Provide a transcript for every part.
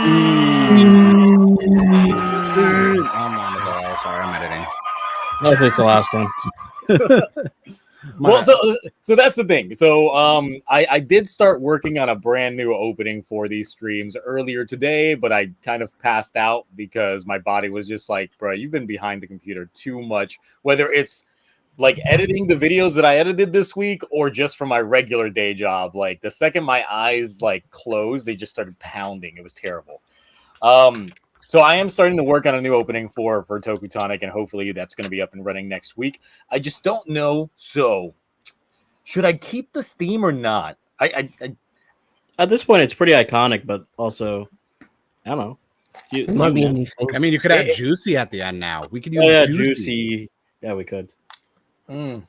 I'm on the ball. Sorry, I'm editing. Hopefully it's the last one. Well, so that's the thing. So I did start working on a brand new opening for these streams earlier today, but I kind of passed out because my body was just like, bro, you've been behind the computer too much. Whether it's like editing the videos that I edited this week or just for my regular day job, like the second my eyes like closed, they just started pounding. It was terrible. So I am starting to work on a new opening for TokuTonic, and hopefully that's going to be up and running next week. I just don't know. So should I keep the Steam or not? I At this point, it's pretty iconic, but also, I don't know. It might be anything. I mean, you could add Juicy at the end now. We could use Juicy. Yeah, we could. We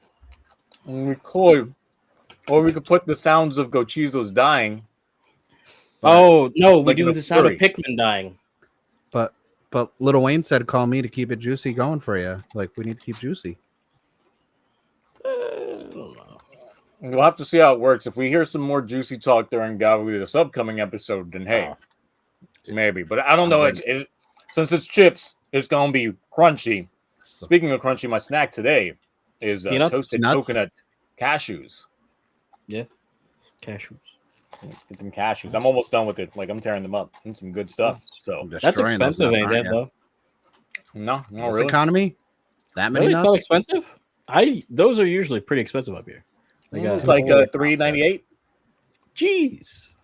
could, or we could put the sounds of Gochizo's dying. Oh no, we like do in a the sound flurry. of Pikmin dying. But Lil Wayne said, "Call me to keep it juicy going for you." Like we need to keep juicy. I don't know. We'll have to see how it works. If we hear some more juicy talk during this upcoming episode, then hey, maybe. But I don't know. Since it's chips, it's gonna be crunchy. Speaking of crunchy, my snack today is toasted coconut cashews. Yeah, cashews. Get them cashews. I'm almost done with it. Like I'm tearing them up. And some good stuff. So that's expensive, ain't it? Though. No, not This really. economy. That many Really, nuts? so expensive? Those are usually pretty expensive up here. It's like $3.98. Jeez.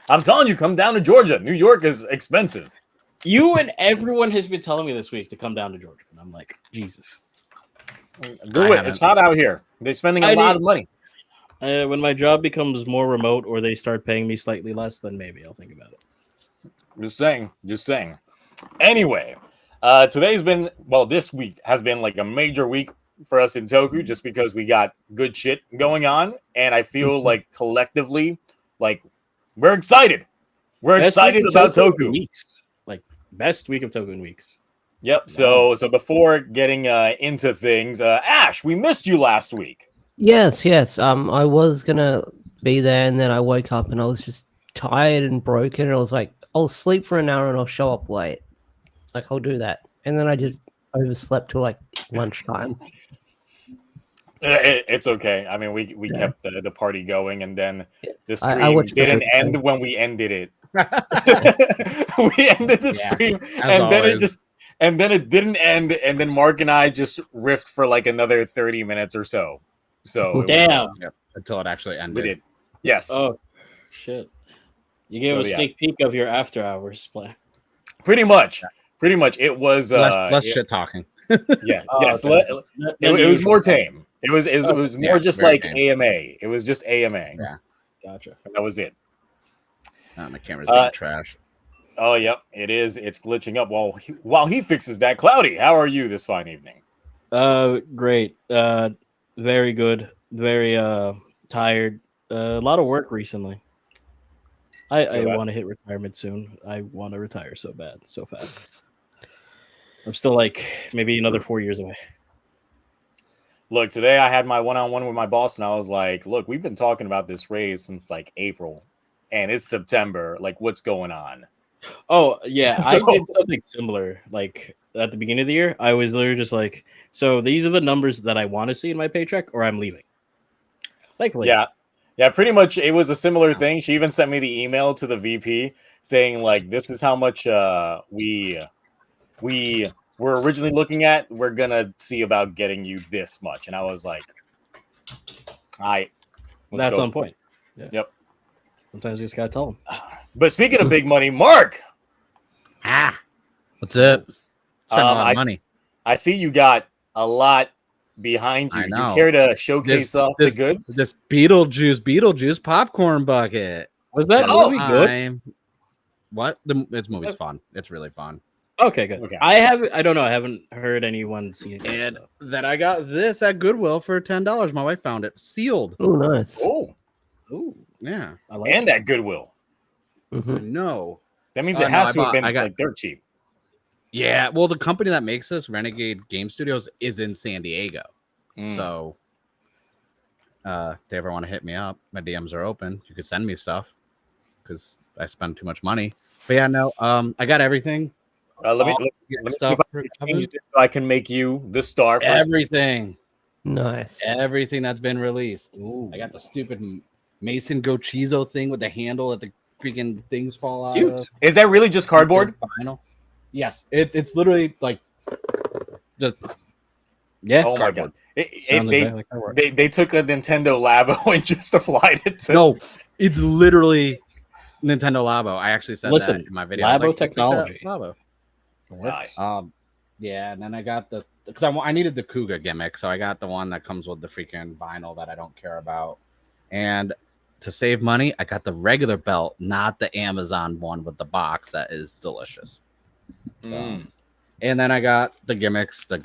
I'm telling you, come down to Georgia. New York is expensive. You and everyone has been telling me this week to come down to Georgia, and I'm like, Jesus. Do it. It's hot out here. They're spending a lot of money. When my job becomes more remote or they start paying me slightly less, then maybe I'll think about it. Just saying. Anyway, this week has been like a major week for us in Toku just because we got good shit going on. And I feel like collectively, like we're excited. We're excited about Toku. Weeks. Like best week of Toku in weeks. Yep. So before getting into things, Ash, we missed you last week. Yes. I was gonna be there, and then I woke up and I was just tired and broken. And I was like, I'll sleep for an hour and I'll show up late. Like I'll do that, and then I just overslept till like lunchtime. It's okay. I mean, we kept the party going, and then the stream didn't end when we ended it. We ended the stream, and then it didn't end, and then Mark and I just riffed for like another 30 minutes or so. So until it actually ended. We did. Yes. Oh shit! You gave a sneak peek of your after hours plan. Pretty much. It was less shit talking. Yeah. Yes. It was more tame. It was more just like tame. AMA. It was just AMA. Yeah. Gotcha. And that was it. My camera's being trash. Oh, yep. It is. It's glitching up while he fixes that. Cloudy, how are you this fine evening? Great. Very good. Very tired. A lot of work recently. I want to hit retirement soon. I want to retire so bad, so fast. I'm still like maybe another 4 years away. Look, today I had my one-on-one with my boss, and I was like, look, we've been talking about this raise since like April, and it's September. Like, what's going on? Oh, yeah. I did something similar. Like, at the beginning of the year, I was literally just like, so these are the numbers that I want to see in my paycheck, or I'm leaving. Thankfully. Yeah, pretty much. It was a similar thing. She even sent me the email to the VP saying, like, this is how much we were originally looking at. We're going to see about getting you this much. And I was like, all right. That's on point. Yeah. Yep. Sometimes you just got to tell them. But speaking of big money, Mark. What's up? Spend a lot of money. I see you got a lot behind you. I know. You care to showcase off the goods? This Beetlejuice popcorn bucket. Was that movie good? What? This movie's fun. It's really fun. Okay, good. Okay. I don't know. I haven't heard anyone see it. And then I got this at Goodwill for $10. My wife found it sealed. Oh, nice. Oh, yeah. I like and that Goodwill. Mm-hmm. No, that means it has to have been like dirt cheap. Yeah, well, the company that makes this, Renegade Game Studios, is in San Diego. So, if they ever want to hit me up, my DMs are open. You could send me stuff because I spend too much money. But yeah, no, I got everything. Let me All see if stuff. I can change this so I can make you the star for Everything. Nice. Everything that's been released. Ooh. I got the stupid Mason Gochizo thing with the handle that the freaking things fall out Cute. of. Is that really just cardboard? Vinyl. Yes, it's literally like just Yeah. Oh my cardboard. god! Sounds They, exactly like cardboard. they took a Nintendo Labo and just applied it to. No, it's literally Nintendo Labo. I actually said Listen, that in my video. I was Labo like, "Take that technology. Labo. Nice. Yeah, and then I got the because I needed the Kuga gimmick, so I got the one that comes with the freaking vinyl that I don't care about. And to save money, I got the regular belt, not the Amazon one with the box that is delicious. So, and then I got the gimmicks, the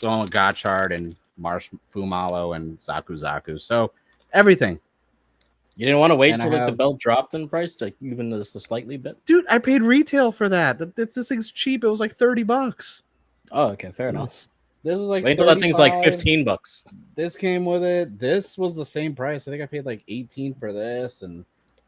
one with Gotchard and Marsh Fumalo and Zaku. So everything. You didn't want to wait And till I like the have- belt dropped in price, like even just a slightly bit. Dude, I paid retail for that. This thing's cheap. It was like $30. Oh, okay, fair enough. This was like Wait until that thing's like 35. $15. This came with it. This was the same price. I think I paid like 18 for this, and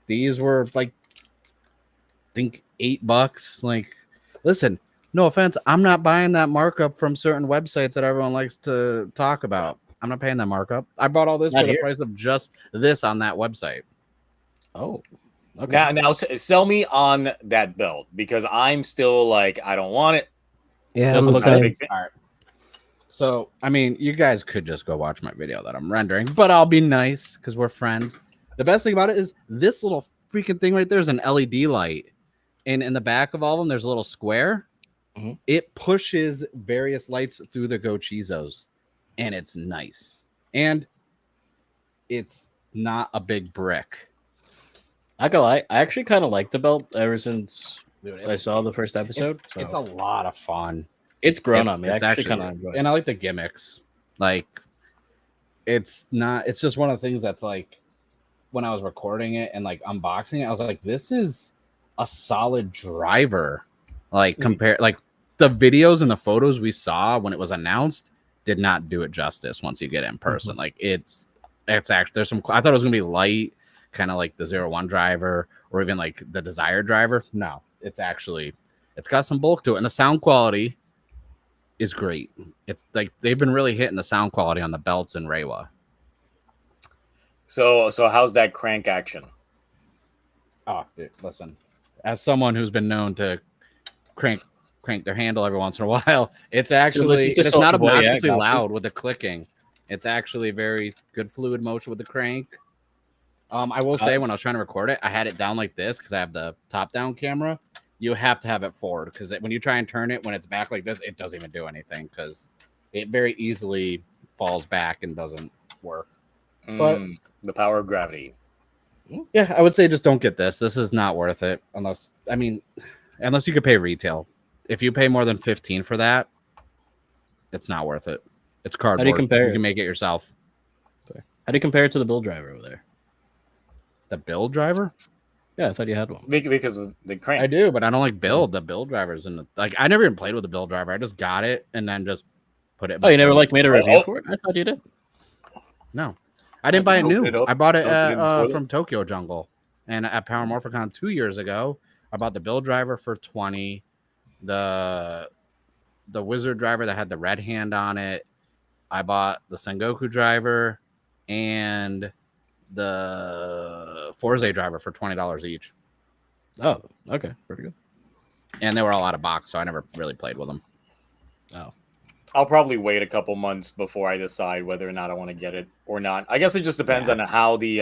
these were like, I think $8. Like, listen, no offense, I'm not buying that markup from certain websites that everyone likes to talk about. I'm not paying that markup. I bought all this Not for the here. price of just this on that website. Oh, okay. Now sell me on that belt because I'm still like I don't want it. Yeah, Doesn't I'm the look like a same. big thing. All right. So, I mean, you guys could just go watch my video that I'm rendering, but I'll be nice because we're friends. The best thing about it is this little freaking thing right there is an LED light. And in the back of all of them, there's a little square. Mhm. It pushes various lights through the Gochizos, and it's nice. And it's not a big brick. I can lie. I actually kind of like the belt ever since Dude, I saw the first episode. it's a lot of fun. It's grown It's- on me. it's I actually kind of enjoy it. And I like the gimmicks. Like, it's just one of the things that's like when I was recording it and like unboxing it, I was like, this is a solid driver. Like, compare like the videos and the photos we saw when it was announced did not do it justice once you get it in person. Like, it's actually there's some I thought it was gonna be light, kind of like the 01 driver or even like the Desire driver. No, it's got some bulk to it, and the sound quality is great. It's like they've been really hitting the sound quality on the belts in Reiwa. So how's that crank action? Oh, dude, listen. As someone who's been known to crank their handle every once in a while, it's actually listen to it's not Soulja Boy, yeah, obnoxiously copy. loud with the clicking. It's actually very good fluid motion with the crank. I will say when I was trying to record it, I had it down like this because I have the top-down camera. You have to have it forward because when you try and turn it when it's back like this, it doesn't even do anything because it very easily falls back and doesn't work. But The power of gravity. yeah, I would say just don't get this. This is not worth it unless you could pay retail. If you pay more than 15 for that, it's not worth it. It's cardboard. How do you compare You it? can make it yourself. How do you compare it to the build driver over there? The build driver? Yeah, I thought you had one. Because of the crank. I do, but I don't like build. The build drivers and I never even played with the build driver. I just got it and then just put it. Oh, you never like made a review Oh. for it? I thought you did. No, I didn't buy it Open new. it up, I bought it dump it in the toilet. from Tokyo Jungle and at Power Morphicon 2 years ago. I bought the build driver for 20. The wizard driver that had the red hand on it. I bought the Sengoku driver and the Forze driver for $20 each. Oh, okay. Pretty good. And they were all out of box, so I never really played with them. Oh. I'll probably wait a couple months before I decide whether or not I want to get it or not. I guess it just depends on how the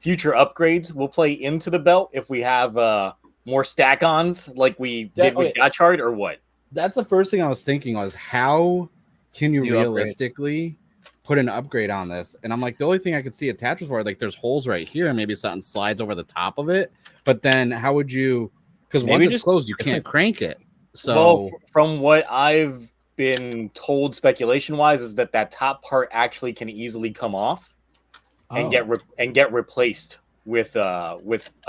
future upgrades will play into the belt. If we have more stack-ons like we did with Gotchard or what? That's the first thing I was thinking was how can you Do upgrade? realistically put an upgrade on this? And I'm like, the only thing I could see attachments for, like there's holes right here, and maybe something slides over the top of it. But then how would you, because once Maybe it's just- closed, you can't crank it. So Well, from what I've been told speculation-wise is that top part actually can easily come off and get replaced with a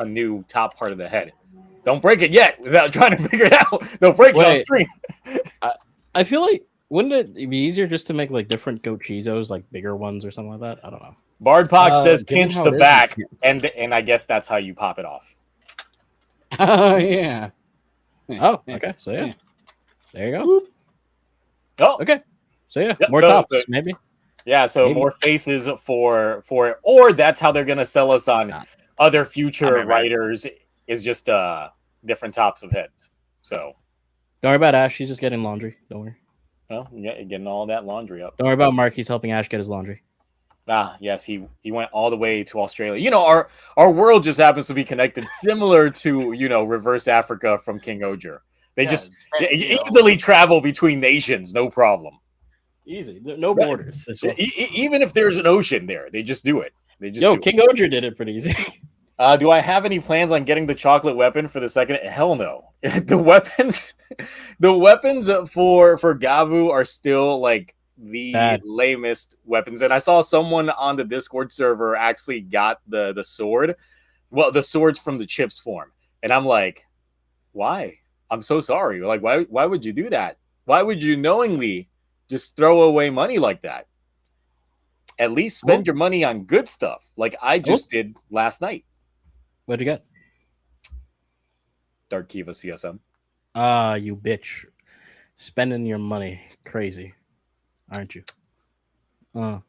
new top part of the head. Don't break it yet without trying to figure it out. They'll break it on Wait. screen. I feel like, wouldn't it be easier just to make like different Gochizos, like bigger ones or something like that? I don't know. Bardpox says given pinch how the it is, back, you and I guess that's how you pop it off. Oh yeah. Oh, okay. So yeah, there you go. Oh, Okay. So yeah, Yep, more so- tops, so- maybe. yeah. So Maybe. more faces for it, or that's how they're gonna sell us on Nah. other future Right, right. writers. Is just different tops of heads. So, Don't worry about Ash. She's just getting laundry. Don't worry. well, yeah, getting all that laundry up. Don't worry about Mark. He's helping Ash get his laundry. Ah, yes, he went all the way to Australia. You know, our world just happens to be connected, similar to reverse Africa from King Oger. They just easily travel between nations, no problem. Easy. No Right. borders. This one. Even if there's an ocean there, they just do it. They just do King Oger did it pretty easy. it. Do I have any plans on getting the chocolate weapon for the second? Hell no. the weapons for Gavu are still like the Bad. lamest weapons. And I saw someone on the Discord server actually got the sword. Well, the swords from the chips form. And I'm like, why? I'm so sorry. Like, why would you do that? Why would you knowingly just throw away money like that? At least spend your money on good stuff, like I just did last night. What'd you get? Dark Kiva CSM. You bitch. Spending your money crazy, aren't you? I'm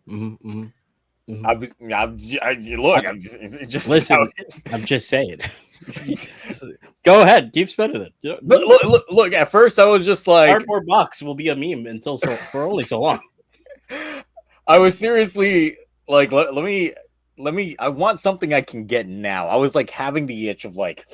just Listen. I'm just saying. Go ahead, keep spending it. Look. At first, I was just like, cardboard box will be a meme until for only so long. I was seriously like, let me. I want something I can get now. I was like having the itch of like,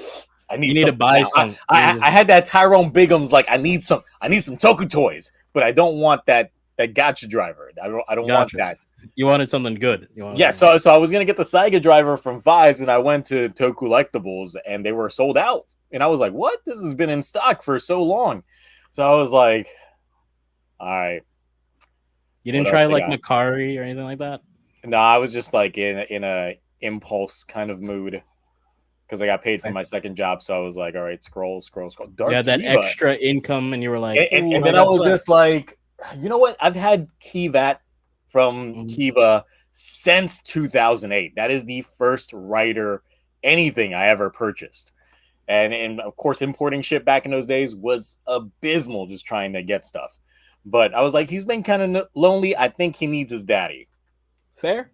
I need. You need to buy now. some. I had that Tyrone Bigum's like, I need some Toku toys, but I don't want that gacha driver. I don't want that. You wanted something good. So I was gonna get the Saiga driver from Vice, and I went to Toku Collectibles, and they were sold out. And I was like, "What? This has been in stock for so long." So I was like, "All right." You didn't try like Makari or anything like that? No, I was just like in a impulse kind of mood because I got paid for my second job. So I was like, "All right, scroll." Dark yeah, that Kiva. extra income, and you were like, and then I was just like, you know what? I've had Kivat from Kiva since 2008. That is the first writer anything I ever purchased. And of course, importing shit back in those days was abysmal just trying to get stuff. But I was like, he's been kind of lonely. I think he needs his daddy. Fair.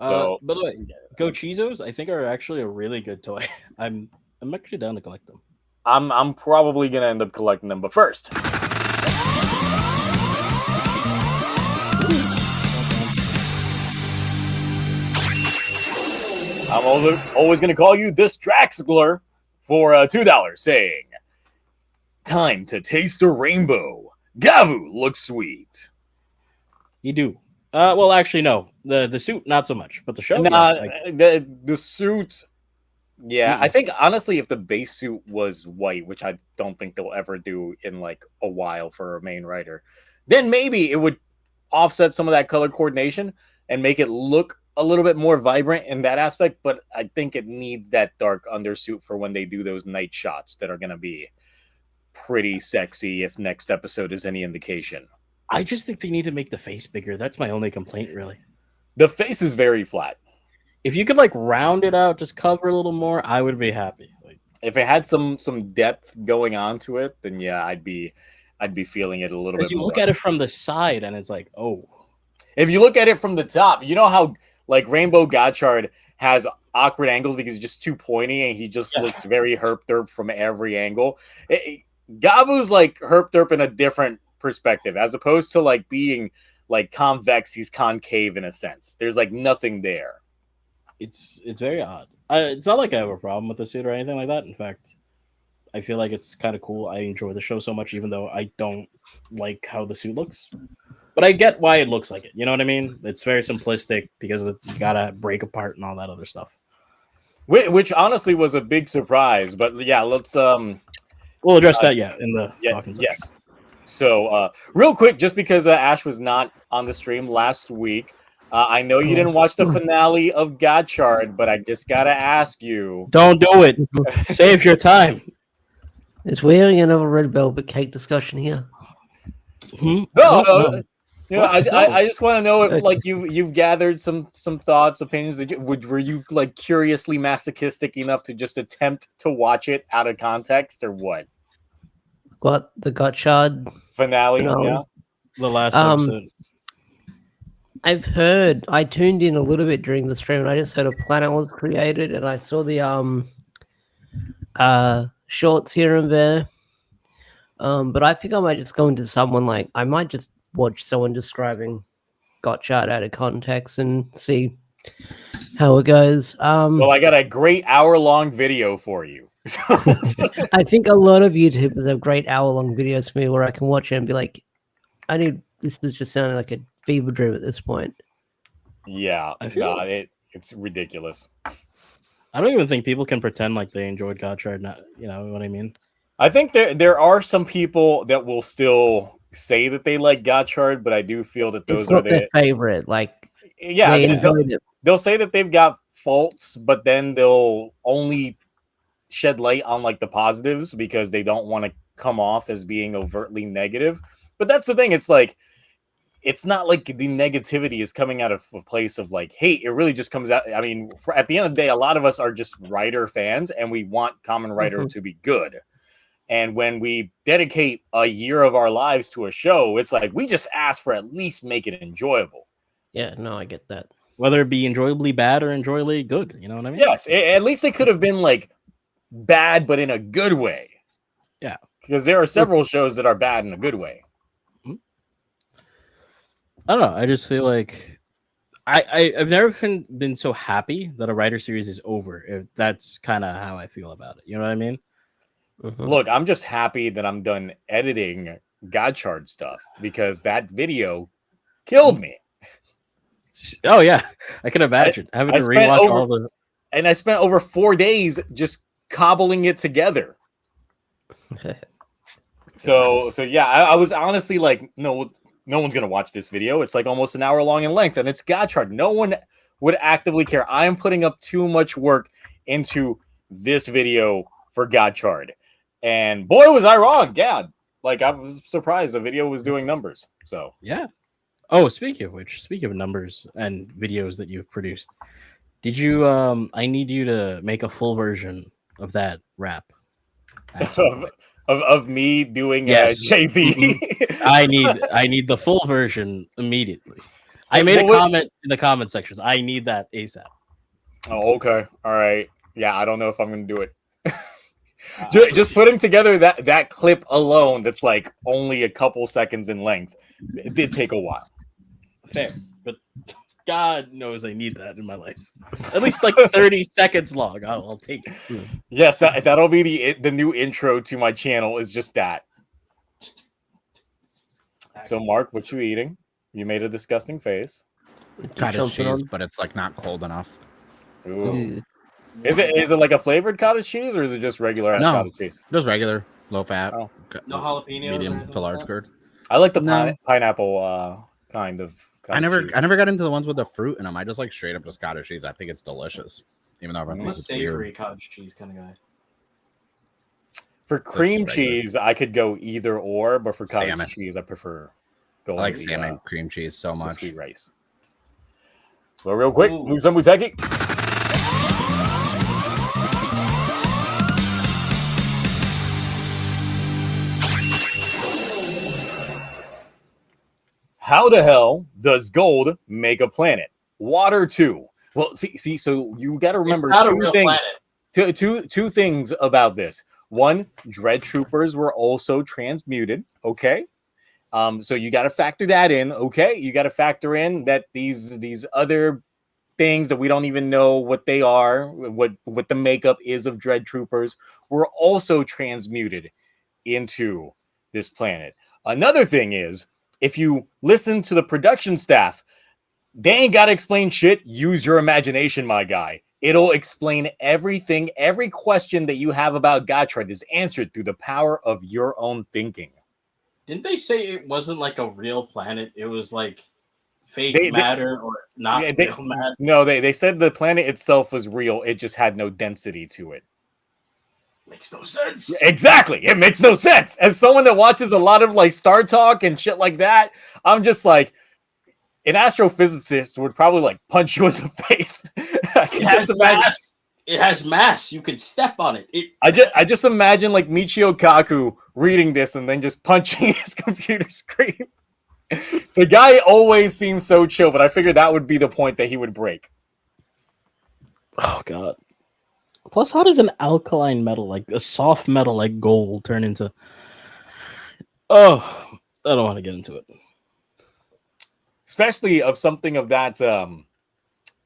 So, by the way, Go Chizos, I think are actually a really good toy. I'm actually down to collect them. I'm probably gonna end up collecting them, but first. I'm always going to call you this Draxler for $2, saying, "Time to taste a rainbow. Gavu looks sweet." You do. Well, actually, no. The suit, not so much, but the show. The suit. Yeah, I think honestly, if the base suit was white, which I don't think they'll ever do in like a while for a main writer, then maybe it would offset some of that color coordination and make it look a little bit more vibrant in that aspect. But I think it needs that dark undersuit for when they do those night shots that are going to be pretty sexy. If next episode is any indication, I just think they need to make the face bigger. That's my only complaint, really. The face is very flat. If you could like round it out, just cover a little more, I would be happy. Like, if it had some depth going on to it, then yeah, I'd be feeling it a little bit. Because you look at it from the side and it's like, oh. If you look at it from the top, you know how like Rainbow Gotchard has awkward angles because he's just too pointy and he just looks very herp derp from every angle. Gavu's like herp derp in a different perspective, as opposed to like being like convex, he's concave in a sense. There's like nothing there. It's very odd. It's not like I have a problem with the suit or anything like that. In fact, I feel like it's kind of cool. I enjoy the show so much, even though I don't like how the suit looks. But I get why it looks like it. You know what I mean? It's very simplistic because you gotta break apart and all that other stuff. Which honestly was a big surprise. But yeah, let's we'll address that in the talking section. Yes. So real quick, just because Ash was not on the stream last week. I know you didn't watch the finale of Gotchard, but I just gotta ask you. Don't do it. Save your time. It's wearing another red velvet cake discussion here. No. You know, I just want to know if like you've gathered some thoughts, opinions. Were you like curiously masochistic enough to just attempt to watch it out of context or what? Got the Gotchard Finale, yeah. The last episode. I've heard. I tuned in a little bit during the stream, and I just heard a planet was created, and I saw the shorts here and there. But I think I might just go into someone like I might just watch someone describing Gotchard out of context and see how it goes. Well, I got a great hour-long video for you. I think a lot of YouTubers have great hour-long videos for me where I can watch it and be like, this is just sounding like a fever dream at this point. Yeah, it's ridiculous. I don't even think people can pretend like they enjoyed Gotchard. Not, you know what I mean? I think there are some people that will still say that they like Gotchard, but I do feel that those it's not their favorite. Like, yeah, they enjoyed it. They'll say that they've got faults, but then they'll only shed light on like the positives because they don't want to come off as being overtly negative. But that's the thing. It's like, it's not like the negativity is coming out of a place of like hate. It really just comes out. I mean, at the end of the day, a lot of us are just writer fans and we want Kamen Rider to be good. And when we dedicate a year of our lives to a show, it's like we just ask for at least make it enjoyable. Yeah, no, I get that. Whether it be enjoyably bad or enjoyably good, you know what I mean? Yes, at least it could have been like bad, but in a good way. Yeah, because there are several shows that are bad in a good way. I don't know. I just feel like I've never been so happy that a writer series is over. That's kind of how I feel about it. You know what I mean? Look, I'm just happy that I'm done editing Gotchard stuff because that video killed me. Oh yeah, I can imagine having to rewatch all the. And I spent over 4 days just cobbling it together. So yeah, I was honestly like, no one's gonna watch this video. It's like almost an hour long in length, and it's Gotchard. No one would actively care. I am putting up too much work into this video for Gotchard. And boy, was I wrong. Gad. Like, I was surprised the video was doing numbers. So yeah. Oh, speaking of numbers and videos that you've produced, did you I need you to make a full version of that rap. Of me doing Jay-Z. I need the full version immediately. I made a comment in the comment sections. I need that ASAP. Oh, okay. All right. Yeah, I don't know if I'm gonna do it. Just putting together that clip alone, that's like only a couple seconds in length, it did take a while. Fair, but God knows I need that in my life. At least like 30 seconds long. I'll take it. Yes, that'll be the new intro to my channel. Is just that. So, Mark, what you eating? You made a disgusting face. Cottage cheese, but it's like not cold enough. Ooh. Is it like a flavored cottage cheese or is it just regular cottage cheese? Just regular, low fat. Oh. No jalapenos. Medium to large curd. I like the pineapple kind of. I never got into the ones with the fruit in them. I just like straight up just cottage cheese. I think it's delicious, even though everyone thinks it's savory weird. Cottage cheese kind of guy. For cream cheese, I could go either or, but for cottage cheese, I prefer going. I like salmon cream cheese so much. Sweet rice. So real quick, Musa Muteki. How the hell does gold make a planet? Water too. Well, see. So you got to remember two things about this. One, Dread Troopers were also transmuted. Okay, so you got to factor that in. Okay, you got to factor in that these other things that we don't even know what they are, what the makeup is of Dread Troopers, were also transmuted into this planet. Another thing is, if you listen to the production staff, they ain't got to explain shit. Use your imagination, my guy. It'll explain everything. Every question that you have about Gotchard is answered through the power of your own thinking. Didn't they say it wasn't like a real planet? It was like fake matter or not real matter? No, they said the planet itself was real. It just had no density to it. Makes no sense. Exactly. It makes no sense. As someone that watches a lot of like Star Talk and shit like that, I'm just like, an astrophysicist would probably like punch you in the face. I It can has just imagine. mass. It has mass. You can step on it. I just imagine like Michio Kaku reading this and then just punching his computer screen. The guy always seems so chill, but I figured that would be the point that he would break. Oh god. Plus, how does an alkaline metal, like a soft metal like gold, turn into? Oh, I don't want to get into it. Especially of something of that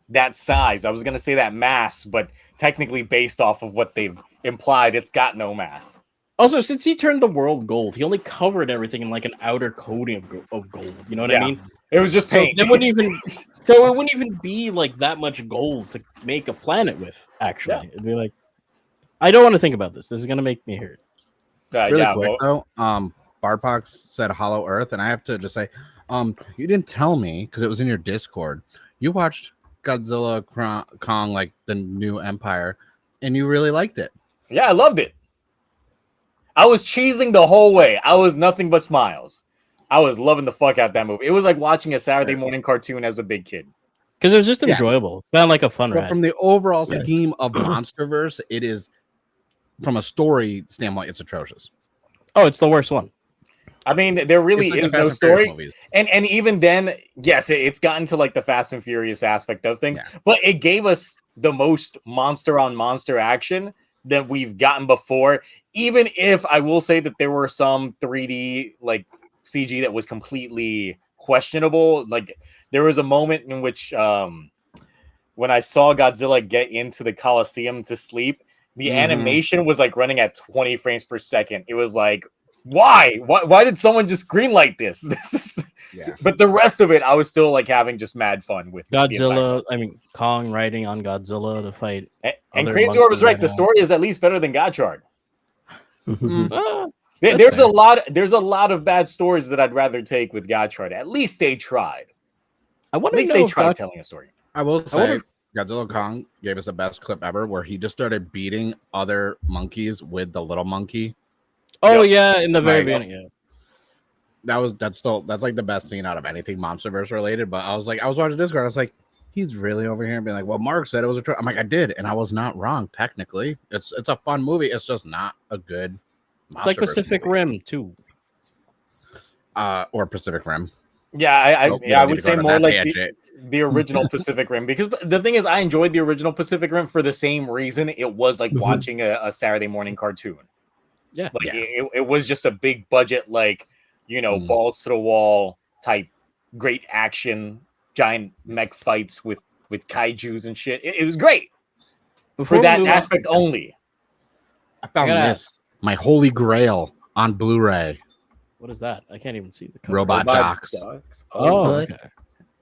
that size. I was gonna say that mass, but technically based off of what they've implied, it's got no mass. Also, since he turned the world gold, he only covered everything in like an outer coating of gold. You know what I Yeah. mean? It was just So paint. it wouldn't even. So it wouldn't even be like that much gold to make a planet with. Actually, it'd be like, I don't want to think about this. This is gonna make me hurt. Really yeah, quick well, though, Barpox said Hollow Earth, and I have to just say, you didn't tell me because it was in your Discord. You watched Godzilla Kong, like the new Empire, and you really liked it. yeah, I loved it. I was cheesing the whole way. I was nothing but smiles. I was loving the fuck out of that movie. It was like watching a Saturday morning cartoon as a big kid. Because it was just Yes. enjoyable. It's not like a fun But ride. from the overall Yes. scheme of MonsterVerse, it is, from a story standpoint, it's atrocious. Oh, it's the worst one. I mean, there really It's like the is Fast no and Furious story. movies. And even then, yes, it's gotten to like the Fast and Furious aspect of things, but it gave us the most monster on monster action that we've gotten before. Even if I will say that there were some 3D like CG that was completely questionable. Like there was a moment in which when I saw Godzilla get into the Coliseum to sleep, the animation was like running at 20 frames per second. It was like, why? Why did someone just greenlight this? This is But the rest of it, I was still like having just mad fun with Godzilla. I mean, Kong riding on Godzilla to fight. And other Crazy Orb was monsters right. that The have- story is at least better than Godchard. Ah, There's a lot of bad stories that I'd rather take with Godchard. At least they tried. I want At to least know they if tried God- telling a story. I will say, wonder- Godzilla Kong gave us the best clip ever, where he just started beating other monkeys with the little monkey. Oh yeah, in the very Like, beginning. Yeah. That's like the best scene out of anything MonsterVerse related. But I was watching Discord, I was like, he's really over here and being like, well, Mark said it was I'm like, I did, and I was not wrong technically. It's a fun movie. It's just not a good. It's like Pacific movie. Rim too. Or Pacific Rim. Yeah, I would say more like tangent. the original Pacific Rim, because the thing is, I enjoyed the original Pacific Rim for the same reason. It was like watching a Saturday morning cartoon. Yeah, like it was just a big budget, like balls to the wall type, great action, giant mech fights with kaiju's and shit. It was great for that aspect only. I found this, my holy grail on Blu-ray. What is that? I can't even see the cover. Robot Jocks. Oh, okay.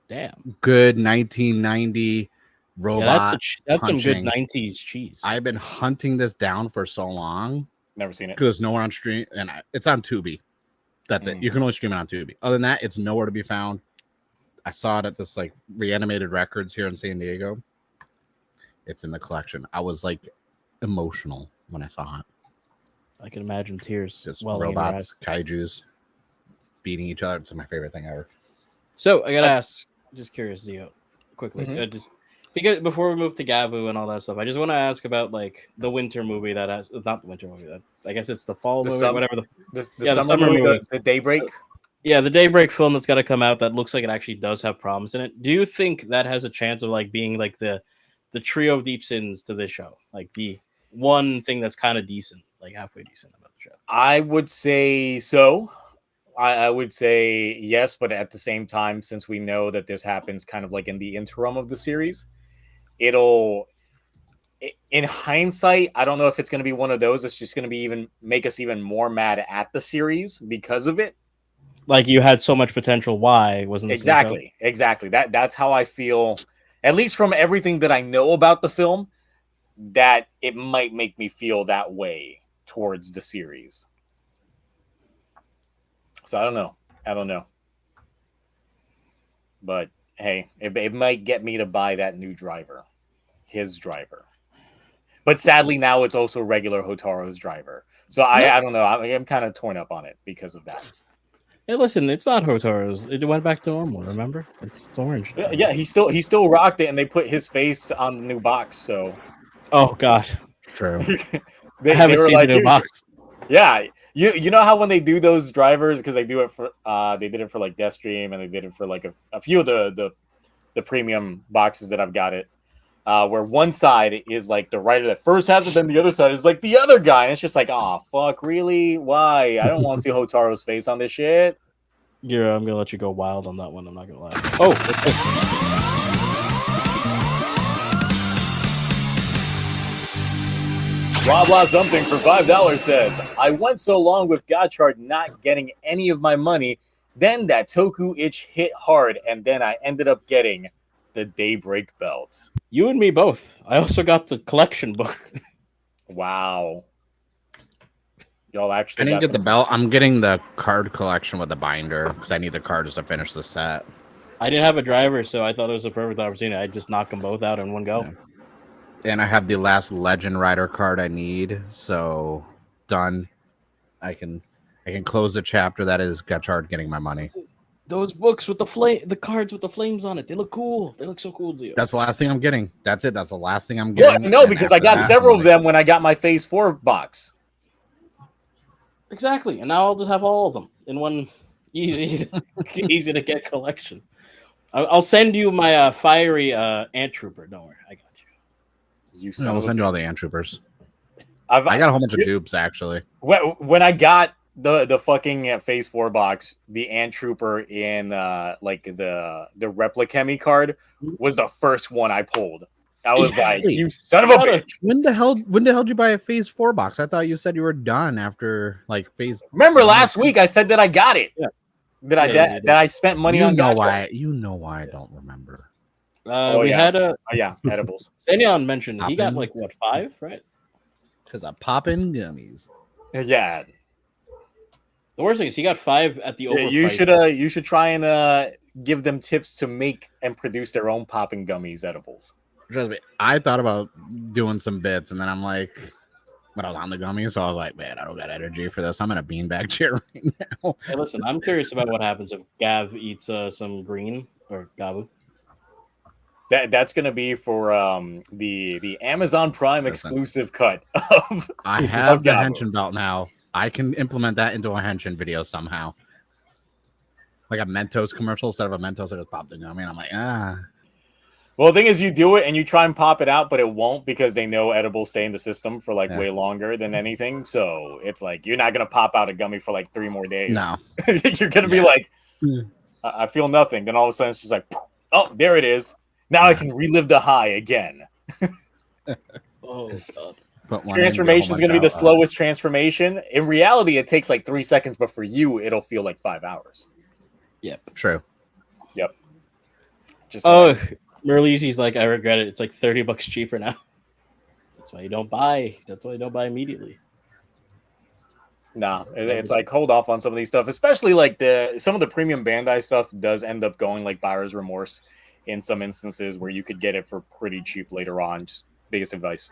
Damn. Good 1990 robot. Yeah, that's some good punching. 90s cheese. I've been hunting this down for so long. Never seen it. Because it's nowhere on stream, and it's on Tubi. That's it. You can only stream it on Tubi. Other than that, it's nowhere to be found. I saw it at this like Reanimated Records here in San Diego. It's in the collection. I was like emotional when I saw it. I can imagine tears. Just welling in your robots, kaijus, beating each other. It's my favorite thing ever. So I gotta ask, just curious, Zio, quickly, just because before we move to Gavu and all that stuff, I just want to ask about like the winter movie that has not the winter movie. I guess it's the fall movie, whatever the summer movie, the Daybreak. Yeah, the Daybreak film that's got to come out that looks like it actually does have promise in it. Do you think that has a chance of like being like the trio of deep sins to this show, like the one thing that's kind of decent, like halfway decent about the show? I would say so. I would say yes, but at the same time, since we know that this happens kind of like in the interim of the series, in hindsight, I don't know if it's going to be one of those. It's just going to be make us even more mad at the series because of it. Like you had so much potential. Why wasn't this exactly? That's how I feel. At least from everything that I know about the film, that it might make me feel that way towards the series. So I don't know. But hey, it might get me to buy that new driver, his driver. But sadly, now it's also regular Hotaro's driver. So I don't know. I'm kind of torn up on it because of that. Hey, listen, it's not Hotaro's. It went back to normal. Remember, it's orange. Yeah, he still rocked it, and they put his face on the new box. So, Oh God, True. I haven't seen the new box. Yeah, you know how when they do those drivers, because they do it for they did it for like Deathstream, and they did it for like a few of the premium boxes that I've got it. Where one side is like the writer that first has it, then the other side is like the other guy, and it's just like, oh fuck, really? Why? I don't want to see Hotaro's face on this shit. Yeah, I'm gonna let you go wild on that one. I'm not gonna lie. Oh, what's this? Blah blah something for $5 says, I went so long with Gotchard not getting any of my money, then that Toku itch hit hard, and then I ended up getting the Daybreak belt. You and me both. I also got the collection book. Wow. Y'all actually I didn't got get the belt. I'm getting the card collection with the binder because I need the cards to finish the set. I didn't have a driver, so I thought it was a perfect opportunity. I just knocked them both out in one go. Yeah. And I have the last Legend Rider card I need, so done. I can close the chapter that is Gotchard getting my money. Those books with the cards with the flames on it, they look cool. They look so cool, Zio. That's the last thing I'm getting. That's it. That's the last thing I'm getting. Well, no, because I got several of them when I got my Phase 4 box. Exactly, and now I'll just have all of them in one easy to get collection. I'll send you my fiery ant trooper. Don't worry, I got you. I'll send you all the ant troopers. I got a whole bunch of dupes actually. When I got the fucking Phase 4 box, the ant trooper in like the Replicemi card was the first one I pulled. I was like, you son of a bitch. When the hell did you buy a Phase 4 box? I thought you said you were done after like Phase. Remember last week I said that I got it. Yeah. That I spent money on. You know why I don't remember. We had edibles. Senyon mentioned he got like what 5, right? Because I'm popping gummies. Yeah. The worst thing is he got 5 at the overpriced. You should try and give them tips to make and produce their own popping gummies edibles. Trust me, I thought about doing some bits, and then I'm like, when I was on the gummies, so I was like, man, I don't got energy for this. I'm in a beanbag chair right now. Hey, listen, I'm curious about what happens if Gav eats some green or Gabu. That's gonna be for the Amazon Prime exclusive cut of. I have the Henshin belt now. I can implement that into a Henshin video somehow. Like a Mentos commercial instead of a Mentos, I just popped it. I mean, I'm like, Well, the thing is, you do it and you try and pop it out, but it won't because they know edibles stay in the system for like way longer than anything. So it's like you're not gonna pop out a gummy for like 3 more days. No, you're gonna be like, I feel nothing. Then all of a sudden, it's just like, oh, there it is. Now I can relive the high again. Oh God. Transformation is going to be the slowest transformation. In reality, it takes like 3 seconds, but for you, it'll feel like 5 hours. Yep. True. Yep. Just Merleezy's like, I regret it. It's like $30 cheaper now. That's why you don't buy. That's why you don't buy immediately. Nah, it's like hold off on some of these stuff, especially like some of the premium Bandai stuff does end up going like buyer's remorse in some instances where you could get it for pretty cheap later on. Just biggest advice.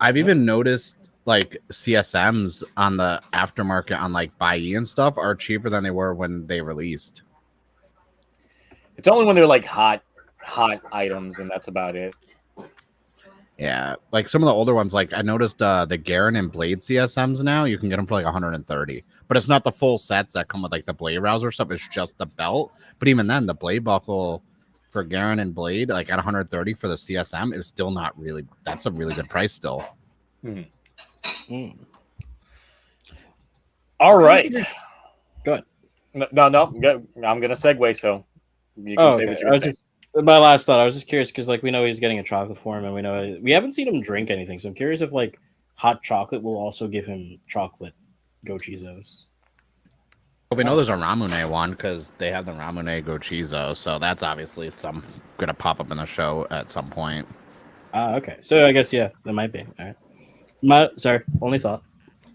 I've even noticed like CSMs on the aftermarket on like Buy-E and stuff are cheaper than they were when they released. It's only when they're like hot items, and that's about it. Yeah, like some of the older ones, like I noticed the Garen and Blade CSMs now, you can get them for like 130. But it's not the full sets that come with like the Blade Rouser stuff, it's just the belt. But even then, the Blade Buckle for Garen and Blade, like at 130 for the CSM, is still not really, that's a really good price still. All right. Good. No, I'm gonna segue, so you can say what you're saying. My last thought, I was just curious because like we know he's getting a chocolate form, and we know we haven't seen him drink anything, so I'm curious if like hot chocolate will also give him chocolate Gochizos. Well, we know there's a Ramune one because they have the Ramune Gochizo, so that's obviously gonna pop up in the show at some point. Okay, so I guess that might be. All right. Only thought.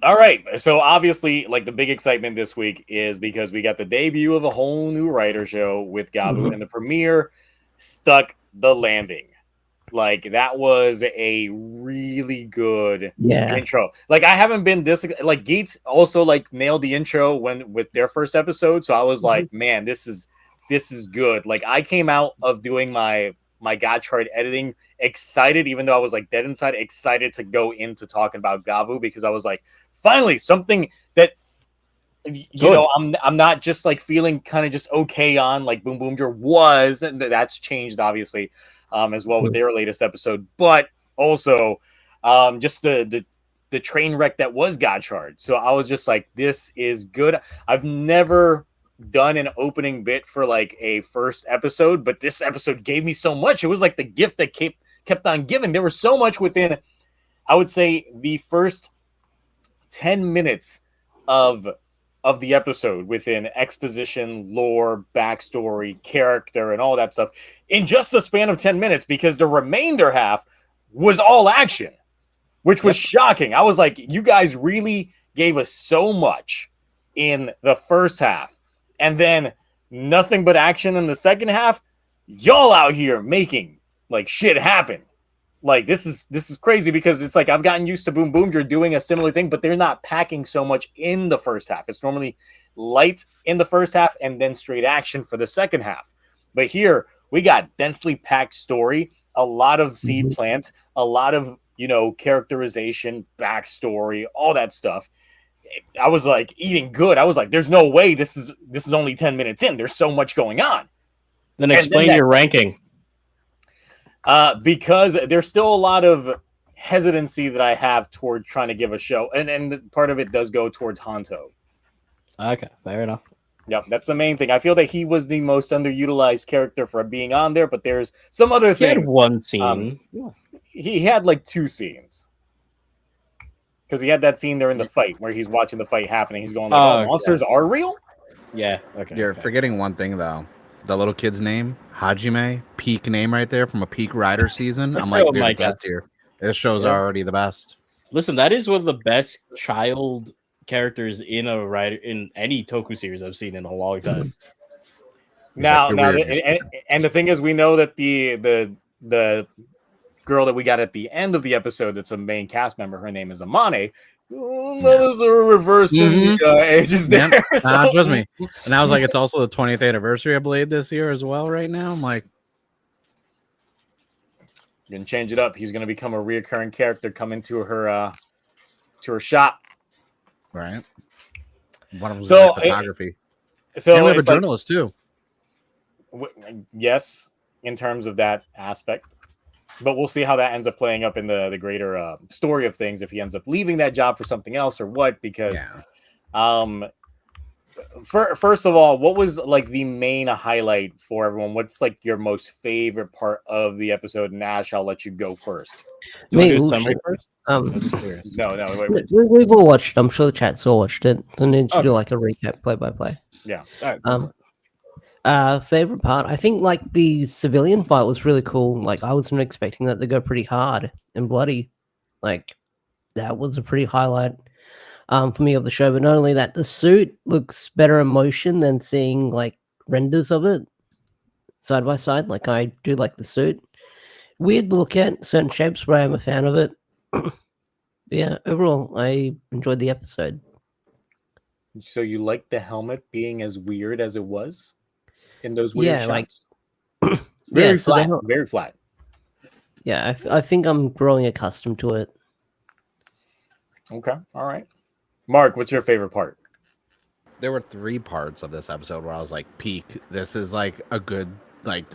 All right, so obviously, like the big excitement this week is because we got the debut of a whole new writer show with Gabu, and the premiere stuck the landing. Like that was a really good Yeah. intro. Like I haven't been this like Gates also like nailed the intro when with their first episode. So I was like, man, this is good. Like I came out of doing my God chart editing excited, even though I was like dead inside, excited to go into talking about Gavu because I was like, finally something that you know I'm not just like feeling kind of just okay on like Boom Boomger was that's changed obviously as well with their latest episode, but also just the train wreck that was Godchard. So I was just like, this is good. I've never done an opening bit for like a first episode, but this episode gave me so much. It was like the gift that kept on giving. There was so much within, I would say, the first 10 minutes of the episode within exposition, lore, backstory, character, and all that stuff in just a span of 10 minutes because the remainder half was all action, which was shocking. I was like, you guys really gave us so much in the first half and then nothing but action in the second half. Y'all out here making like shit happen. Like this is crazy because it's like I've gotten used to Boom Boomger doing a similar thing, but they're not packing so much in the first half. It's normally light in the first half and then straight action for the second half. But here we got densely packed story, a lot of seed plants, a lot of characterization, backstory, all that stuff. I was like eating good. I was like, there's no way this is only 10 minutes in. There's so much going on. Then explain your ranking. Because there's still a lot of hesitancy that I have toward trying to give a show, and part of it does go towards Hanto. Okay, fair enough. Yep, that's the main thing. I feel that he was the most underutilized character for being on there, but there's some other things. He had one scene. He had like 2 scenes. Because he had that scene there in the fight where he's watching the fight happening. He's going like, monsters are real? Yeah, okay. You're forgetting one thing, though. The little kid's name, Hajime, peak name right there from a peak rider season. I'm like, dude, it's S tier. This show's already the best. Listen, that is one of the best child characters in a rider in any Toku series I've seen in a long time. Now, and the thing is, we know that the girl that we got at the end of the episode, that's a main cast member. Her name is Amane. That was a reverse in the ages there. So. Trust me. And I was like, it's also the 20th anniversary, I believe, this year as well. Right now, I'm like, you're gonna change it up. He's gonna become a reoccurring character, come into her shop. Right. One of them was photography. And we have a journalist too. Yes, in terms of that aspect. But we'll see how that ends up playing up in the greater story of things, if he ends up leaving that job for something else or what. Because, first of all, what was like the main highlight for everyone? What's like your most favorite part of the episode? Nash, I'll let you go first. Me, first? No, wait. We've all watched. I'm sure the chat's all watched it. So I need to do like a recap, play by play. Yeah. All right. Favorite part, I think like the civilian fight was really cool. Like I wasn't expecting that to go pretty hard and bloody. Like that was a pretty highlight for me of the show. But not only that, the suit looks better in motion than seeing like renders of it side by side. Like I do like the suit. Weird to look at certain shapes, but I am a fan of it. Yeah, overall, I enjoyed the episode. So you like the helmet being as weird as it was? In those weird shots. Like, very flat, very flat. Yeah, I think I'm growing accustomed to it. Okay, all right. Mark, what's your favorite part? There were 3 parts of this episode where I was like, peak. This is like a good, like,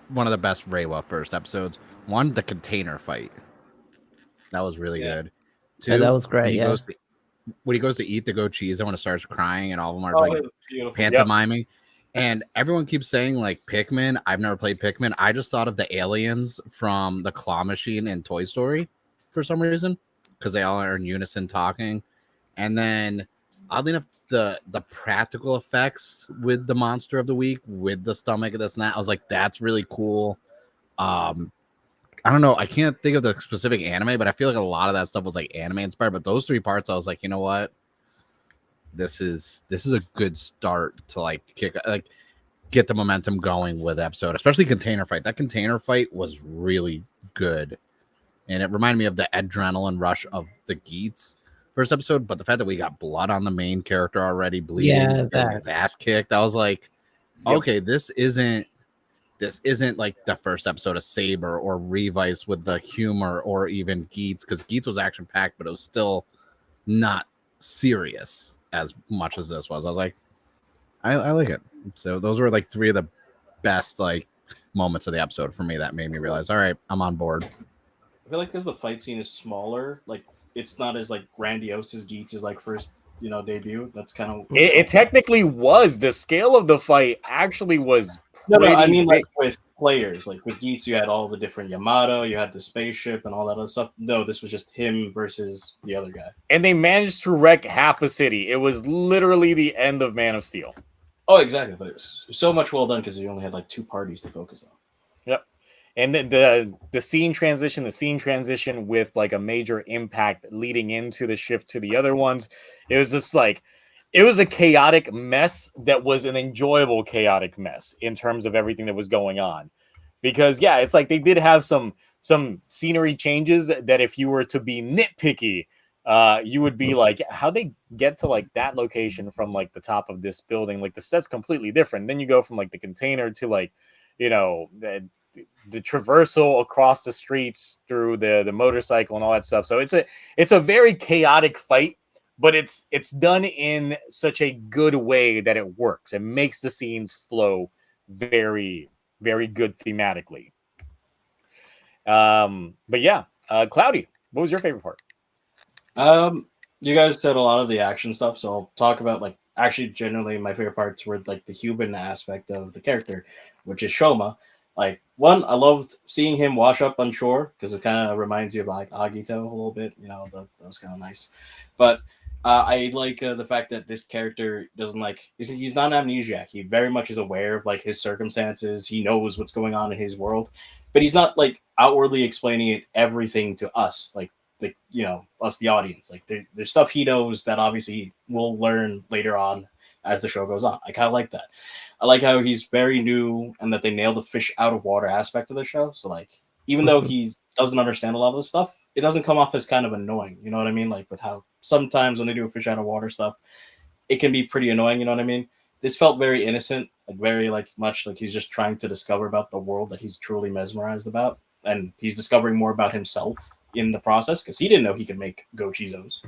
one of the best Reiwa first episodes. 1, the container fight. That was really good. 2, that was great. When he goes to eat the goat cheese, and when it starts crying, and all of them are like pantomiming. Yep. And everyone keeps saying like Pikmin. I've never played Pikmin. I just thought of the aliens from the claw machine in Toy Story for some reason, because they all are in unison talking. And then oddly enough, the practical effects with the monster of the week, with the stomach and this and that, I was like, that's really cool. I don't know. I can't think of the specific anime, but I feel like a lot of that stuff was like anime inspired. But those 3 parts, I was like, you know what? This is a good start to like kick. Like get the momentum going with the episode, especially container fight. That container fight was really good. And it reminded me of the adrenaline rush of the Geats first episode. But the fact that we got blood on the main character already, bleeding, Yeah, getting his ass kicked, I was like, okay, this isn't like the first episode of Saber or Revice with the humor, or even Geats, because Geats was action packed, but it was still not serious as much as this was. I was like, I like it. So those were like three of the best like moments of the episode for me that made me realize, all right, I'm on board. I feel like because the fight scene is smaller, like it's not as like grandiose as Geats' like first, debut. That's kind of It technically was. The scale of the fight actually was no. I pretty mean, big. like with players, like with Geats, you had all the different Yamato, you had the spaceship, and all that other stuff. No, this was just him versus the other guy. And they managed to wreck half a city. It was literally the end of Man of Steel. Oh, exactly. But it was so much well done because you only had like two parties to focus on. Yep. And the scene transition with like a major impact leading into the shift to the other ones. It was just like, it was a chaotic mess that was an enjoyable chaotic mess in terms of everything that was going on. Because yeah, it's like they did have some scenery changes that if you were to be nitpicky, you would be like, how they get to like that location from like the top of this building? Like the set's completely different. Then you go from like the container to like, the traversal across the streets through the motorcycle and all that stuff. So it's a very chaotic fight, but it's done in such a good way that it works. It makes the scenes flow very, very good thematically. But yeah, Cloudy, what was your favorite part? You guys said a lot of the action stuff, so I'll talk about like actually generally my favorite parts were like the human aspect of the character, which is Shoma. Like one, I loved seeing him wash up on shore because it kind of reminds you of like Agito a little bit. That was kind of nice. But I like the fact that this character doesn't like he's not an amnesiac. He very much is aware of like his circumstances. He knows what's going on in his world, but he's not like outwardly explaining everything to us. Like us, the audience. Like there's stuff he knows that obviously we'll learn later on as the show goes on. I kind of like that. I like how he's very new and that they nailed the fish out of water aspect of the show. So like, even though he doesn't understand a lot of the stuff, it doesn't come off as kind of annoying. You know what I mean? Like with how sometimes when they do fish out of water stuff, it can be pretty annoying. You know what I mean? This felt very innocent, like very like much like he's just trying to discover about the world that he's truly mesmerized about, and he's discovering more about himself in the process because he didn't know he could make gochizos.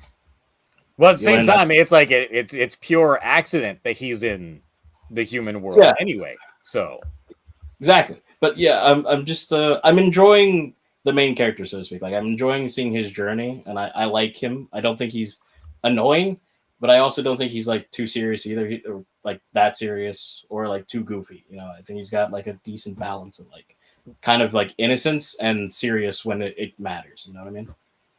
Well, at the same time, it's like it's pure accident that he's in the human world anyway. So exactly, but yeah, I'm just I'm enjoying the main character, so to speak. Like I'm enjoying seeing his journey, and I like him. I don't think he's annoying, but I also don't think he's like too serious either, or like that serious or like too goofy. I think he's got like a decent balance of like kind of like innocence and serious when it matters. You know what I mean?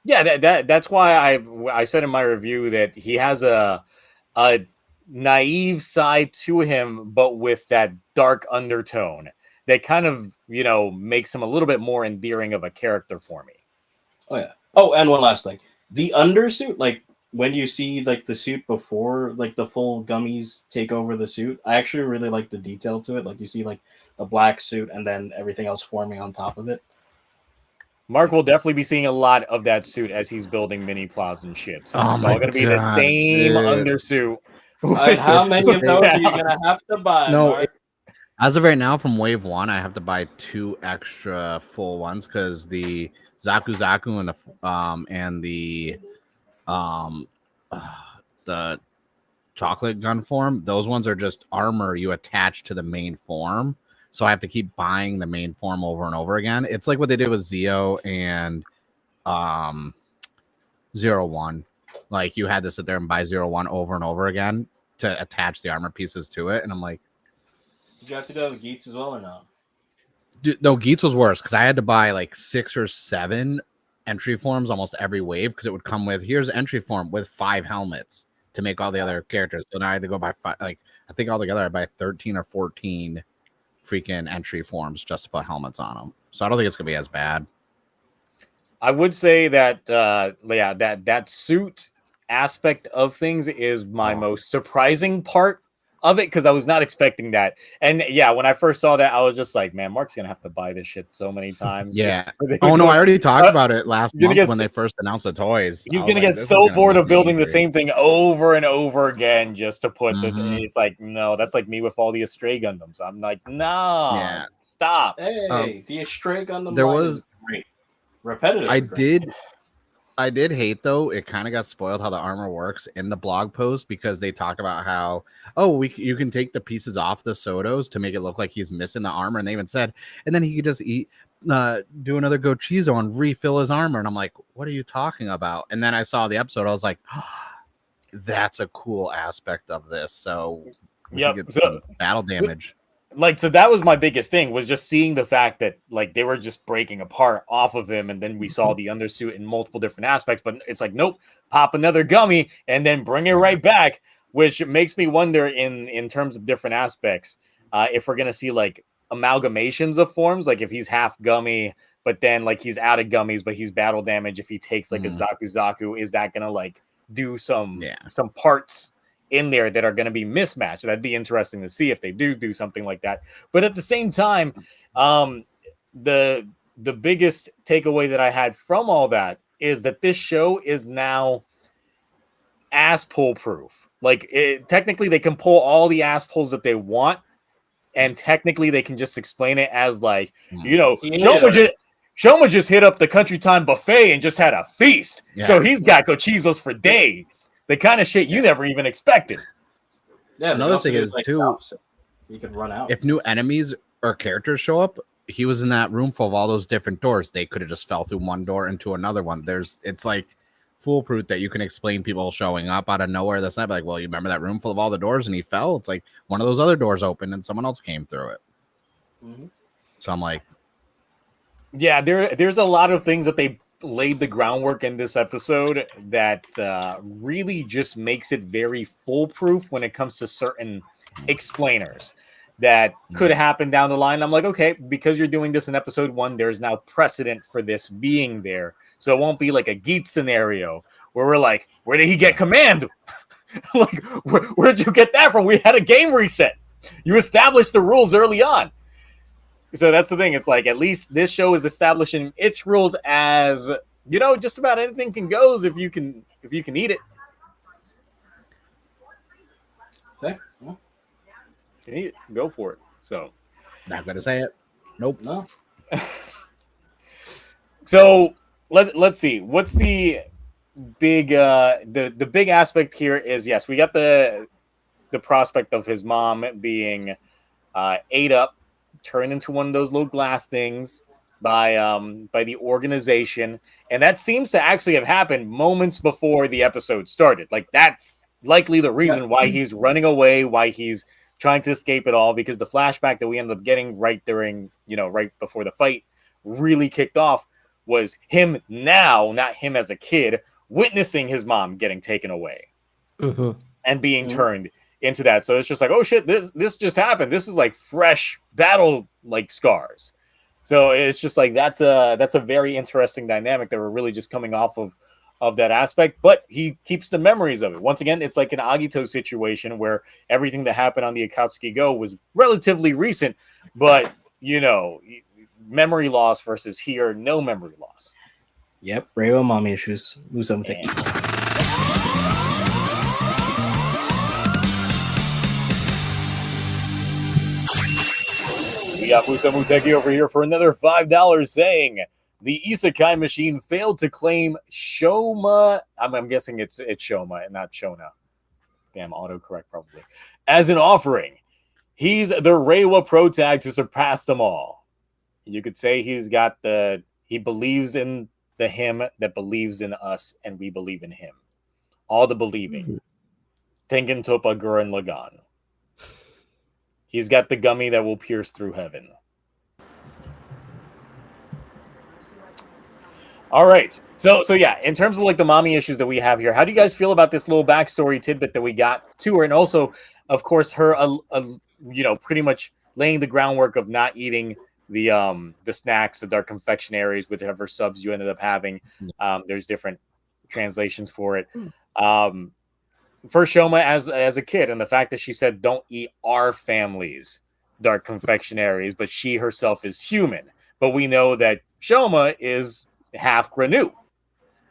Yeah, that's why I said in my review that he has a naive side to him, but with that dark undertone that kind of makes him a little bit more endearing of a character for me. Oh yeah. Oh, and one last thing, the undersuit, like when you see like the suit before like the full gummies take over the suit, I actually really like the detail to it. Like you see like the black suit and then everything else forming on top of it. Mark will definitely be seeing a lot of that suit as he's building mini plazas and shit. Since it's all going to be the same undersuit. How many of those are you going to have to buy? No, as of right now, from wave 1, I have to buy 2 extra full ones because the Zaku and the chocolate gun form, those ones are just armor you attach to the main form. So I have to keep buying the main form over and over again. It's like what they did with Zeo and 01. Like you had to sit there and buy 01 over and over again to attach the armor pieces to it. And I'm like, did you have to do with Geats as well or no? Dude, no, Geats was worse because I had to buy like 6 or 7 entry forms almost every wave because it would come with here's entry form with 5 helmets to make all the other characters. So now I had to go buy 5. Like I think altogether I buy 13 or 14 freaking entry forms just to put helmets on them. So I don't think it's gonna be as bad. I would say that that suit aspect of things is my most surprising part of it because I was not expecting that. And yeah, when I first saw that, I was just like, man, Mark's gonna have to buy this shit so many times. Yeah. just Oh no, I already talked about it last you're gonna month get when so- they first announced the toys. He's I was gonna like, get this is so gonna bored make of me building the angry. same thing over and over again just to put this. Mhm. It's like, no, that's like me with all the Astray Gundams. I'm like, no, Yeah. stop. Hey, the Stray Gundam there line was- is great. Repetitive. I is great. did hate though. It kind of got spoiled how the armor works in the blog post because they talk about how you can take the pieces off the Sotos to make it look like he's missing the armor, and they even said, and then he could just do another Gochizo and refill his armor, and I'm like, what are you talking about? And then I saw the episode, I was like, that's a cool aspect of this. So we Yep. can get So- some battle damage. Like, so that was my biggest thing, was just seeing the fact that like they were just breaking apart off of him, and then we saw the undersuit in multiple different aspects. But it's like, nope, pop another gummy and then bring it right back, which makes me wonder in terms of different aspects, if we're gonna see like amalgamations of forms, like if he's half gummy, but then like he's out of gummies, but he's battle damage. If he takes like a Zaku, is that gonna like do some parts in there that are going to be mismatched? That'd be interesting to see if they do something like that. But at the same time, the biggest takeaway that I had from all that is that this show is now ass pull proof. Like, technically they can pull all the ass pulls that they want, and technically they can just explain it as like, you know, Shoma just hit up the Country Time buffet and just had a feast. So he's got Gochizos for days. The kind of shit you never even expected. Yeah, Another thing is too, you can run out. if new enemies or characters show up, he was in that room full of all those different doors. They could have just fell through one door into another one. It's like foolproof that you can explain people showing up out of nowhere. That's not like, well, you remember that room full of all the doors and he fell? It's like one of those other doors opened and someone else came through it. Mm-hmm. So I'm like, yeah, there's a lot of things that they laid the groundwork in this episode that really just makes it very foolproof when it comes to certain explainers that could happen down the line. I'm like, okay, because you're doing this in episode 1, there's now precedent for this being there. So it won't be like a Geet scenario where we're like, where did he get command? Like, where'd you get that from? We had a game reset. You established the rules early on. So that's the thing. It's like, at least this show is establishing its rules as, you know, just about anything can goes if you can eat it. Okay. Well, You eat it, go for it. So not gonna say it. Nope. no. So let's see. What's the big the big aspect here is, yes, we got the prospect of his mom being ate up, turned into one of those little glass things by the organization, and that seems to actually have happened moments before the episode started. Like, that's likely the reason why he's running away, why he's trying to escape it all, because the flashback that we ended up getting right before the fight really kicked off was him now, not him as a kid, witnessing his mom getting taken away and being turned into that. So it's just like, oh shit, this just happened. This is like fresh battle like scars. So it's just like, that's a very interesting dynamic that we're really just coming off of that aspect. But he keeps the memories of it. Once again, it's like an Agito situation where everything that happened on the Akatsuki Go was relatively recent, but you know, memory loss versus here, no memory loss. Yep, Rainbow mommy issues. And- We got Musamu Teki over here for another $5 saying the Isekai machine failed to claim Shoma. I'm guessing it's Shoma and not Shona. Damn, autocorrect probably. As an offering. He's the Reiwa Pro Tag to surpass them all. You could say he believes in the him that believes in us, and we believe in him. All the believing. Tengen Toppa Gurren Lagann. He's got the gummy that will pierce through heaven. All right. So yeah, in terms of like the mommy issues that we have here, how do you guys feel about this little backstory tidbit that we got to her? And also, of course, her, pretty much laying the groundwork of not eating the snacks, the dark confectionaries, whatever subs you ended up having. There's different translations for it. for Shoma as a kid, and the fact that she said, "Don't eat our family's dark confectionaries," but she herself is human. But we know that Shoma is half Granu.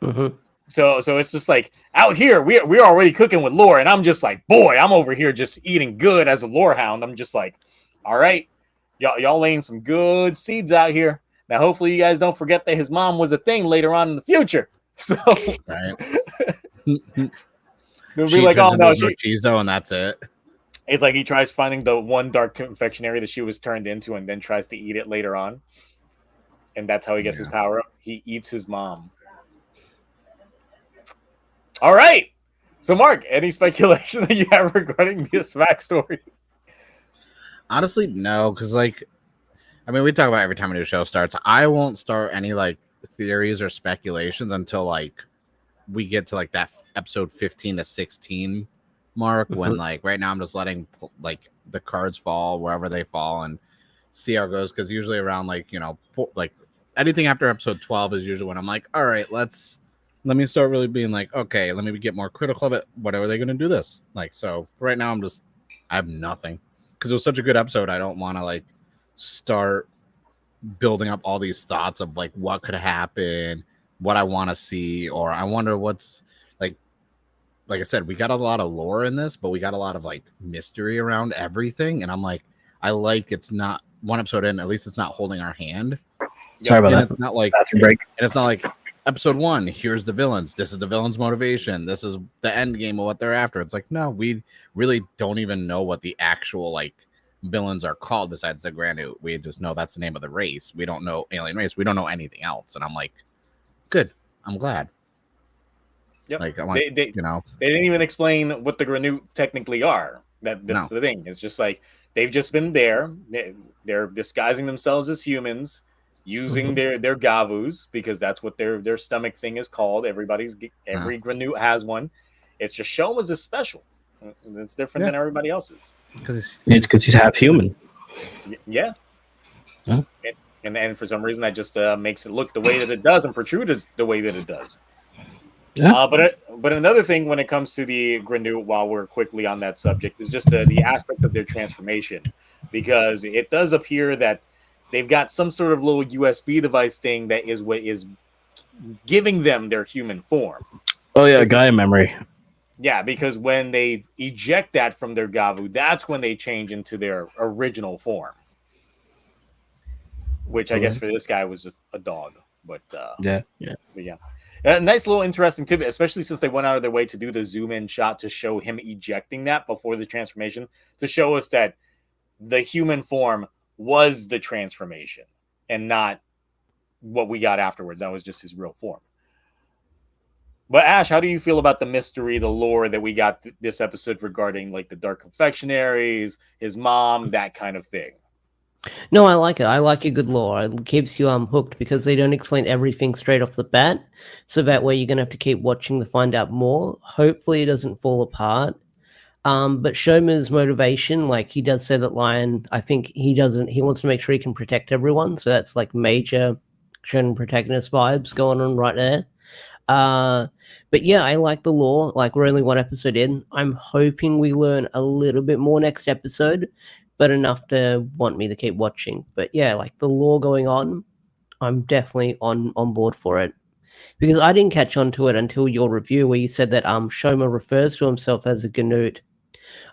Mm-hmm. So it's just like out here we're already cooking with lore, and I'm just like, boy, I'm over here just eating good as a lore hound. I'm just like, all right, y'all laying some good seeds out here. Now, hopefully, you guys don't forget that his mom was a thing later on in the future. So Right. they'll She be like, oh turns no, into a Chizo, and that's it. it's like he tries finding the one dark confectionery that she was turned into, and then tries to eat it later on, and that's how he gets his power up. He eats his mom. All right. So, Mark, any speculation that you have regarding this backstory? Honestly, no, because like, I mean, we talk about every time a new show starts. I won't start any like theories or speculations until like we get to like that episode 15 to 16 mark. When like right now I'm just letting like the cards fall wherever they fall and see how it goes. Because usually around like like anything after episode 12 is usually when I'm like, all right, let me start really being like, okay, let me get more critical of it. What are they going to do this? Like, so right now I have nothing because it was such a good episode. I don't want to like start building up all these thoughts of like what could happen, what I want to see, or I wonder what's like I said, we got a lot of lore in this, but we got a lot of like mystery around everything. And I'm like, I like it's not one episode in, at least it's not holding our hand. Sorry about that. It's not like bathroom break. And it's not like episode 1, here's the villains. This is the villain's motivation. This is the end game of what they're after. It's like, no, we really don't even know what the actual like villains are called besides the Granu. We just know that's the name of the race. We don't know alien race. We don't know anything else. And I'm like, good. I'm glad. Yep. Like, I'm like, they didn't even explain what the Granu technically are. That's the thing. It's just like they've just been there. They're disguising themselves as humans, using their gavus, because that's what their stomach thing is called. Every Granu has one. It's just Shoma's is special. It's different than everybody else's. Because he's half human. Yeah. And for some reason that just makes it look the way that it does and protrude the way that it does. Yeah. But another thing when it comes to the Granu, while we're quickly on that subject, is just the aspect of their transformation, because it does appear that they've got some sort of little USB device thing that is what is giving them their human form. Oh yeah, Gaia memory. Yeah, because when they eject that from their Gavu, that's when they change into their original form. Which I guess for this guy was a dog. But yeah. A nice little interesting tidbit, especially since they went out of their way to do the zoom in shot to show him ejecting that before the transformation, to show us that the human form was the transformation and not what we got afterwards. That was just his real form. But Ash, how do you feel about the mystery, the lore that we got this episode regarding like the dark confectionaries, his mom, that kind of thing? No, I like it. I like a good lore. It keeps you hooked because they don't explain everything straight off the bat. So that way you're gonna have to keep watching to find out more. Hopefully it doesn't fall apart. But Shoma's motivation, like he does say that Lion, I think he wants to make sure he can protect everyone. So that's like major shonen protagonist vibes going on right there. But yeah, I like the lore. Like we're only one episode in. I'm hoping we learn a little bit more next episode, but enough to want me to keep watching. But yeah, like the lore going on, I'm definitely on board for it. Because I didn't catch on to it until your review where you said that Shoma refers to himself as a Ganut.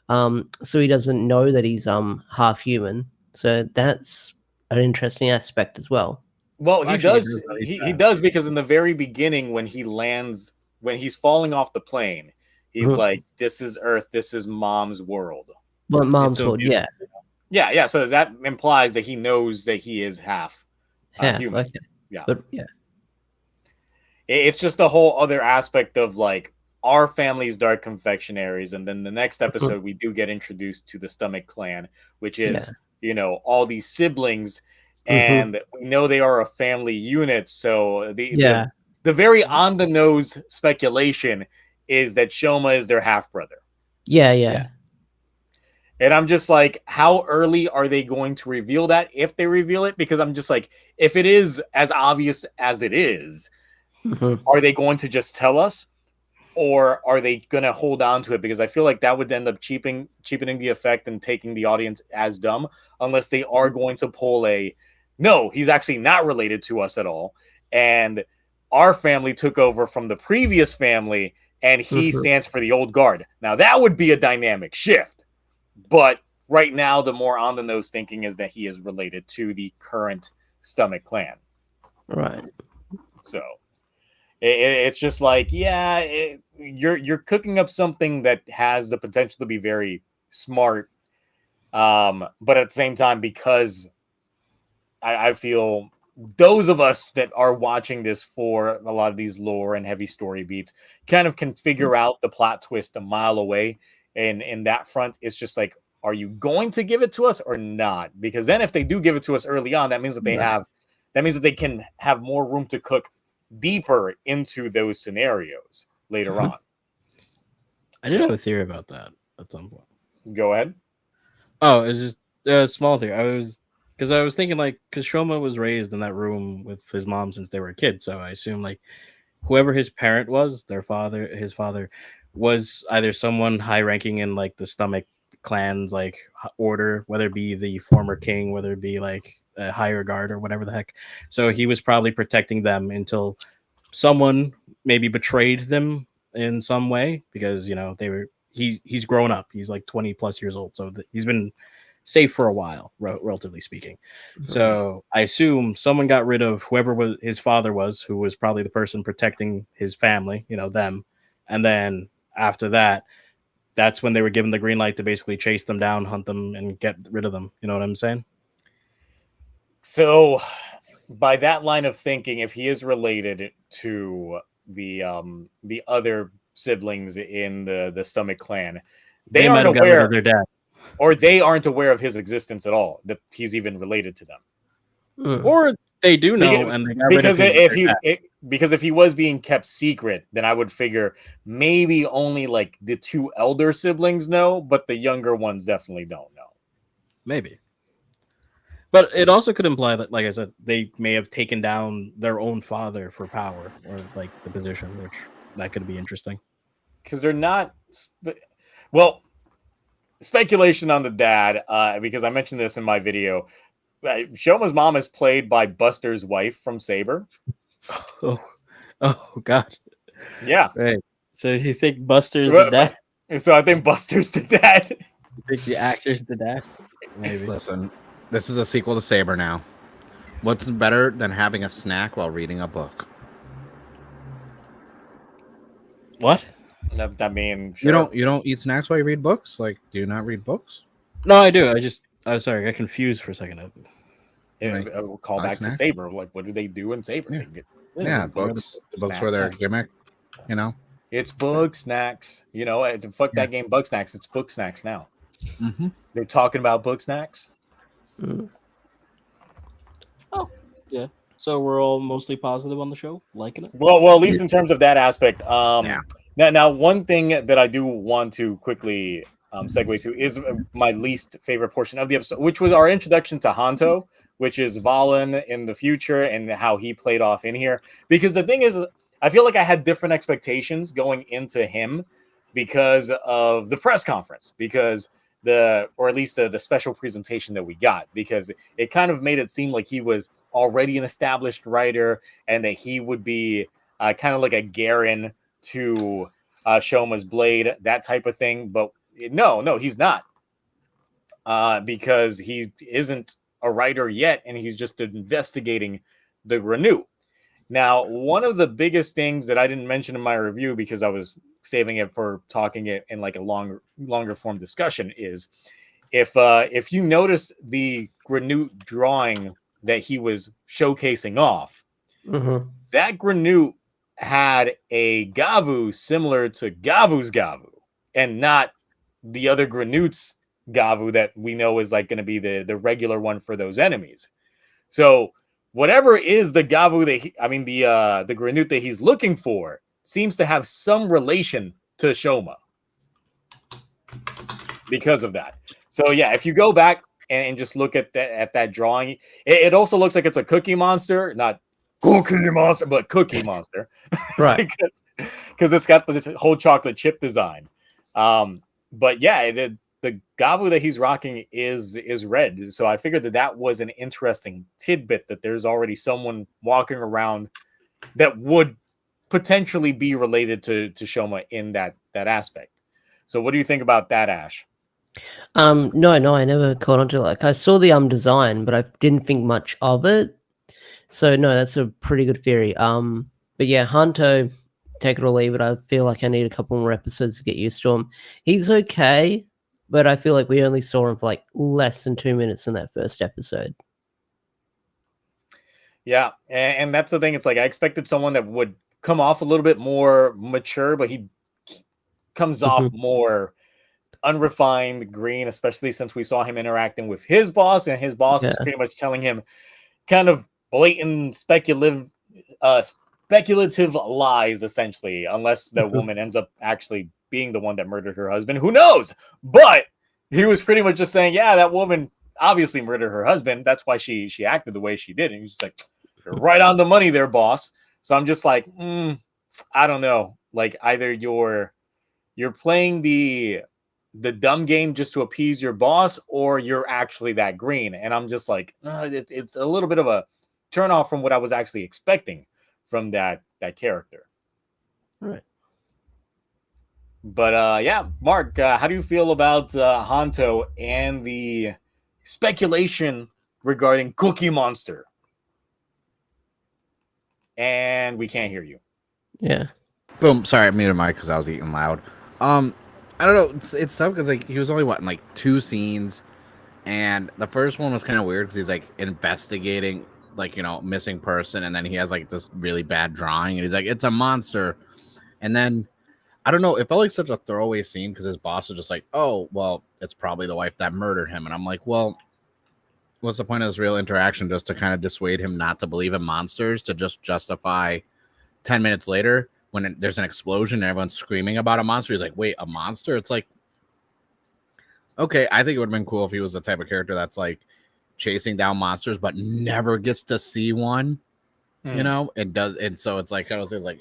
So he doesn't know that he's half human. So that's an interesting aspect as well. Well, he does. He does, because in the very beginning, when he lands, when he's falling off the plane, he's like, "This is Earth. This is Mom's world." Well, Mom's world, yeah. Yeah. So that implies that he knows that he is half human. Okay. Yeah, but yeah. It's just a whole other aspect of like our family's dark confectionaries, and then the next episode we do get introduced to the Stomach Clan, which is all these siblings. And we know they are a family unit, so the very on the nose speculation is that Shoma is their half brother. Yeah. And I'm just like, how early are they going to reveal that, if they reveal it? Because I'm just like, if it is as obvious as it is, are they going to just tell us, or are they going to hold on to it? Because I feel like that would end up cheapening the effect and taking the audience as dumb, unless they are going to pull a, no, he's actually not related to us at all, and our family took over from the previous family, and he stands for the old guard. Now, that would be a dynamic shift. But right now, the more on the nose thinking is that he is related to the current Stomach clan. Right. So it's just like, yeah, you're cooking up something that has the potential to be very smart. But at the same time, because I feel those of us that are watching this for a lot of these lore and heavy story beats kind of can figure out the plot twist a mile away. And in that front, it's just like, are you going to give it to us or not? Because then if they do give it to us early on, that means that they can have more room to cook deeper into those scenarios later on. I did have a theory about that at some point. Go ahead. Oh, it's just a small theory. I was thinking, like, because Shoma was raised in that room with his mom since they were a kid, so I assume like whoever his parent was, his father, was either someone high ranking in like the Stomach clan's like order, whether it be the former king, whether it be like a higher guard or whatever the heck. So he was probably protecting them until someone maybe betrayed them in some way, because he's grown up. He's like 20 plus years old, so he's been safe for a while, relatively speaking. So I assume someone got rid of whoever his father was, who was probably the person protecting his family, them. And then after that, that's when they were given the green light to basically chase them down, hunt them, and get rid of them. You know what I'm saying? So by that line of thinking, if he is related to the other siblings in the Stomach clan, they might aren't have gotten rid aware of their dad. Or they aren't aware of his existence at all, that he's even related to them. Or they do know, and they got rid of because if he was being kept secret, then I would figure maybe only like the two elder siblings know, but the younger ones definitely don't know. Maybe. But it also could imply that, like I said, they may have taken down their own father for power or like the position, which that could be interesting. Because they're not... Well, speculation on the dad, because I mentioned this in my video. Shoma's mom is played by Buster's wife from Saber. Oh God. Yeah. Right. So you think Buster's the dad? So I think Buster's the dad. You think the actor's the dad? Maybe. Listen, this is a sequel to Saber now. What's better than having a snack while reading a book? What? I mean, sure. You don't eat snacks while you read books? Like, do you not read books? No, I do. I'm sorry, I got confused for a second. Call back to Saber. Like, what do they do in Saber? Yeah, books. The books were their gimmick. It's book snacks. Fuck that game, Bug Snacks. It's book snacks now. Mm-hmm. They're talking about book snacks. Oh, yeah. So we're all mostly positive on the show, liking it. Well, at least in terms of that aspect. Now, one thing that I do want to quickly segue to is my least favorite portion of the episode, which was our introduction to Hanto, which is Valen in the future and how he played off in here. Because the thing is, I feel like I had different expectations going into him because of the press conference, or at least the special presentation that we got, because it kind of made it seem like he was already an established writer and that he would be kind of like a Garen to Shoma's Blade, that type of thing. But no, he's not, because he isn't a writer yet, and he's just investigating the Renew. Now, one of the biggest things that I didn't mention in my review, because I was saving it for talking it in like a longer form discussion, is if you notice the Renew drawing that he was showcasing off, that Renew had a Gavu similar to Gavu's Gavu, and not the other Granut's Gavu that we know is like going to be the regular one for those enemies. So whatever is the Gavu the Granut that he's looking for seems to have some relation to Shoma because of that. So yeah, if you go back and just look at that drawing, it also looks like it's a Cookie Monster, not Cookie Monster, but Cookie Monster, Right. because it's got the whole chocolate chip design. But yeah, the Gabu that he's rocking is red. So I figured that was an interesting tidbit that there's already someone walking around that would potentially be related to Shoma in that aspect. So what do you think about that, Ash? No, I never caught on to it. Like I saw the design, but I didn't think much of it. So no, that's a pretty good theory. But yeah, Hanto, take it or leave it. I feel like I need a couple more episodes to get used to him. He's okay, but I feel like we only saw him for like less than 2 minutes in that first episode. Yeah, and that's the thing. It's like I expected someone that would come off a little bit more mature, but he comes off more unrefined, green, especially since we saw him interacting with his boss, and his boss is pretty much telling him kind of blatant speculative lies, essentially, unless the woman ends up actually being the one that murdered her husband. Who knows? But he was pretty much just saying, yeah, that woman obviously murdered her husband. That's why she acted the way she did. And he's just like, you're right on the money there, boss. So I'm just like, I don't know. Like either you're playing the dumb game just to appease your boss, or you're actually that green. And I'm just like, it's a little bit of a turn off from what I was actually expecting from that character. Right. But yeah, Mark, how do you feel about Hanto and the speculation regarding Cookie Monster? And we can't hear you. Yeah. Boom. Sorry, I muted mic because I was eating loud. I don't know. It's tough because like he was only in like 2 scenes, and the first one was kind of weird because he's like investigating like missing person, and then he has like this really bad drawing, and he's like, it's a monster, and then I don't know, it felt like such a throwaway scene because his boss was just like, oh well, it's probably the wife that murdered him, and I'm like, well, what's the point of this real interaction just to kind of dissuade him not to believe in monsters, to just justify 10 minutes later when there's an explosion and everyone's screaming about a monster? He's like, wait, a monster? It's like, okay, I think it would have been cool if he was the type of character that's like chasing down monsters but never gets to see one, and so it's like kind of things like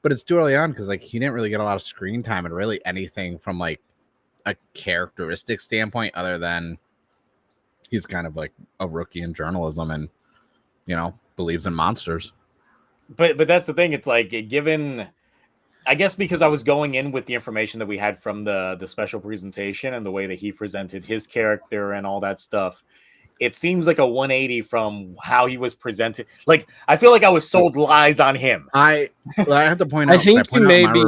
but it's too early on because like he didn't really get a lot of screen time and really anything from like a characteristic standpoint other than he's kind of like a rookie in journalism and believes in monsters. But that's the thing. It's like, given, I guess because I was going in with the information that we had from the special presentation and the way that he presented his character and all that stuff, it seems like a 180 from how he was presented. Like, I feel like I was sold lies on him. I have to point out, I think maybe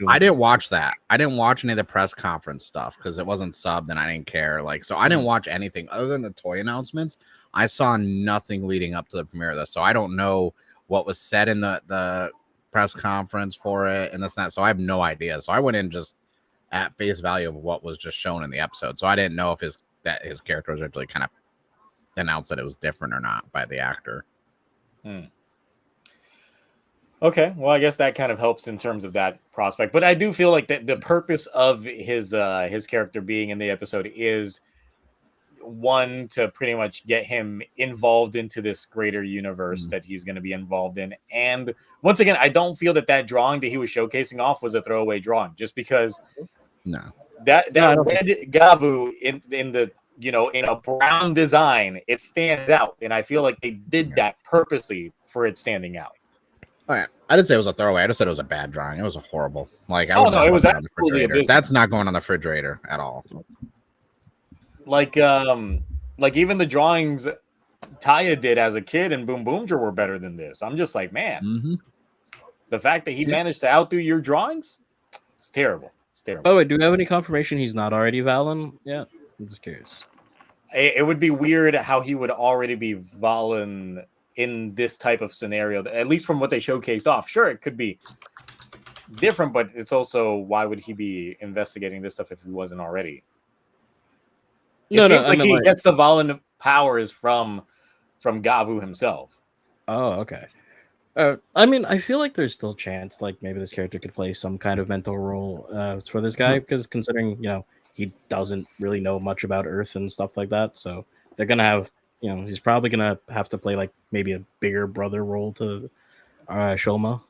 I didn't watch that. I didn't watch any of the press conference stuff because it wasn't subbed and I didn't care. Like, so I didn't watch anything other than the toy announcements. I saw nothing leading up to the premiere of this, so I don't know what was said in the press conference for it and this and that. So I have no idea. So I went in just at face value of what was just shown in the episode. So I didn't know if his character was actually kind of announced that it was different or not by the actor. Okay, well, I guess that kind of helps in terms of that prospect. But I do feel like the purpose of his character being in the episode is one, to pretty much get him involved into this greater universe that he's going to be involved in. And once again, I don't feel that drawing that he was showcasing off was a throwaway drawing, just because that red Gavu in the in a brown design, it stands out, and I feel like they did that purposely for it standing out. Oh, yeah. I didn't say it was a throwaway. I just said it was a bad drawing. It was a horrible. Like, it was absolutely abysmal. That's not going on the refrigerator at all. Like even the drawings Taya did as a kid in Boom Boomger were better than this. I'm just like, man, the fact that he managed to outdo your drawings, it's terrible. It's terrible. Oh, wait, do we have any confirmation he's not already Valen? Yeah, I'm just curious. It would be weird how he would already be Valen in this type of scenario, at least from what they showcased off. Sure, it could be different, but it's also, why would he be investigating this stuff if he wasn't already? He gets the Valen powers from Gavu himself. Oh, okay. I mean, I feel like there's still a chance, like maybe this character could play some kind of mental role for this guy, because considering he doesn't really know much about Earth and stuff like that, so they're gonna have he's probably gonna have to play like maybe a bigger brother role to Shoma.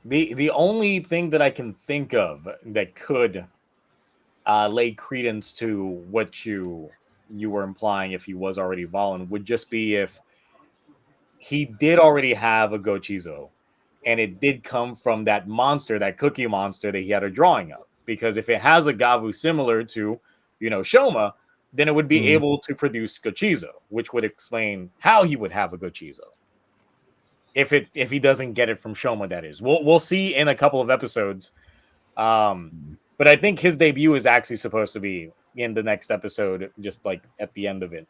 The only thing that I can think of that could lay credence to what you were implying if he was already Valen would just be if he did already have a Gochizo, and it did come from that monster, that cookie monster that he had a drawing of. Because if it has a Gavu similar to, Shoma, then it would be able to produce Gochizo, which would explain how he would have a Gochizo. If he doesn't get it from Shoma, that is. We'll see in a couple of episodes. But I think his debut is actually supposed to be in the next episode, just like at the end of it.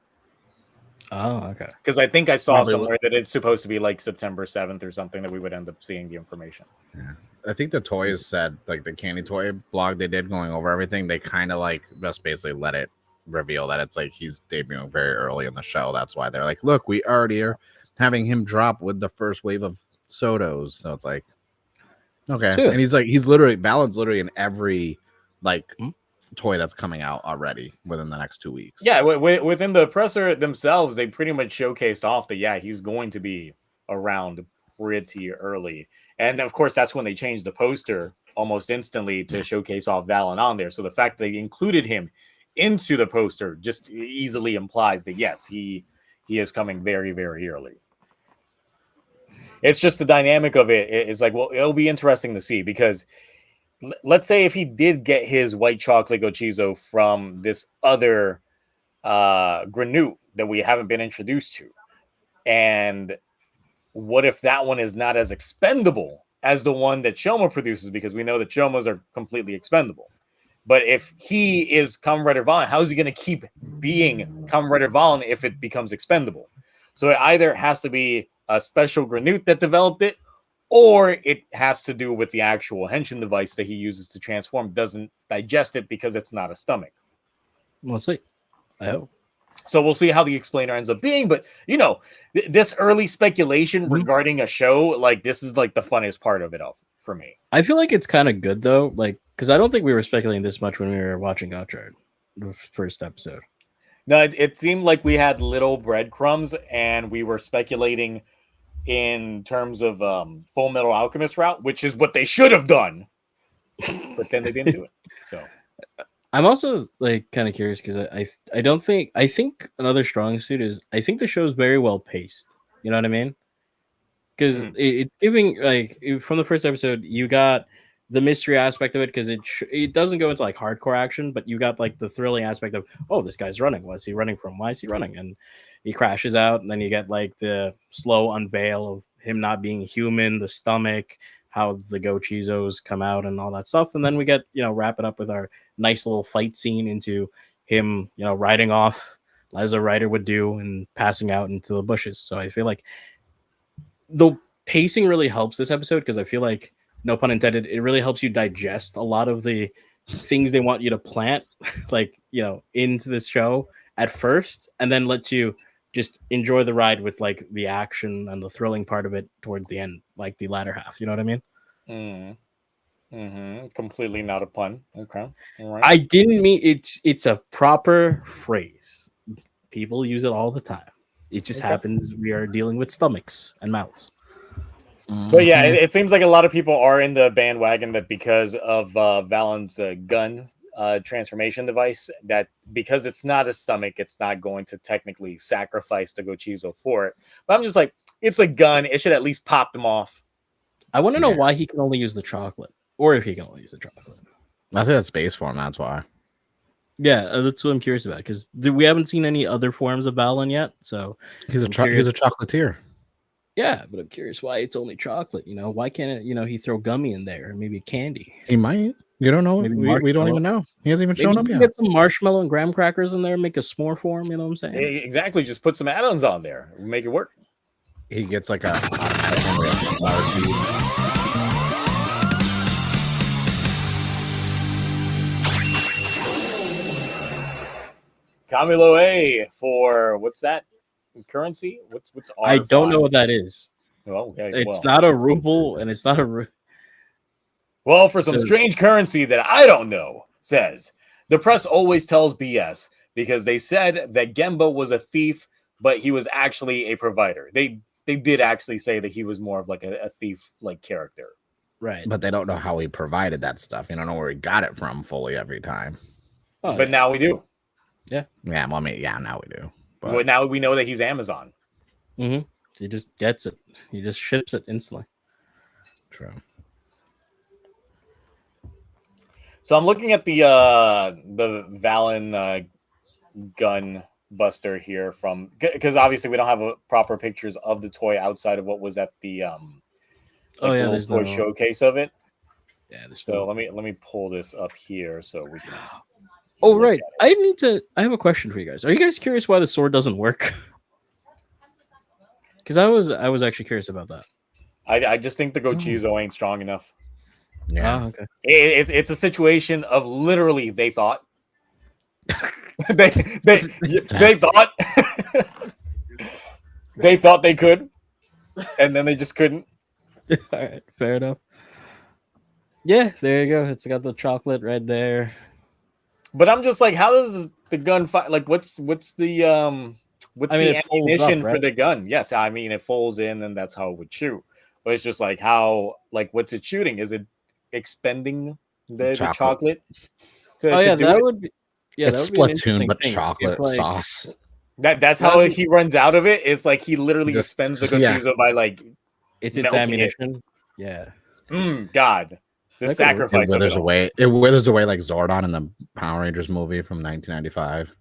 Oh, okay. Because I think I saw somewhere that it's supposed to be like September 7th or something that we would end up seeing the information. Yeah. I think the toys said, like the Candy Toy blog they did going over everything, they kind of like just basically let it reveal that it's like he's debuting very early in the show. That's why they're like, look, we already are having him drop with the first wave of Sotos. So it's like, okay. Sure. And he's literally, Valen's literally in every like toy that's coming out already within the next 2 weeks. Yeah, within the presser themselves, they pretty much showcased off that he's going to be around pretty early, and of course that's when they changed the poster almost instantly to showcase off Valen on there. So the fact that they included him into the poster just easily implies that yes, he is coming very, very early. It's just the dynamic of it is like, well, it'll be interesting to see because. Let's say if he did get his white chocolate Gochizo from this other Granute that we haven't been introduced to. And what if that one is not as expendable as the one that Shoma produces? Because we know that Shomas are completely expendable. But if he is Kamen Rider Valen, how is he going to keep being Kamen Rider Valen if it becomes expendable? So it either has to be a special Granute that developed it, or it has to do with the actual henshin device that he uses to transform doesn't digest it because it's not a stomach. We'll see. I hope. So we'll see how the explainer ends up being. But, this early speculation regarding a show, like this is like the funniest part of it all for me. I feel like it's kind of good though, like because I don't think we were speculating this much when we were watching Gotchard, the first episode. No, it seemed like we had little breadcrumbs and we were speculating in terms of Full Metal Alchemist route, which is what they should have done, but then they didn't do it. So I'm also like kind of curious because I think another strong suit is I think the show is very well paced. You know what I mean? Because it's giving like from the first episode you got the mystery aspect of it because it doesn't go into like hardcore action, but you got like the thrilling aspect of this guy's running. What's he running from? Why is he running? And he crashes out, and then you get like the slow unveil of him not being human, the stomach, how the Gochizos come out, and all that stuff. And then we get wrap it up with our nice little fight scene into him riding off as a rider would do and passing out into the bushes. So I feel like the pacing really helps this episode because I feel like, no pun intended, it really helps you digest a lot of the things they want you to plant like into this show at first, and then lets you just enjoy the ride with like the action and the thrilling part of it towards the end, like the latter half. You know what I mean? Completely not a pun. Okay. All right. I didn't mean it's a proper phrase. People use it all the time. It just happens we are dealing with stomachs and mouths. But yeah, it seems like a lot of people are in the bandwagon that because of Valen's gun transformation device, that because it's not a stomach, it's not going to technically sacrifice the Gochizo for it. But I'm just like, it's a gun. It should at least pop them off. I want to know why he can only use the chocolate, or if he can only use the chocolate. I think that's base form. That's why. Yeah, that's what I'm curious about because we haven't seen any other forms of Valen yet. So he's a chocolatier. Yeah, but I'm curious why it's only chocolate. Why can't it? He throw gummy in there or maybe candy? He might. You don't know. We don't even know. He hasn't even shown up yet. Get some marshmallow and graham crackers in there, make a s'more for him. You know what I'm saying? Exactly. Just put some add-ons on there, make it work. He gets like a Camilo A for what's that currency? What's R5? I don't know what that is. Well, okay, it's not a ruble and it's not a. Well, for some strange currency that I don't know, says the press always tells BS because they said that Gemba was a thief but he was actually a provider. They did actually say that he was more of like a thief like character. Right. But they don't know how he provided that stuff. You don't know where he got it from fully every time. Oh, But yeah. now we do. Yeah, well, I mean, yeah, now we do. But Well, now we know that he's Amazon. Mm-hmm. He just gets it. He just ships it instantly. true. So I'm looking at the Valen gun buster here from, because obviously we don't have proper pictures of the toy outside of what was at the there's toy no showcase of it. Yeah, there's So let me pull this up here so we can. Oh look right, at it. I have a question for you guys. Are you guys curious why the sword doesn't work? Because I was actually curious about that. I just think the Gochizo ain't strong enough. Yeah. Oh, okay. It's a situation of literally they thought they thought they thought they could, and then they just couldn't. All right, fair enough. Yeah, there you go. It's got the chocolate right there. But I'm just like, how does the gun fire? Like, what's the what's the it folds up, ammunition for right? the gun? Yes, I mean it folds in, and that's how it would shoot. But it's just like how, like, what's it shooting? Is it expending the chocolate? Oh yeah, that would be. Yeah, it's that would be an Splatoon, interesting but thing. chocolate If, like, sauce. That's how he runs out of it. It's like he literally Just- expends the yeah. Gochizo by like It's its melting it. ammunition. Yeah. God, the That could sacrifice It of withers it all. away. It withers away like Zordon in the Power Rangers movie from 1995.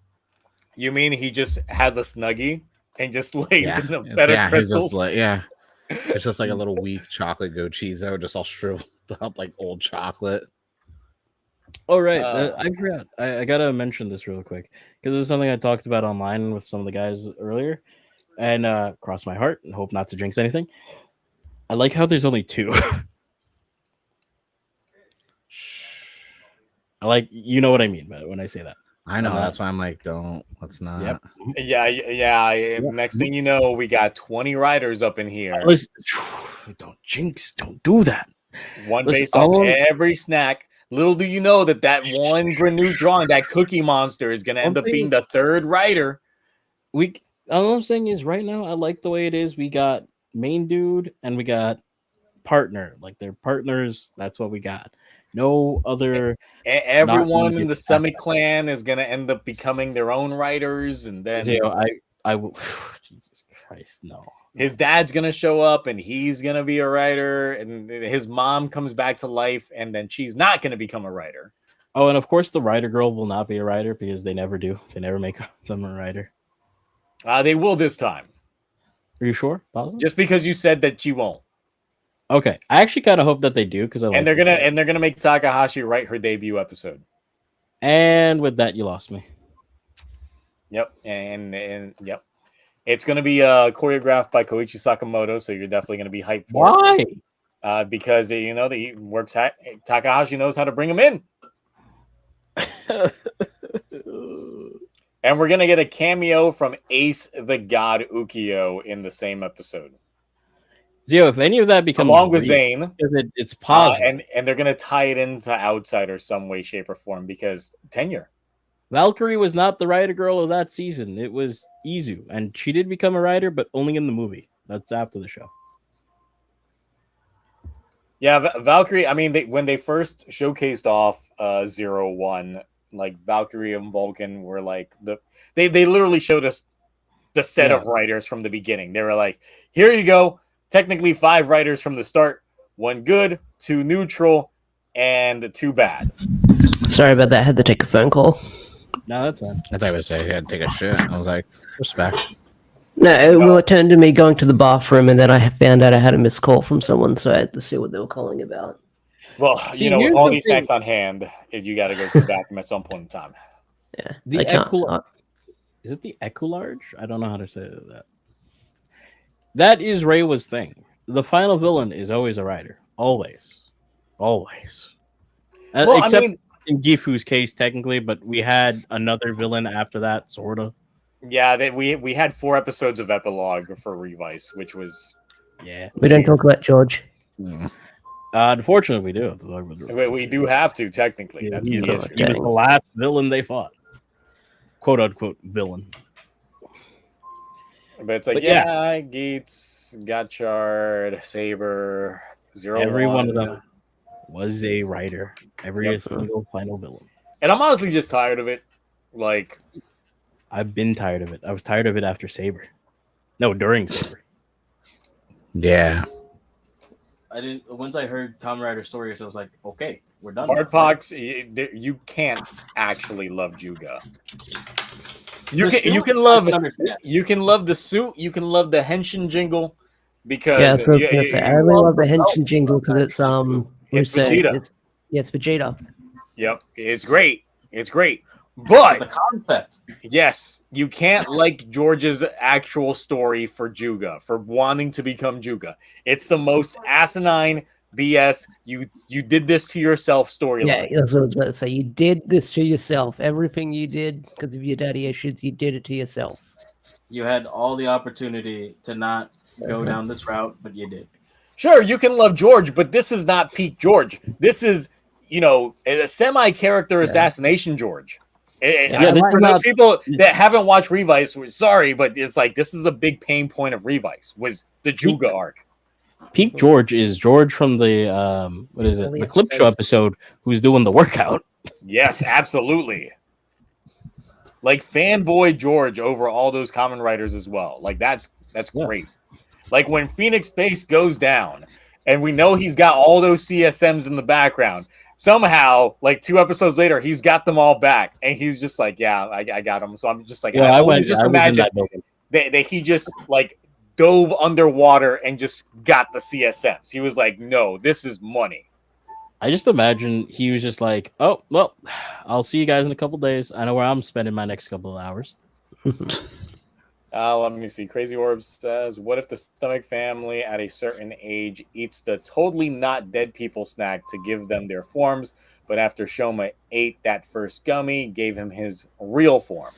You mean he just has a Snuggie and just lays Yeah, in the It's- better yeah, he's crystals? just like, yeah. It's just like a little weak chocolate Gochizo, just all shriveled up like old chocolate. Oh right, Uh, I forgot. I gotta mention this real quick because this is something I talked about online with some of the guys earlier, and cross my heart and hope not to jinx anything. I like how there's only two. I like, you know what I mean when I say that. I know. That's why I'm like, let's not. Yep. yeah. Next thing you know, we got 20 riders up in here. Listen, don't jinx. Don't do that. One Listen, based off every snack. Little do you know that one Grenou drawing, that Cookie Monster, is going to end up being the third rider. All I'm saying is right now, I like the way it is. We got main dude and we got partner. Like they're partners. That's what we got. No other. Everyone in the Summit clan is going to end up becoming their own riders. And then I will. Jesus Christ, no. His dad's going to show up and he's going to be a writer. And his mom comes back to life. And then she's not going to become a writer. Oh, and of course, the writer girl will not be a writer because they never do. They never make them a writer. They will this time. Are you sure? Positive? Just because you said that she won't. Okay, I actually kind of hope that they do because they're gonna make Takahashi write her debut episode. And with that, you lost me. Yep, and yep, it's gonna be choreographed by Koichi Sakamoto, so you're definitely gonna be hyped for it. Why? Because you know that he works. Takahashi knows how to bring him in. And we're gonna get a cameo from Ace the God Ukiyo in the same episode. Zio, if any of that becomes along with Zane, it's positive, and they're gonna tie it into Outsider some way, shape, or form because tenure. Valkyrie was not the writer girl of that season. It was Izu, and she did become a writer, but only in the movie. That's after the show. Yeah, Valkyrie. I mean, when they first showcased off 01, like Valkyrie and Vulcan were like they literally showed us the set of writers from the beginning. They were like, here you go. Technically 5 writers from the start, 1 good, 2 neutral, and 2 bad. Sorry about that. I had to take a phone call. No, that's fine. I thought I would say he had to take a shit. I was like, respect. No, it turned to me going to the bathroom, and then I found out I had a missed call from someone, so I had to see what they were calling about. Well, with all these snacks on hand, you got to go to the bathroom at some point in time. Yeah, the is it the Ecularge? I don't know how to say that. That is Reiwa's thing. The final villain is always a writer. Always. Except in Gifu's case, technically, but we had another villain after that, sort of. Yeah, we had 4 episodes of epilogue for Revice, which was... Yeah. We don't talk about George. Unfortunately, we do. We do have to, technically. That's He the was issue. the last villain they fought. Quote-unquote villain. But it's like, But yeah, Geats, Gotchard, Saber, Zero every one of One. them was a writer. Every single final villain. And I'm honestly just tired of it. Like, I've been tired of it. I was tired of it after Saber. No, during Saber. Yeah. I didn't. Once I heard Kamen Rider stories, I was like, okay, we're done. Hardpox, you can't actually love Juga. You can love the suit, you can love the Henshin jingle because Yeah, so I really love the Henshin jingle because it's It's Vegeta. It's Vegeta. Yep, it's great. It's great. But the concept. Yes, you can't like George's actual story for Juga, for wanting to become Juga. It's the most asinine BS. You did this to yourself storyline. Yeah, that's what I was about to say. You did this to yourself. Everything you did because of your daddy issues, you did it to yourself. You had all the opportunity to not go down this route, but you did. Sure, you can love George, but this is not peak George. This is, a semi-character assassination George. For those people that haven't watched Revice, we're sorry, but it's like this is a big pain point of Revice was the Juga arc. Peak George is George from the the clip show episode who's doing the workout. Yes, absolutely. Like fanboy George over all those Kamen Riders as well. Like that's great. Like when Phoenix Base goes down and we know he's got all those CSMs in the background. Somehow, like 2 episodes later, he's got them all back, and he's just like, "Yeah, I got them." So I'm just like, I imagine that he just like dove underwater and just got the CSMs. He was like, "No, this is money." I just imagine he was just like, "Oh, well, I'll see you guys in a couple days. I know where I'm spending my next couple of hours." Let me see. Crazy Orbs says, what if the Stomach family at a certain age eats the totally not dead people snack to give them their forms, but after Shoma ate that first gummy, gave him his real form?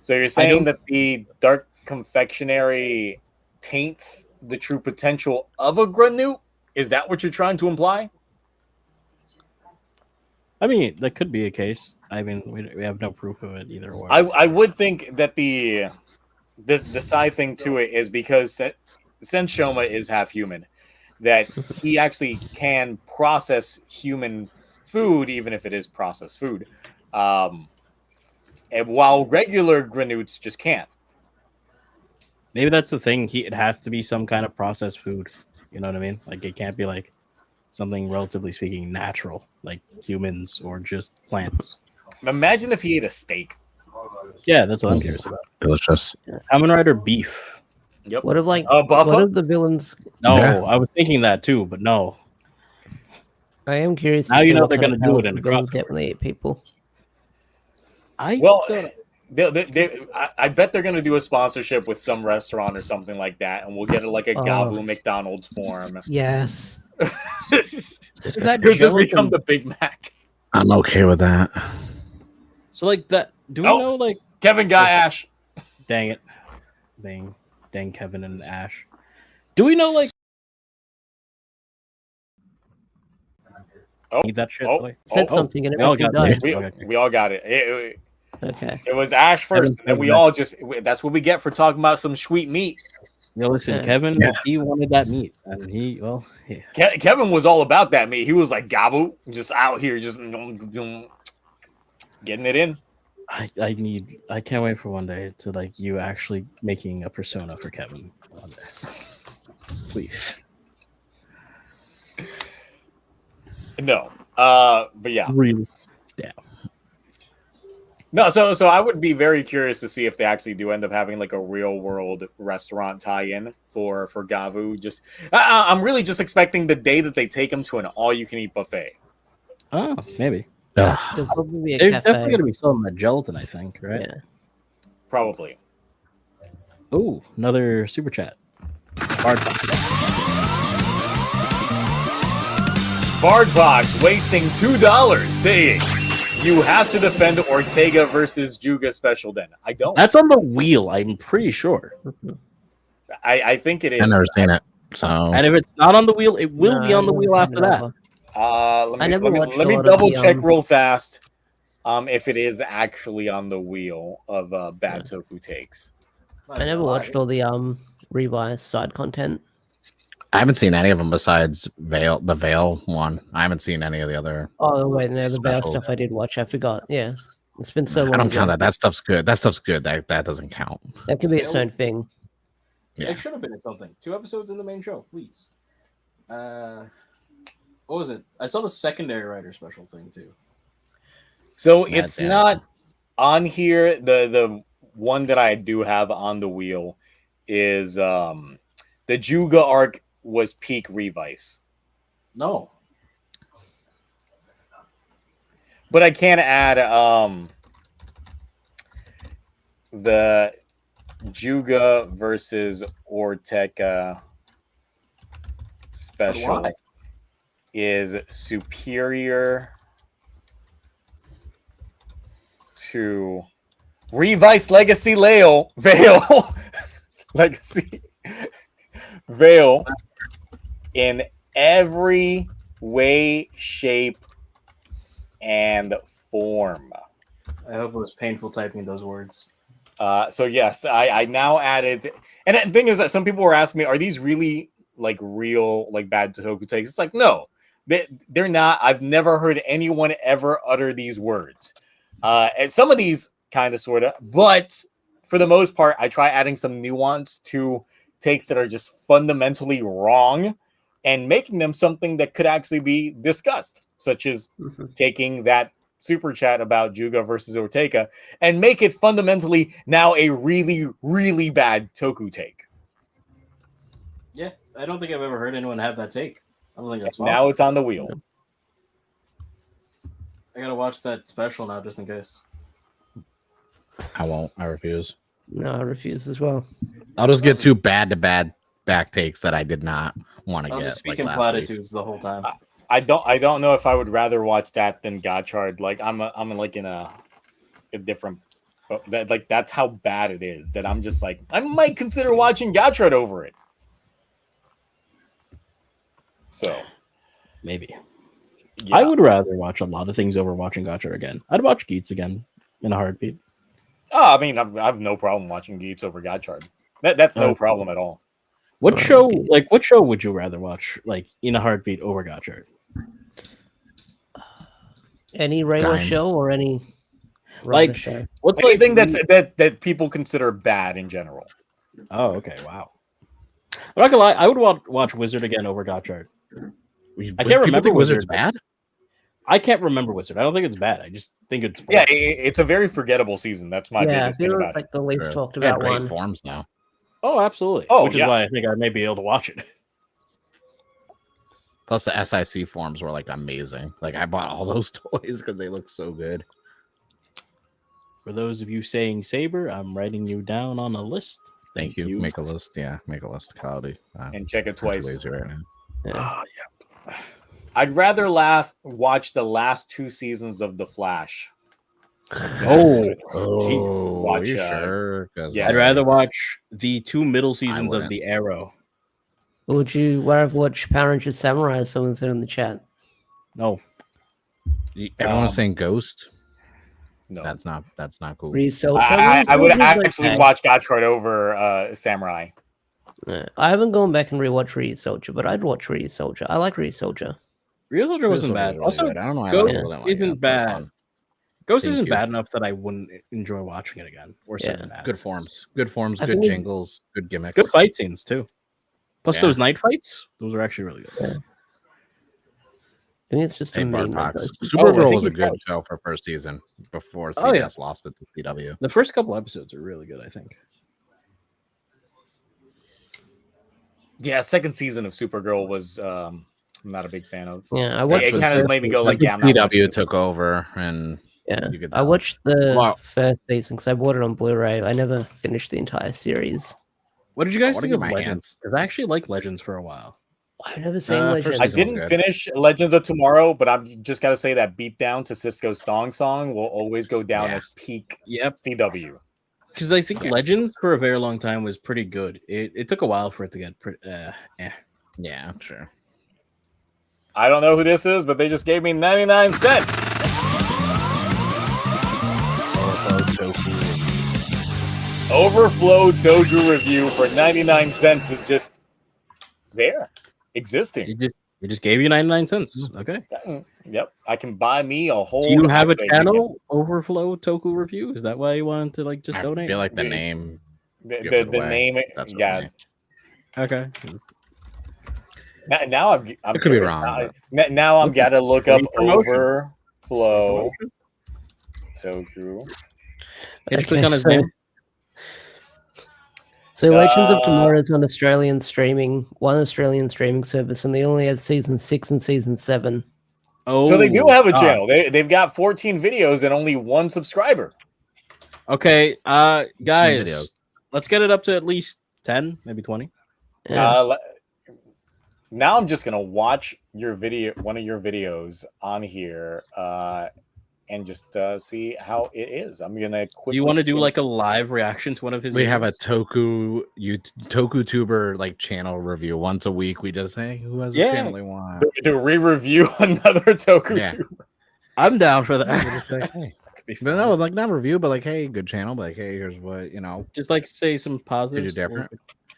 So you're saying that the dark confectionery taints the true potential of a Granute? Is that what you're trying to imply? I mean, that could be a case. I mean, we have no proof of it either way. I would think that the side thing to it is because since Shoma is half human, that he actually can process human food, even if it is processed food, and while regular Granutes just can't. Maybe that's the thing. It has to be some kind of processed food. You know what I mean? Like it can't be like something relatively speaking natural, like humans or just plants. Imagine if he ate a steak. Yeah, that's what I'm curious about. Delicious. Kamen Rider beef. Yep. What if what if the villains? No, I was thinking that too, but no. I am curious. Now you know they're going to do it in a villains get when they eat people. I bet they're going to do a sponsorship with some restaurant or something like that, and we'll get like a Gavu McDonald's form. Yes. He'll just become the Big Mac. I'm okay with that. So like that. Do we know like Kevin got Ash? Dang it. Dang Kevin and Ash. Do we know like that shit? Said something and we all got it. Okay. It was Ash first, and then we all that's what we get for talking about some sweet meat. Yo, listen, Kevin, he wanted that meat, and Kevin was all about that meat. He was like Gabu, just out here, just getting it in. I can't wait for one day to like you actually making a persona for Kevin one day. Please. No. But yeah. Really down. No, so I would be very curious to see if they actually do end up having like a real world restaurant tie-in for Gavu. Just I'm really just expecting the day that they take him to an all-you-can-eat buffet. Oh, maybe. There's probably be a They're cafe. definitely going to be selling that gelatin, I think, right? Yeah. Probably. Ooh, another super chat. Bardbox wasting $2 saying you have to defend Ortega versus Juga Special Den. I don't. That's on the wheel, I'm pretty sure. I think it is. I've never seen it. So and if it's not on the wheel, it will be on the wheel after that. Let me double check real fast if it is actually on the wheel of Bad Toku Takes. I never watched all the Revice side content. I haven't seen any of them besides Veil, the Veil one. I haven't seen any of the other. Oh wait, no, the Veil Special. stuff I did watch. I forgot. Yeah, it's been so long. I don't count ago. that. That stuff's good. That stuff's good. That doesn't count. That could be its own thing. Yeah. It should have been its own thing. 2 episodes in the main show, please. What was it? I saw the secondary writer special thing too. So Mad it's Dad. not on here. The one that I do have on the wheel is the Juga arc was peak Revice. No. But I can add the Juga versus Ortega special Why? is superior to Revice Legacy Veil Legacy Veil in every way, shape, and form. I hope it was painful typing those words. So yes, I now added, and the thing is that some people were asking me, are these really like real, like bad Toku takes? It's like, no, they're not. I've never heard anyone ever utter these words. And some of these kind of, sort of, but for the most part, I try adding some nuance to takes that are just fundamentally wrong and making them something that could actually be discussed, such as taking that super chat about Juga versus Ortega and make it fundamentally now a really, really bad Toku take. Yeah, I don't think I've ever heard anyone have that take. I don't think that's Now possible. it's on the wheel. I gotta watch that special now just in case. I won't. I refuse. No, I refuse as well. I'll just get 2 bad to bad back takes that I did not want to I'll get. just speak in last week. platitudes the whole time. I don't know if I would rather watch that than Gotchard. Like I'm like in a different, like that's how bad it is that I'm just like I might consider watching Gotchard over it. So Maybe. yeah. I would rather watch a lot of things over watching Gotcha again. I'd watch Geats again in a heartbeat. Oh, I mean, I have no problem watching Geats over Gotchard. That's no problem at all. What Oh, show? okay. Like, what show would you rather watch? Like, in a heartbeat over Gotcha? Any regular Dime. show or any Like- writer show? What's Anything that people consider bad in general. Oh, okay. Wow. I'm not gonna lie. I would watch Wizard again over Gotchard. I can't remember think Wizard's Wizard. bad. I can't remember Wizard. I don't think it's bad. I just think it's Yeah, it's a very forgettable season. That's my Yeah, biggest thing Bill about is it. like the least True. talked They have about great one. forms now. Oh, absolutely. Oh, Which is yeah. why I think I may be able to watch it. Plus the SIC forms were like amazing. Like I bought all those toys because they look so good. For those of you saying Saber, I'm writing you down on a list. Thank you. Make a list. Yeah, make a list. Cloudy. And check it I'm too twice. lazy right now. Yeah. I'd rather watch the last 2 seasons of The Flash. Oh, Oh, Watch, are you sure? 'Cause, yeah. I'd rather watch the 2 middle seasons of wouldn't. The Arrow. Would you rather watch Power Rangers Samurai? Someone said in the chat. No, Everyone's saying Ghost. No. That's not cool. Research. I would actually watch Gotchard over Samurai. I haven't gone back and rewatched Reed Soldier, but I'd watch Reed Soldier. I like Reed Soldier. Real Soldier wasn't Real bad. Soldier's Also, really good. I don't know why Ghost people didn't like it. isn't It was bad. fun. Ghost Thank isn't you. bad enough that I wouldn't enjoy watching it again. Or Yeah. certain Good forms. Good forms. I Good think we- jingles. Good gimmicks. Good fight scenes too. Plus Yeah. those night fights, those are actually really good. Yeah. I think it's just a Hey, meme. Bart that Fox. goes- I Supergirl think was a he good does. show for first season before Oh, yeah. CBS lost it to CW. The first couple episodes are really good, I think. Yeah, second season of Supergirl was I'm not a big fan of. Yeah, I It watched. when kind of made me go like, yeah, I'm not watching CW this. took over, and Yeah, you could I tell. watched the Wow. first season because I bought it on Blu-ray. I never finished the entire series. What did you guys wanna think get of my Legends? Because I actually liked Legends for a while. I've never seen first Legends. I season was didn't good. finish Legends of Tomorrow, but I'm just gotta say that beatdown to Cisco's Thong Song will always go down Yeah. as peak Yep. CW. Because I think Yeah. Legends for a very long time was pretty good. It took a while for it to get pretty. Yeah, sure. I don't know who this is, but they just gave me 99 cents. Overflow Toku review for 99 cents is just there, existing. It just gave you 99 cents. Okay. Yep, I can buy me a whole. Do you have a actually, channel, Overflow Toku Review? Is that why you wanted to like just I donate? feel like the name. The gives it away. name, That's what yeah. the name. Okay. Now I'm I could be curious. wrong. Now I'm gotta look up Promotion. Overflow Toku. Did you click on his so- name? So Legends of Tomorrow is on one Australian streaming service, and they only have season 6 and season 7. Oh, So they do have a God. channel. They've got 14 videos and only 1 subscriber. Okay, videos. guys, let's get it up to at least 10, maybe 20. Yeah. Now I'm just gonna watch your video, one of your videos on here, and just see how it is. I'm gonna. Do you want to do like a live reaction to one of his? We videos? have a TokuTuber like channel review once a week. We just say who has a channel they want. to re-review another Toku Yeah. Tuber. I'm down for We'll that. just be like, hey. Could be But fun. no, like not review, but like, hey, good channel. But like, hey, here's what Just like say some could positives. do different.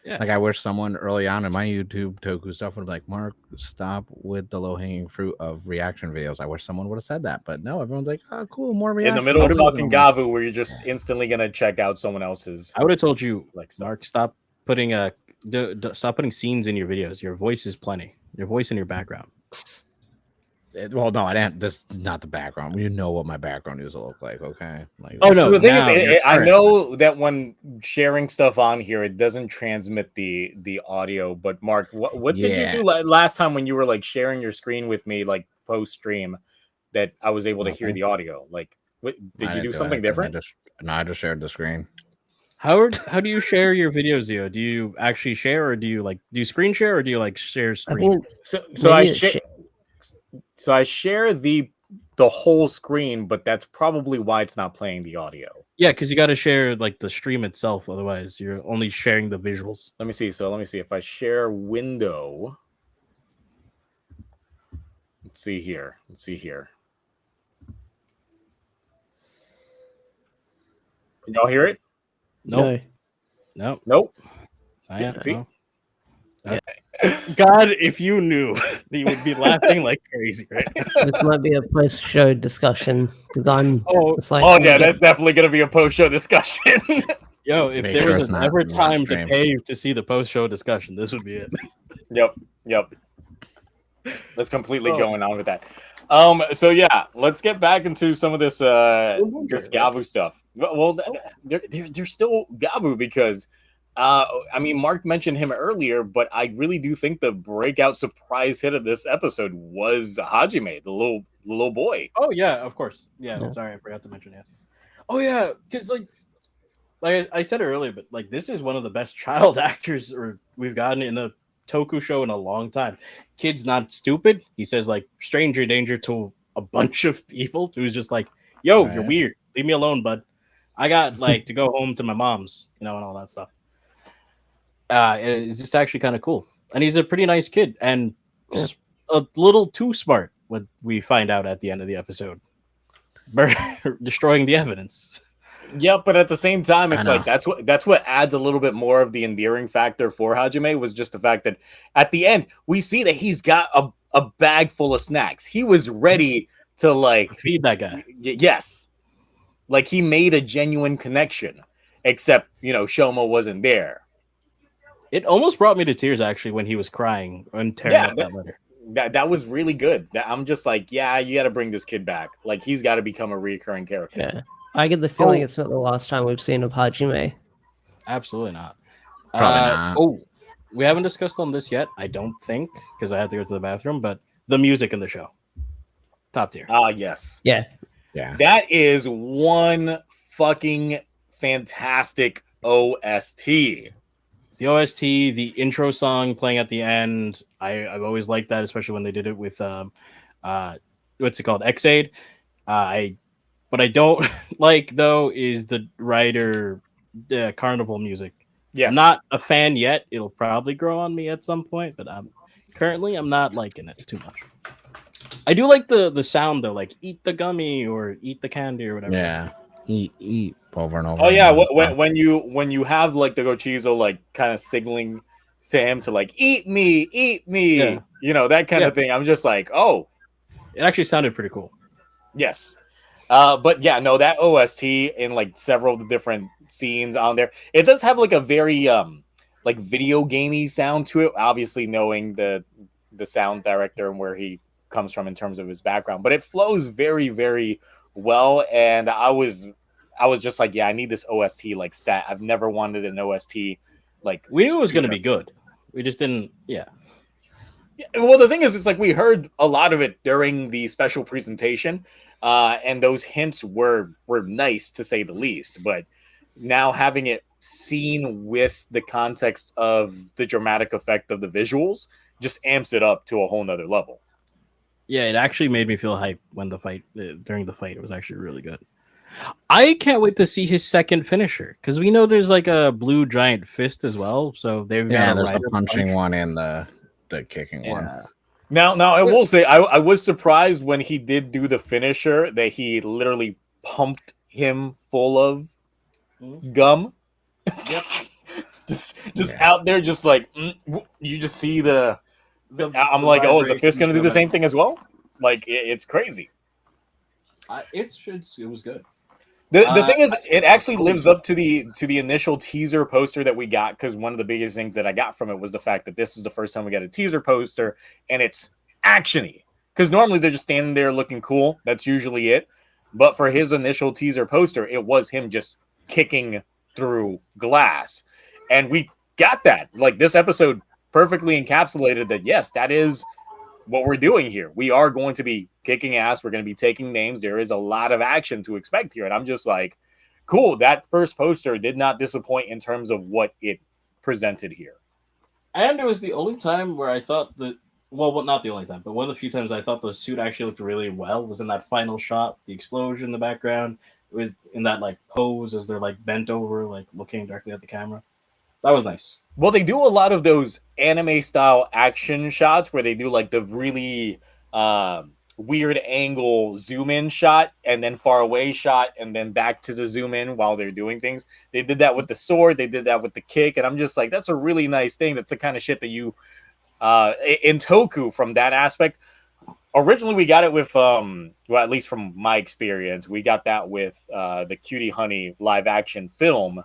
Yeah. Like I wish someone early on in my YouTube Toku stuff would be like, Mark, stop with the low hanging fruit of reaction videos. I wish someone would have said that, but no, everyone's like, oh, cool, more In reaction. the middle of videos. talking And I'm like, Gavu, where you're just instantly gonna check out someone else's. I would have told you, Like stuff. Mark, stop putting stop putting scenes in your videos. Your voice is plenty. Your voice in your background. Well, no, I didn't. This is not the background. You know what my background used to look like, okay? Like, Oh no! The thing now is, you're I current. know that when sharing stuff on here, it doesn't transmit the audio. But Mark, what did you do last time when you were like sharing your screen with me, like post stream, that I was able to hear the audio? Like, what did you do something different? I just shared the screen. How do you share your videos, Zio? Do you actually share, or do you screen share, or do you like share I screen? think So I maybe it's share. So I share the whole screen, but that's probably why it's not playing the audio. Yeah, because you got to share like the stream itself. Otherwise, you're only sharing the visuals. Let me see. So let me see if I share window. Let's see here. Can y'all hear it? Nope. no. Nope. Nope. See? No. God, if you knew, you would be laughing like crazy, right? This might be a post-show discussion because I'm. It's like, Oh yeah, that's definitely gonna be a post-show discussion. Yo, if Make there sure was it's not ever live time to stream. pay to see the post-show discussion, this would be it. Yep. That's completely Oh. going on with that. So yeah, let's get back into some of this this Gabu stuff. Well, they're still Gabu because I mean, Mark mentioned him earlier, but I really do think the breakout surprise hit of this episode was Hajime, the little boy. Oh yeah, of course. Yeah, Yeah. sorry, I forgot to mention that. Oh yeah, because like I said earlier, but like this is one of the best child actors we've gotten in a Toku show in a long time. Kid's not stupid. He says like stranger danger to a bunch of people who's just like, yo, you're Right. weird. Leave me alone, bud. I got like to go home to my mom's, and all that stuff. It's just actually kind of cool. And he's a pretty nice kid and a little too smart, what we find out at the end of the episode. Destroying the evidence. Yep, but at the same time, it's I like that's what adds a little bit more of the endearing factor for Hajime was just the fact that at the end we see that he's got a bag full of snacks. He was ready to like Feed that guy. Yes, like he made a genuine connection. Except Shoma wasn't there. It almost brought me to tears actually when he was crying and tearing up that letter. That was really good. I'm just like, yeah, you got to bring this kid back. Like he's got to become a recurring character. Yeah, I get the feeling it's not the last time we've seen of Hajime. Absolutely not. Probably not. Oh, we haven't discussed on this yet. I don't think because I had to go to the bathroom. But the music in the show, top tier. Yes. Yeah, That is one fucking fantastic OST. The OST, the intro song playing at the end, I've always liked that, especially when they did it with what's it called, Xaid. What I don't like though is the Rider Carnival music. Yes. I'm not a fan yet. It'll probably grow on me at some point, but I'm not liking it too much. I do like the sound though, like eat the gummy or eat the candy or whatever. Yeah. Eat. over and over. Oh yeah, nonstop. when you have like the Gochizo like kind of signaling to him to like eat me, Yeah. you know, that kind of thing. I'm just like, oh It actually sounded pretty cool. yes. But yeah, no, that OST in like several of the different scenes on there, it does have like a very like video gamey sound to it. Obviously, knowing the sound director and where he comes from in terms of his background, but it flows very, very well. And I was just like, yeah, I need this OST like stat. I've never wanted an OST like. We knew it was going to be good. We just didn't. Yeah. Well, the thing is, it's like we heard a lot of it during the special presentation, and those hints were nice to say the least. But now having it seen with the context of the dramatic effect of the visuals just amps it up to a whole nother level. Yeah, it actually made me feel hype when the fight during the fight. It was actually really good. I can't wait to see his second finisher because we know there's like a blue giant fist as well. So they've got there's the punching one and the kicking one. Now, I will say I was surprised when he did do the finisher that he literally pumped him full of gum. Yep. just out there, just like you just see the I'm like, oh, is the fist going to do the same thing as well? Like it's crazy. It was good. The thing is, it actually lives up to the initial teaser poster that we got, because one of the biggest things that I got from it was the fact that this is the first time we got a teaser poster and it's actiony. Because normally they're just standing there looking cool. That's usually it. But for his initial teaser poster, it was him just kicking through glass. And we got that. Like, this episode perfectly encapsulated that, yes, that is what we're doing here. We are going to be kicking ass. We're going to be taking names. There is a lot of action to expect here. And I'm just like, cool. That first poster did not disappoint in terms of what it presented here. And it was the only time where I thought that, well, not the only time, but one of the few times I thought the suit actually looked really well was in that final shot, the explosion in the background. It was in that like pose as they're like bent over, like looking directly at the camera. That was nice. Well, they do a lot of those anime style action shots where they do like the really weird angle zoom in shot and then far away shot and then back to the zoom in while they're doing things. They did that with the sword. They did that with the kick. And I'm just like, that's a really nice thing. That's the kind of shit that you in Toku from that aspect. Originally, we got it with, well, at least from my experience, we got that with the Cutie Honey live action film.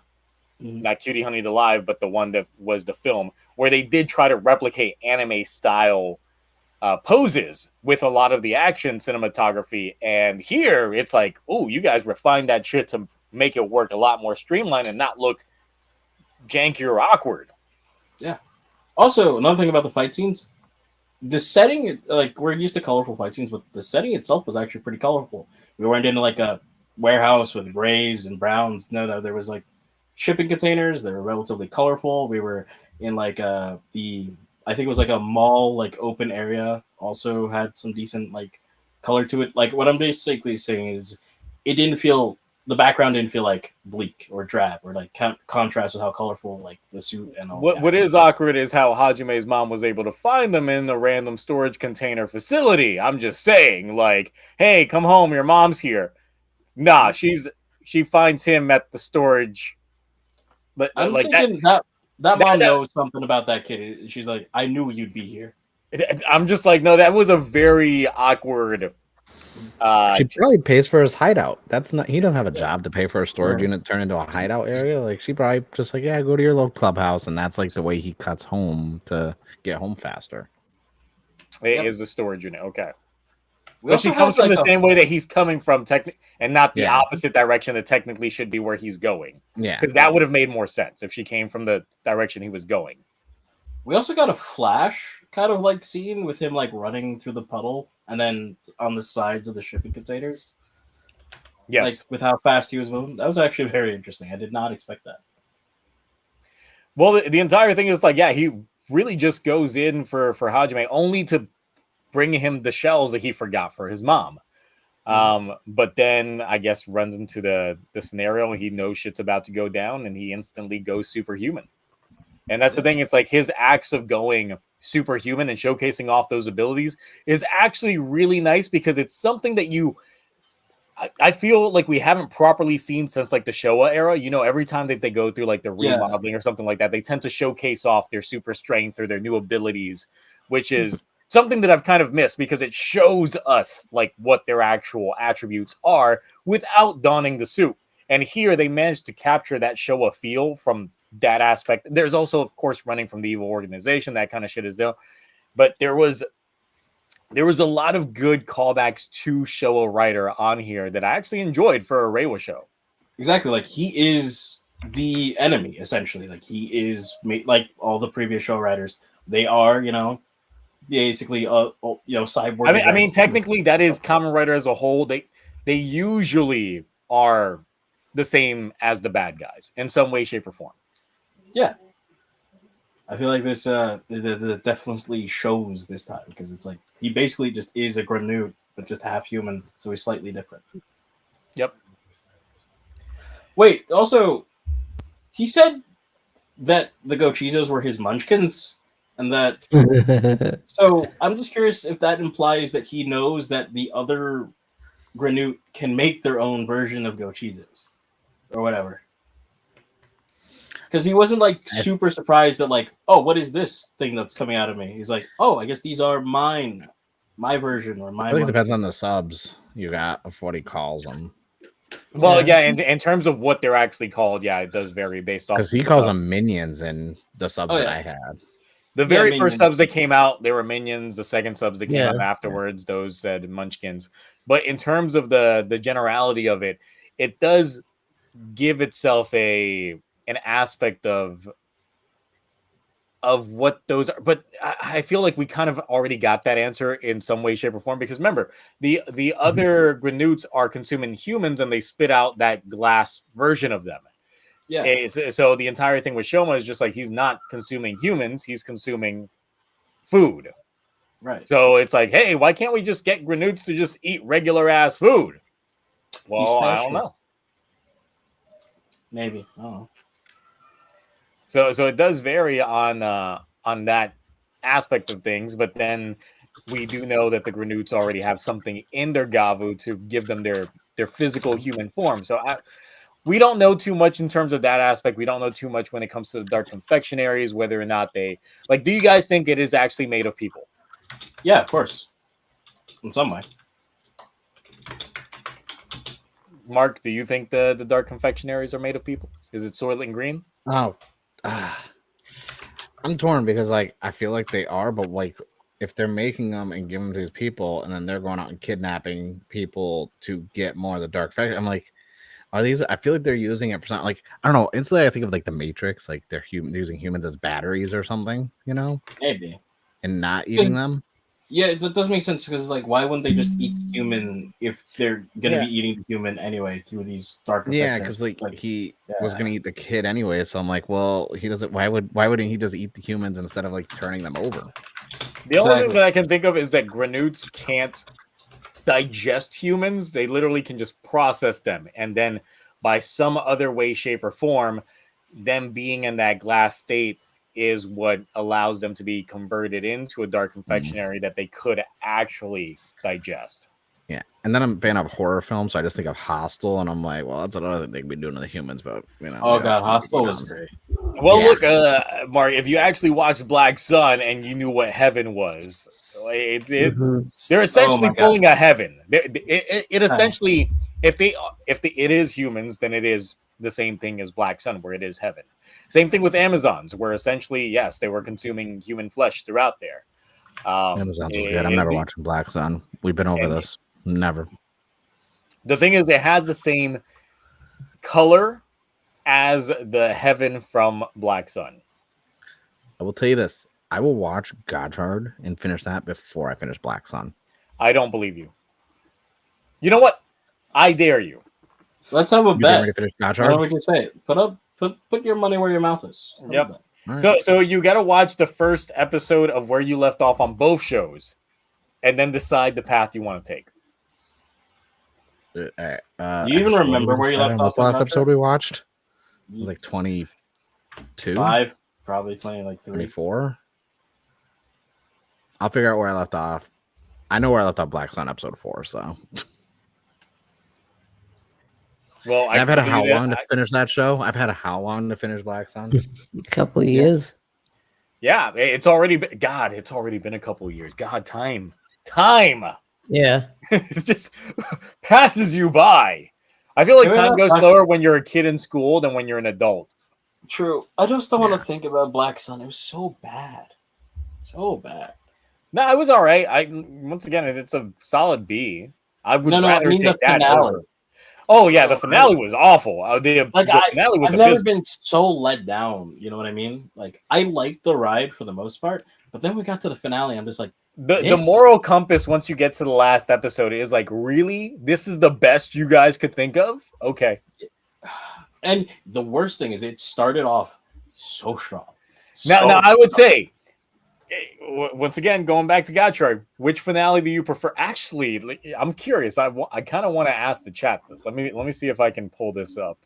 Not Cutie Honey the live, but the one that was the film, where they did try to replicate anime style poses with a lot of the action cinematography. And here it's like, oh, you guys refined that shit to make it work a lot more streamlined and not look janky or awkward. Yeah. Also, another thing about the fight scenes, the setting, like, we're used to colorful fight scenes, but the setting itself was actually pretty colorful. We weren't in like a warehouse with grays and browns. No, there was like shipping containers. They were relatively colorful. We were in like I think it was like a mall, like open area. Also had some decent like color to it. Like, what I'm basically saying is, the background didn't feel like bleak or drab or like contrast with how colorful like the suit and all. What is awkward is how Hajime's mom was able to find them in a random storage container facility. I'm just saying, like, hey, come home, your mom's here. Nah, she finds him at the storage. But I'm like thinking that mom knows something about that kid. She's like, I knew you'd be here. I'm just like, no, that was a very awkward. She probably pays for his hideout. That's not. He doesn't have a job to pay for a storage unit turn into a hideout area. Like, she probably just like, yeah, go to your local clubhouse, and that's like the way he cuts home to get home faster. It is the storage unit, okay. But she comes from the same way that he's coming from, and not the opposite direction that technically should be where he's going. Yeah, because that would have made more sense if she came from the direction he was going. We also got a flash kind of like scene with him like running through the puddle and then on the sides of the shipping containers. Yes. Like with how fast he was moving. That was actually very interesting. I did not expect that. Well, the entire thing is like, yeah, he really just goes in for Hajime only to bring him the shells that he forgot for his mom. But then I guess runs into the scenario and he knows shit's about to go down and he instantly goes superhuman. And that's the thing. It's like his acts of going superhuman and showcasing off those abilities is actually really nice because it's something that I feel like we haven't properly seen since like the Showa era. You know, every time that they go through like the Yeah. remodeling or something like that, they tend to showcase off their super strength or their new abilities, which is something that I've kind of missed because it shows us like what their actual attributes are without donning the suit. And here they managed to capture that Showa feel from that aspect. There's also, of course, running from the evil organization. That kind of shit is there. But there was a lot of good callbacks to Showa Writer on here that I actually enjoyed for a Reiwa show. Exactly, like he is the enemy essentially. Like he is like all the previous show writers. They are, basically, cyborg. I mean, technically, that is Kamen Rider as a whole. They usually are the same as the bad guys in some way, shape, or form. Yeah, I feel like this definitely shows this time because it's like he basically just is a Granute, but just half human, so he's slightly different. Yep. Wait, also, he said that the Gochizos were his munchkins, and that. So I'm just curious if that implies that he knows that the other Granute can make their own version of Gochizos, or whatever. Because he wasn't like super surprised that like, oh, what is this thing that's coming out of me? He's like, oh, I guess these are my version or my. I think it depends on the subs you got of what he calls them. Well, yeah, in terms of what they're actually called, yeah, it does vary based off. Because he calls them minions in the subs that I had. The very first subs that came out, they were minions. The second subs that came out afterwards, those said munchkins. But in terms of the generality of it, it does give itself an aspect of what those are. But I feel like we kind of already got that answer in some way, shape, or form. Because remember, the other Granutes are consuming humans and they spit out that glass version of them. Yeah. So the entire thing with Shoma is just like he's not consuming humans, he's consuming food. Right. So it's like, hey, why can't we just get Granutes to just eat regular ass food? Well, I don't know. Maybe. Oh. So it does vary on that aspect of things, but then we do know that the Granutes already have something in their Gavu to give them their physical human form. So we don't know too much in terms of that aspect. We don't know too much when it comes to the Dark Confectionaries, whether or not they do you guys think it is actually made of people? Yeah, of course. In some way. Mark, do you think the Dark Confectionaries are made of people? Is it Soylent Green? Oh, I'm torn because I feel like they are, but if they're making them and giving them to these people, and then they're going out and kidnapping people to get more of the Dark Factor, I'm like, are these? I feel like they're using it for something. Like, I don't know. Instantly, I think of the Matrix. Like they're using humans as batteries or something. Maybe. And not eating them. Yeah, that does make sense because why wouldn't they just eat the human if they're gonna be eating the human anyway through these dark? Yeah, because he was gonna eat the kid anyway. So I'm like, well, he doesn't. Why wouldn't he just eat the humans instead of turning them over? The only thing that I can think of is that Granutes can't digest humans. They literally can just process them, and then by some other way, shape, or form, them being in that glass state is what allows them to be converted into a dark confectionery that they could actually digest. Yeah, and then I'm a fan of horror films, so I just think of Hostel, and I'm like, well, that's another thing they could be doing to the humans, but Oh god, Hostel was great. Well, look, Mark, if you actually watched Black Sun and you knew what heaven was, they're essentially pulling a heaven. It essentially, if it is humans, then it is the same thing as Black Sun, where it is heaven. Same thing with Amazons, where essentially, yes, they were consuming human flesh throughout there. Amazons was good. I'm never watching Black Sun. We've been over this. Never. The thing is, it has the same color as the heaven from Black Sun. I will tell you this. I will watch Godhard and finish that before I finish Black Sun. I don't believe you. You know what? I dare you. Let's have a bet. Ready to finish I don't know what you say. Put your money where your mouth is. Yep. Right. So you got to watch the first episode of where you left off on both shows, and then decide the path you want to take. Do you even remember where you left off? The last episode we watched it was 22, 5, probably 3, 24. I'll figure out where I left off. I know where I left off Black Sun episode 4. So Well, And I've had can a tell how you that long to finish that show? I've had a how long to finish Black Sun? A couple of years. yeah, it's already been. God, it's already been a couple of years. God, time. Yeah. It just passes you by. I feel like Can we time not goes talk- slower when you're a kid in school than when you're an adult. True. I just don't want Yeah. to think about Black Sun. It was so bad. So bad. No, it was all right. Once again, it's a solid B. I would No, rather I mean the take that finale. over. Oh yeah, the Oh, finale really? was awful. The finale was I've never abysmal. been so let down. You know what I mean? Like I liked the ride for the most part, but then we got to the finale. I'm just like, The this? moral compass once you get to the last episode is like, really? This is the best you guys could think of? Okay. And the worst thing is, it started off so strong. Now I would say, once again, going back to Gotchard, which finale do you prefer? Actually, I'm curious. I kind of want to ask the chat this. Let me see if I can pull this up,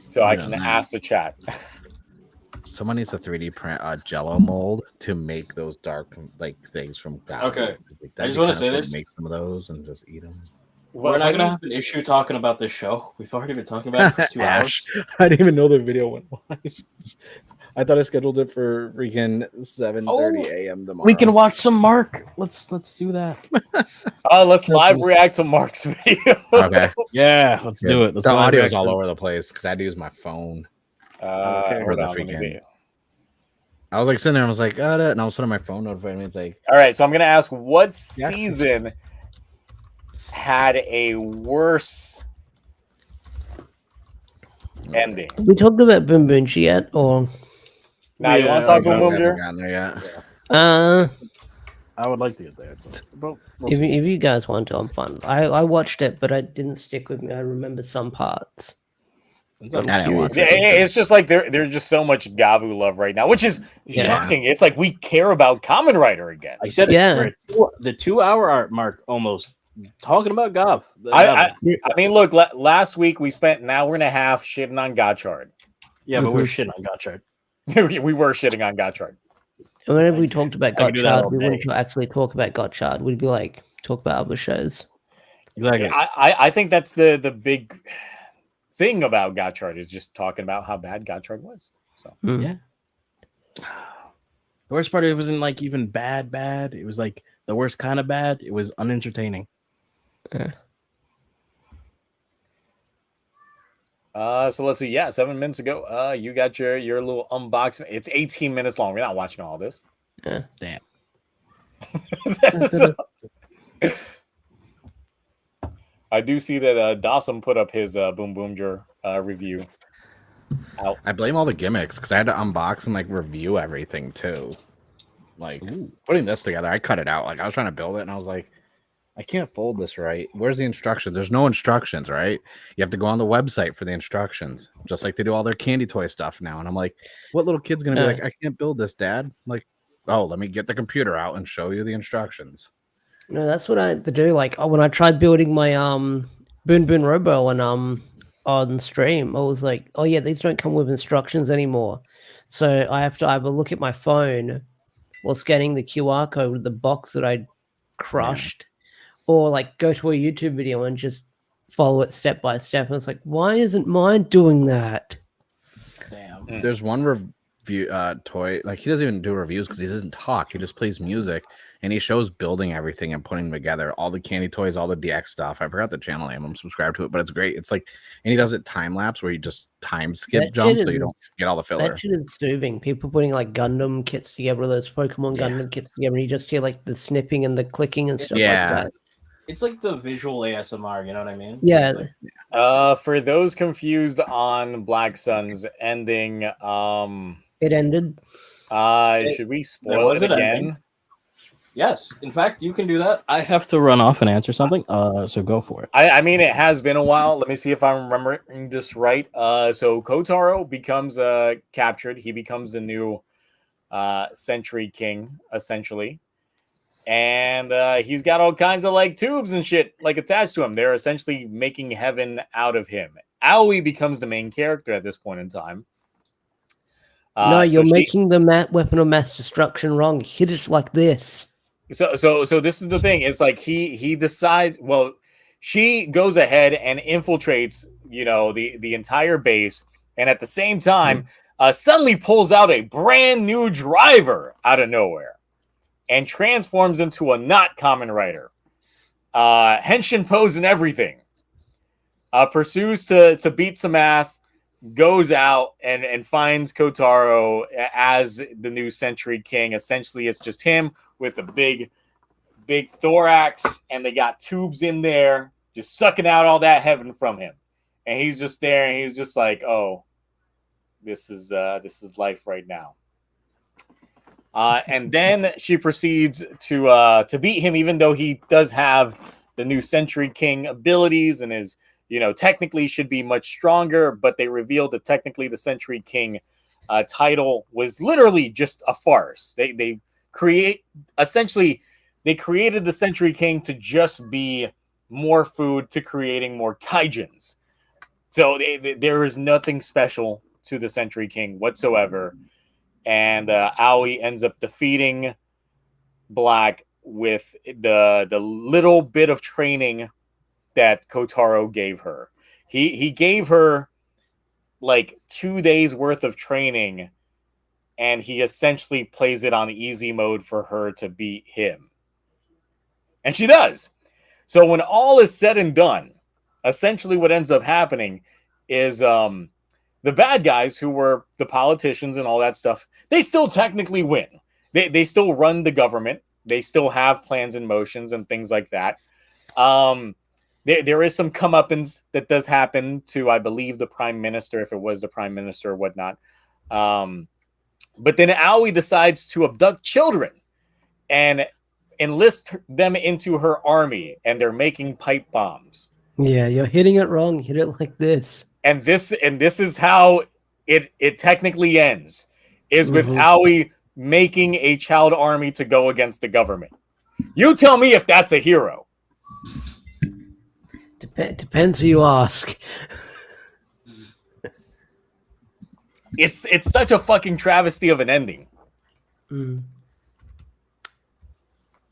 so I can ask the chat. Someone needs a 3D print Jello mold to make those dark like things from God. Okay. Like, I just want to say this. Make some of those and just eat them. We're not gonna have an issue talking about this show. We've already been talking about it for 2 hours. I didn't even know the video went live. I thought I scheduled it for freaking 7:30 a.m. tomorrow. We can watch some Mark. Let's do that. Let's live react to Mark's video. Okay. Yeah, let's do it. Let's The live audio's react all to- over the place because I had to use my phone. Okay, for hold the on, let me see. freaking. I was like sitting there, I was like, and all of a sudden my phone notified me. It's like, All right, so I'm gonna ask, what Yeah. season had a worse ending? We talked about Boom Boonchi yet, or Now you want to Yeah, talk Boom I Boom haven't Jer? gotten there yet. I would like to get there. So, but we'll if see. you guys want to, I'm fine. I watched it, but it didn't stick with me. I remember some parts. I didn't watch Yeah, it. it's just like there's just so much Gavu love right now, which is Yeah. shocking. It's like we care about Kamen Rider again. I said Yeah. it. The 2 hour art mark almost talking about Gav. I mean, look, last week we spent an hour and a half shitting on Gotchard. yeah, but we're shitting on Gotchard. We were shitting on Gotchard. And whenever we talked about I could do that Gotchard, all we wouldn't day. actually talk about Gotchard. We'd be like, talk about other shows. Exactly. I think that's the big thing about Gotchard is just talking about how bad Gotchard was. So Mm. Yeah. The worst part, it wasn't like even bad. It was like the worst kind of bad. It was unentertaining. So let's see. Yeah, 7 minutes ago, you got your little unboxing. It's 18 minutes long. We're not watching all this. Yeah. Damn. So- I do see that Dawson put up his Boom Boomger review. Out. I blame all the gimmicks because I had to unbox and like review everything too. Like putting this together, I cut it out. Like I was trying to build it and I was like, I can't fold this right. Where's the instructions? There's no instructions, right? You have to go on the website for the instructions, just like they do all their candy toy stuff now. And I'm like, what little kid's gonna be like, I can't build this, Dad? I'm like, oh, let me get the computer out and show you the instructions. No, that's what I had to do. Like when I tried building my Boon Boon Robo on stream, I was like, oh yeah, these don't come with instructions anymore. So I have to either look at my phone while scanning the QR code with the box that I crushed, or like go to a YouTube video and just follow it step by step. And it's like, why isn't mine doing that? Damn. There's one review toy, like he doesn't even do reviews because he doesn't talk. He just plays music and he shows building everything and putting them together, all the candy toys, all the DX stuff. I forgot the channel name. I'm subscribed to it, but it's great. It's like, and he does it time lapse where you just time skip That jump shit so you don't get all the filler. That shit is soothing. People putting like Gundam kits together, those Pokemon Gundam kits together, and you just hear like the snipping and the clicking and stuff Yeah. like that. It's like the visual ASMR, you know what I mean? Yeah. It's like, For those confused on Black Sun's ending, It ended. should we spoil was it an again? ending. yes. In fact, you can do that. I have to run off and answer something. So go for it. I mean, it has been a while. Let me see if I'm remembering this right. So Kotaro becomes captured. He becomes the new Century King, essentially. And he's got all kinds of like tubes and shit like attached to him. They're essentially making heaven out of him. Aoi becomes the main character at this point in time. No, you're so making the weapon of mass destruction wrong. Hit it like this. So this is the thing. It's like he decides. Well, she goes ahead and infiltrates the entire base, and at the same time, suddenly pulls out a brand new driver out of nowhere and transforms into a not common rider. Henshin pose and everything. Pursues to beat some ass, goes out and finds Kotaro as the new Century King. Essentially, it's just him with a big thorax, and they got tubes in there just sucking out all that heaven from him. And he's just there, and he's just like, oh, this is life right now. And then she proceeds to beat him, even though he does have the new Century King abilities and is, technically should be much stronger. But they revealed that technically the Century King title was literally just a farce. They created the Century King to just be more food to creating more kaijins. So there is nothing special to the Century King whatsoever. And Aoi ends up defeating Black with the little bit of training that Kotaro gave her. He gave her like 2 days worth of training, and he essentially plays it on easy mode for her to beat him. And she does. So when all is said and done, essentially what ends up happening is the bad guys, who were the politicians and all that stuff, they still technically win. They still run the government. They still have plans and motions and things like that. There is some comeuppance that does happen to, I believe, the prime minister, if it was the prime minister or whatnot. But then Aoi decides to abduct children and enlist them into her army, and they're making pipe bombs. Yeah, you're hitting it wrong. Hit it like this. And this is how it technically ends, is with Aoi making a child army to go against the government. You tell me if that's a hero. Depends who you ask. It's such a fucking travesty of an ending. Mm.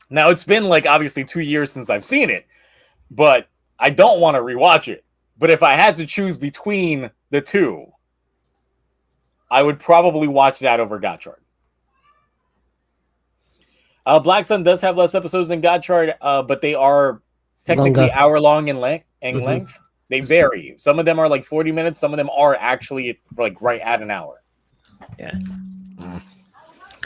Now, it's been like obviously 2 years since I've seen it, but I don't want to rewatch it. But if I had to choose between the two, I would probably watch that over Gotchard. Black Sun does have less episodes than Gotchard, but they are technically hour-long in length. They vary. Some of them are like 40 minutes. Some of them are actually like right at an hour. Yeah.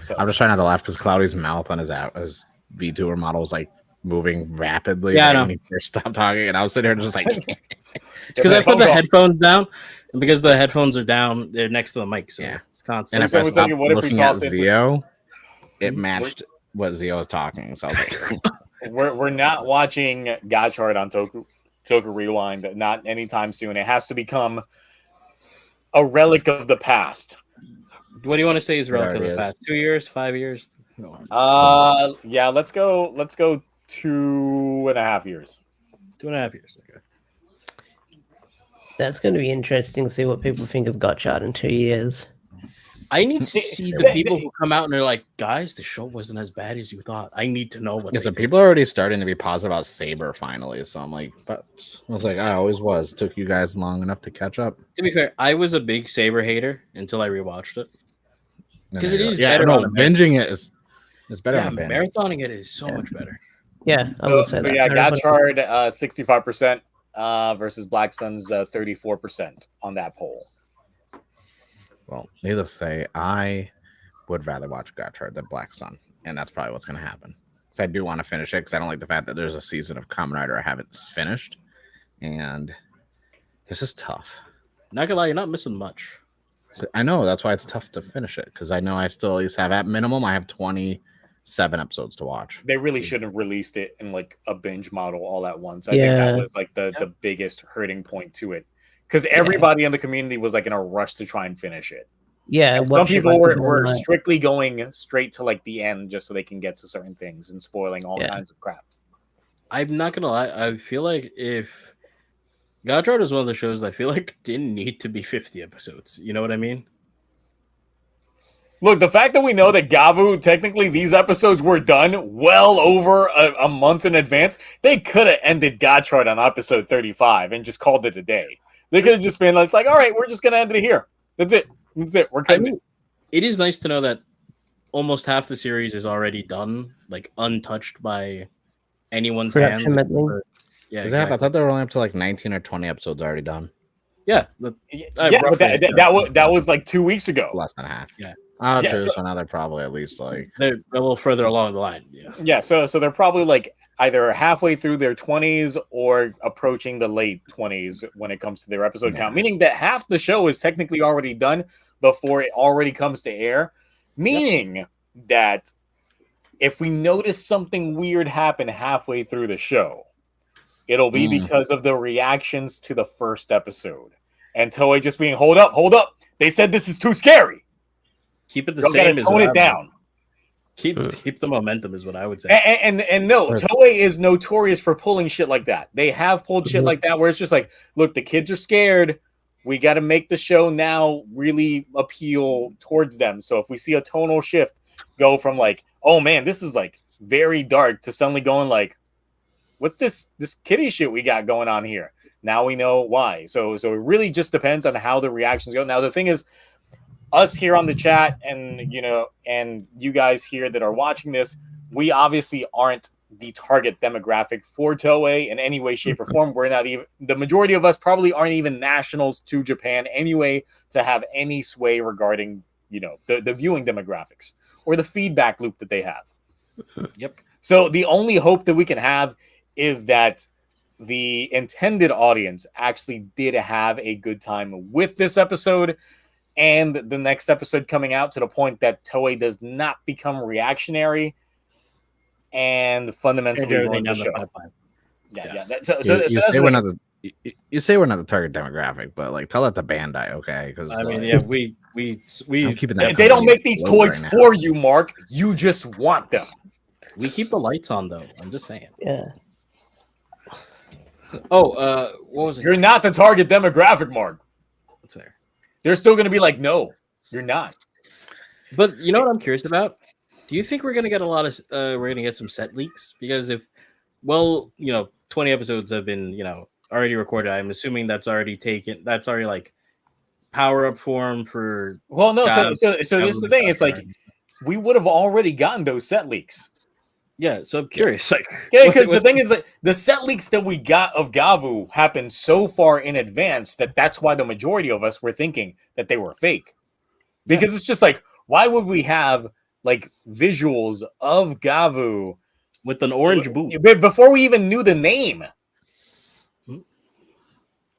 So I'm just trying not to laugh because Cloudy's mouth on his VTuber model was like moving rapidly. Yeah, I know. When he first stopped talking, and I was sitting here just like, it's because I put the headphones down, and because the headphones are down, they're next to the mic, so it's constant. And if I stopped looking at Zio, it matched what Zio was talking. So I was like, we're not watching Gotchard on Toku Rewind, not anytime soon. It has to become a relic of the past. What do you want to say is relic of the past? 2 years, 5 years? Yeah, let's go 2.5 years. 2.5 years. Okay. That's going to be interesting to see what people think of Gotchard in 2 years. I need to see the people who come out and they're like, guys, the show wasn't as bad as you thought. I need to know what. Yeah, so people are already starting to be positive about Saber finally. So I'm like, but I was like, I always was. Took you guys long enough to catch up. To be fair, I was a big Saber hater until I rewatched it. Because it is better. No, binging it is better. Yeah, marathoning it is so much better. Yeah, I would say that. Yeah, Gotchard 65% versus Black Sun's 34% on that poll. Well, needless to say, I would rather watch Gotchard than Black Sun, and that's probably what's going to happen. Because I do want to finish it, because I don't like the fact that there's a season of Kamen Rider I haven't finished, and this is tough. Not gonna lie, you're not missing much. I know, that's why it's tough to finish it, because I know I still at least have, at minimum, I have 27 episodes to watch. They really should have released it in like a binge model all at once. I think that was like the biggest hurting point to it. Because everybody in the community was like in a rush to try and finish it. Yeah. Some people were strictly going straight to like the end just so they can get to certain things and spoiling all kinds of crap. I'm not gonna lie, I feel like if Gotchard is one of the shows I feel like didn't need to be 50 episodes. You know what I mean? Look, the fact that we know that Gabu, technically these episodes were done well over a month in advance, they could have ended Gotchard on episode 35 and just called it a day. They could have just been like, it's like, all right, we're just gonna end it here. That's it. That's it. We're cutting it. It is nice to know that almost half the series is already done, like untouched by anyone's hands. Production meddling. Yeah, I thought they were only up to like 19 or 20 episodes already done. Yeah, But that was like 2 weeks ago. Less than half. Yeah. Oh, Yeah, true. so- So now they're probably at least like they're a little further along the line. Yeah. Yeah, so they're probably like either halfway through their 20s or approaching the late 20s when it comes to their episode count, meaning that half the show is technically already done before it already comes to air, meaning that if we notice something weird happen halfway through the show, it'll be because of the reactions to the first episode. And Toei just being, hold up. They said this is too scary. Keep it the You same. gotta tone it down. Keep the momentum is what I would say. And no, Toei is notorious for pulling shit like that. They have pulled shit like that where it's just like, look, the kids are scared. We got to make the show now really appeal towards them. So if we see a tonal shift go from like, oh man, this is like very dark to suddenly going like, what's this kiddie shit we got going on here? Now we know why. So it really just depends on how the reactions go. Now the thing is, us here on the chat and you guys here that are watching this, we obviously aren't the target demographic for Toei in any way, shape, or form. We're not even, the majority of us probably aren't even nationals to Japan anyway to have any sway regarding the viewing demographics or the feedback loop that they have. Yep. So the only hope that we can have is that the intended audience actually did have a good time with this episode and the next episode coming out, to the point that Toei does not become reactionary and fundamentally ruins the show. Yeah. You say we're not the target demographic, but like tell that to Bandai, okay? Because I mean, yeah, we I'm keeping that. They don't make these toys for you, Mark. You just want them. We keep the lights on though. I'm just saying. Yeah. Oh, what was it? You're not the target demographic, Mark. That's fair. They're still going to be like, no, you're not. But you know what I'm curious about? Do you think we're gonna get a lot of we're gonna get some set leaks? Because 20 episodes have been already recorded. I'm assuming that's already taken. That's already like power up form for. Well, no. So this is the thing. It's like we would have already gotten those set leaks. Yeah, so I'm curious. Like, because the thing is that the set leaks that we got of Gavu happened so far in advance that's why the majority of us were thinking that they were fake. Because it's just like, why would we have like visuals of Gavu with an orange boot before we even knew the name?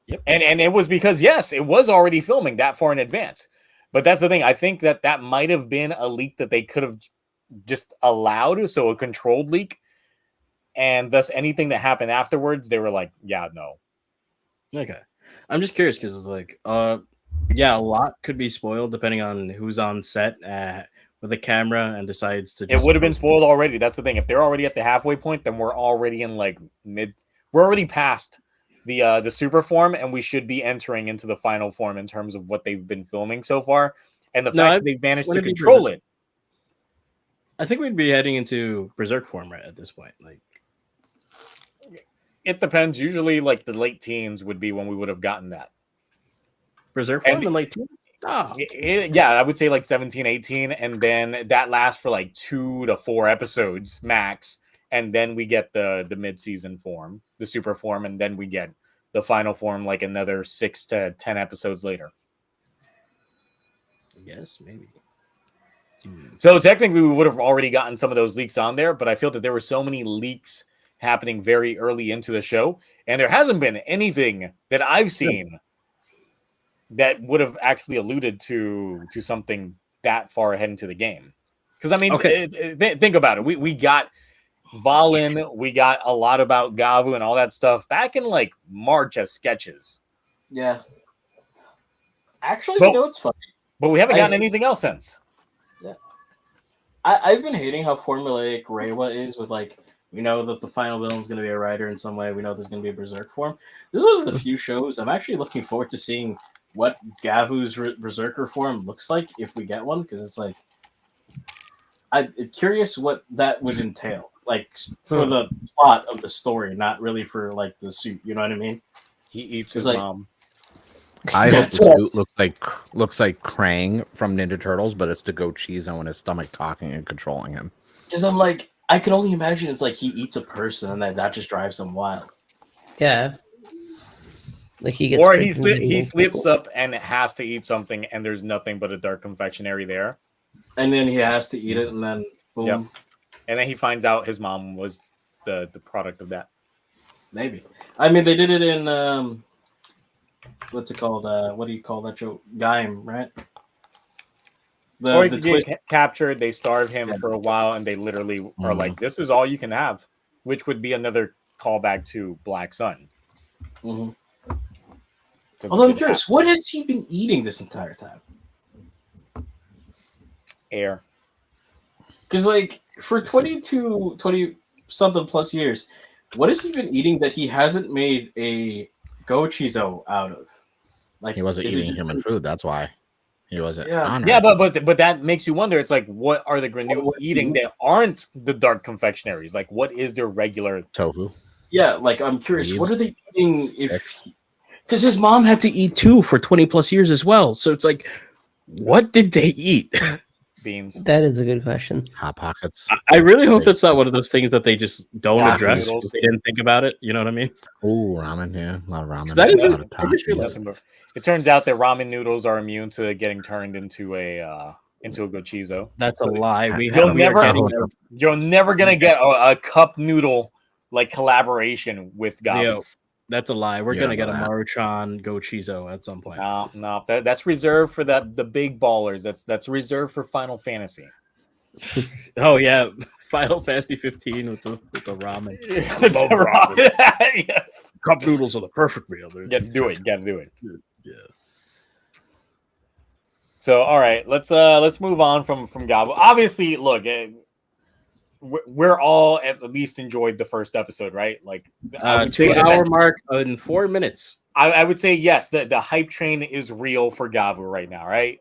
Yep. And it was because, yes, it was already filming that far in advance. But that's the thing. I think that might have been a leak that they could have just allowed, so a controlled leak, and thus anything that happened afterwards, they were like, yeah, no. Okay. I'm just curious because it's like, a lot could be spoiled depending on who's on set with a camera and decides to. It would have been spoiled already. That's the thing. If they're already at the halfway point, then we're already in like we're already past the super form, and we should be entering into the final form in terms of what they've been filming so far, and the fact that they've managed to control it. I think we'd be heading into Berserk form right at this point. Like, it depends. Usually, like the late teens would be when we would have gotten that. Berserk form in late teens? Oh. Yeah, I would say like 17, 18, and then that lasts for like 2 to 4 episodes max, and then we get the mid-season form, the super form, and then we get the final form like another 6 to 10 episodes later. Yes, maybe. So technically we would have already gotten some of those leaks on there, but I feel that there were so many leaks happening very early into the show, and there hasn't been anything that I've seen that would have actually alluded to something that far ahead into the game. Because I mean, think about it. We got Valen, we got a lot about Gavu and all that stuff back in like March as sketches. Yeah. Actually, it's funny. But we haven't gotten anything else since. Yeah. I've been hating how formulaic Reiwa is with like, we know that the final villain is going to be a rider in some way. We know there's going to be a Berserk form. This is one of the few shows I'm actually looking forward to seeing what Gavu's Berserker form looks like if we get one, because it's like, I'm curious what that would entail, like for the plot of the story, not really for like the suit. You know what I mean? He eats his like, mom. I hope That's the what I suit looks like Krang from Ninja Turtles, but it's to go Chizo in his stomach talking and controlling him. Because I'm like, I can only imagine it's like he eats a person and then that just drives him wild. Yeah. Like he gets Or tricked into eating he more slips people. up and has to eat something, and there's nothing but a dark confectionery there. And then he has to eat it, and then boom. Yep. And then he finds out his mom was the product of that. Maybe. I mean, they did it in what's it called? What do you call that show? Gaim, right? Or he The could twist. get captured, they starve him Yeah. for a while, and they literally are like, this is all you can have, which would be another callback to Black Sun. Mm-hmm. Although I'm curious, what has he been eating this entire time? Air. Because, like, for 20 something plus years, what has he been eating that he hasn't made a Gochizo out of? Like, He wasn't is it eating just human been- food. That's why he wasn't. Yeah. on Yeah, it. but that makes you wonder. It's like, what are the Granu What is eating he- that aren't the dark confectionaries? Like, what is their regular? Tofu. Yeah, like, I'm curious, what are they eating if... Sticks. Because his mom had to eat too for 20 plus years as well. So it's like, what did they eat? Beans. That is a good question. Hot Pockets. I really hope that's not one of those things that they just don't Ramen address. noodles. They didn't think about it. You know what I mean? Oh, ramen. Yeah, a lot of ramen. That is a a- lot of I just realized- Takis. It turns out that ramen noodles are immune to getting turned into a gochizo. That's a lie. You're never gonna get a cup noodle like collaboration with Gabu. Yo, that's a lie. We're You gonna don't get a know that. Maruchan Go Chizo at some point. No, that's reserved for the big ballers. That's reserved for Final Fantasy. Oh yeah, Final Fantasy 15 with the ramen. Yes, Cup noodles are the perfect meal. gotta do it. Yeah. So, all right, let's move on from Gabu. Obviously, look, we're all at least enjoyed the first episode, right? Like, I would say 2 that- hour mark in 4 minutes. I would say yes. The hype train is real for Gabu right now, right?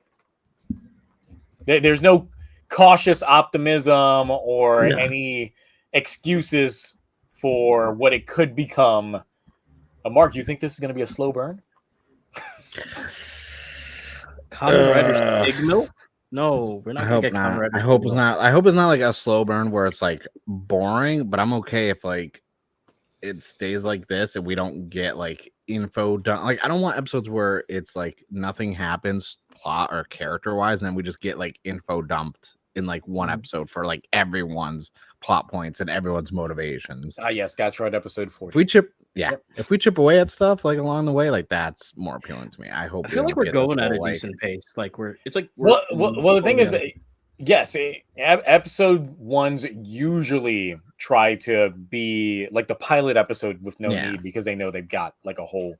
There's no cautious optimism or No. any excuses for what it could become. Mark, you think this is going to be a slow burn? Kamen Rider Signal? No, we're not I gonna hope get Kamen not. Rider I hope it's Signal. not. I hope it's not like a slow burn where it's like boring. But I'm okay if like it stays like this and we don't get like info done. Like I don't want episodes where it's like nothing happens plot or character wise, and then we just get like info dumped in like one episode for like everyone's plot points and everyone's motivations. Yes, Gatroid episode 40. If we chip, if we chip away at stuff like along the way, like that's more appealing to me. I hope. I feel like we're going at a decent pace. Like it's like Well, the thing is, yes, episode ones usually try to be like the pilot episode with no need because they know they've got like a whole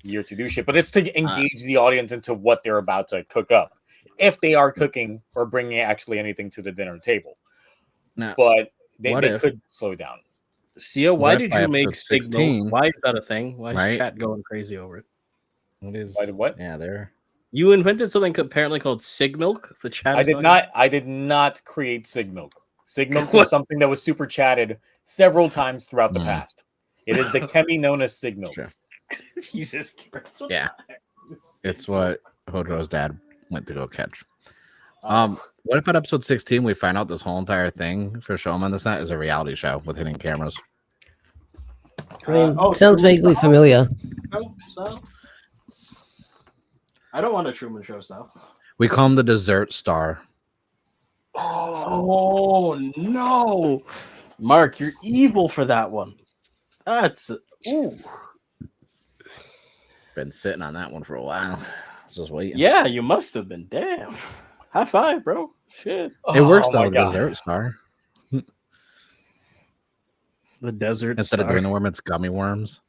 year to do shit. But it's to engage the audience into what they're about to cook up, if they are cooking or bringing actually anything to the dinner table. Now, but they if- could slow down. Sia, why What did by you make episode Signal? 16? Why is that a thing? Why is Right? chat going crazy over it? What is? Why did what? Yeah, there. You invented something apparently called Sigmilk. The chat. I did not create Sigmilk. Sigmilk was something that was super chatted several times throughout the past. It is the Kemi known as Sigmilk. Sure. Jesus Christ. Yeah, it's what Hojo's dad went to go catch. What if at episode 16 we find out this whole entire thing for Shoma and this night is a reality show with hidden cameras? I mean, sounds vaguely familiar. I don't want a Truman Show style. We call him the dessert star. Oh no, Mark, you're evil for that one. That's Been sitting on that one for a while. Just waiting. yeah. You must have been. Damn. High five, bro. Shit. It works Oh my though. The God. dessert star The desert instead of star. green worm, it's gummy worms.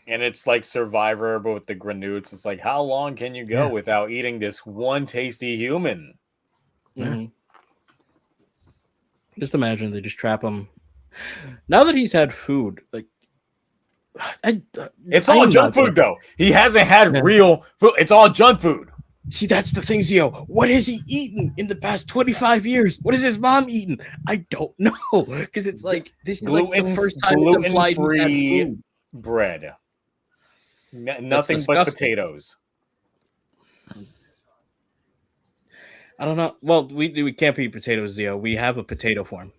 And it's like Survivor, but with the granutes. It's like, how long can you go without eating this one tasty human? Mhm. Just imagine they just trap him. Now that he's had food, like It's all junk food, though. He hasn't had real food. It's all junk food. See, that's the thing, Zio. What has he eaten in the past 25 years? What has his mom eaten? I don't know. Because it's like this is like the first time it's implied he's had Gluten-free food. bread. Nothing but disgusting. potatoes. I don't know. Well, we can't eat potatoes, Zio. We have a potato form.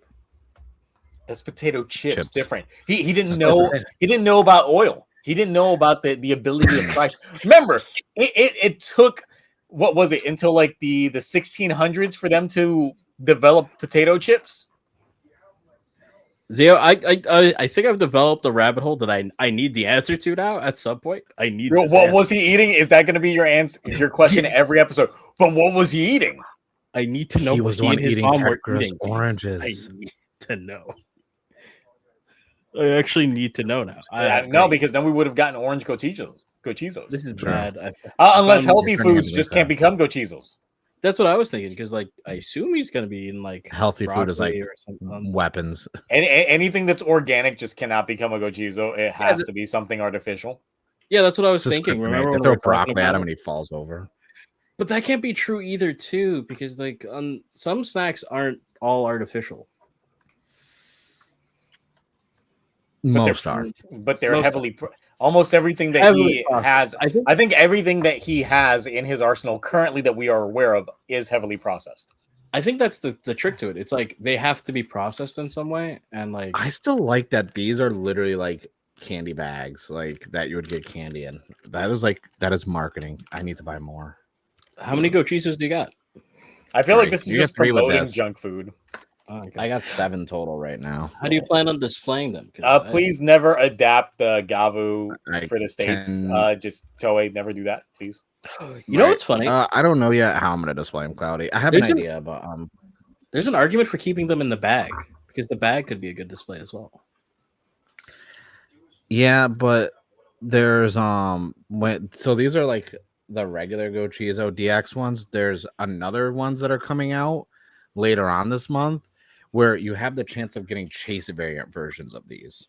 That's potato chips. Chips. Different. He didn't Just know. potato. He didn't know about oil. He didn't know about the ability of fry. Remember, it took, what was it, until like the 1600s for them to develop potato chips. Zio, I think I've developed a rabbit hole that I need the answer to now at some point. I need What this answer. was he eating? Is that going to be your answer, your question every episode? But what was he eating? I need to know He what was the he one and his eating mom were Hector's eating. oranges. I need to know. I actually need to know now. No, because then we would have gotten orange gochizos. This is True. bad. Unless found- healthy turning foods into just this can't guy. become gochizos. That's what I was thinking, because like I assume he's gonna be in like Healthy food is like broccoli or something. weapons. Anything that's organic just cannot become a gochizo. It has th- to be something artificial. Yeah, that's what I was It's just thinking. kryptonite. Remember They when we throw were talking broccoli at him about- and he falls over. But that can't be true either, too, because like some snacks aren't all artificial. Most are. But they're Most heavily almost everything that Heavily he processed. has. I think everything that he has in his arsenal currently that we are aware of is heavily processed. I think that's the trick to it. It's like they have to be processed in some way, and like I still like that these are literally like candy bags, like that you would get candy in. That is marketing. I need to buy more. how many gochizos do you got? I feel like Three. this is You get just 3 with promoting this. junk food. Oh, okay. I got 7 total right now. How do you plan on displaying them? 'Cause Please never adapt the Gavu I for the States. can- Just Toei, never do that, please. you know Right. what's funny? I don't know yet how I'm gonna display them, Cloudy. I have There's an an- idea, but There's an argument for keeping them in the bag because the bag could be a good display as well. yeah, but there's so these are like the regular Gochizo DX ones. There's another ones that are coming out later on this month where you have the chance of getting chase variant versions of these.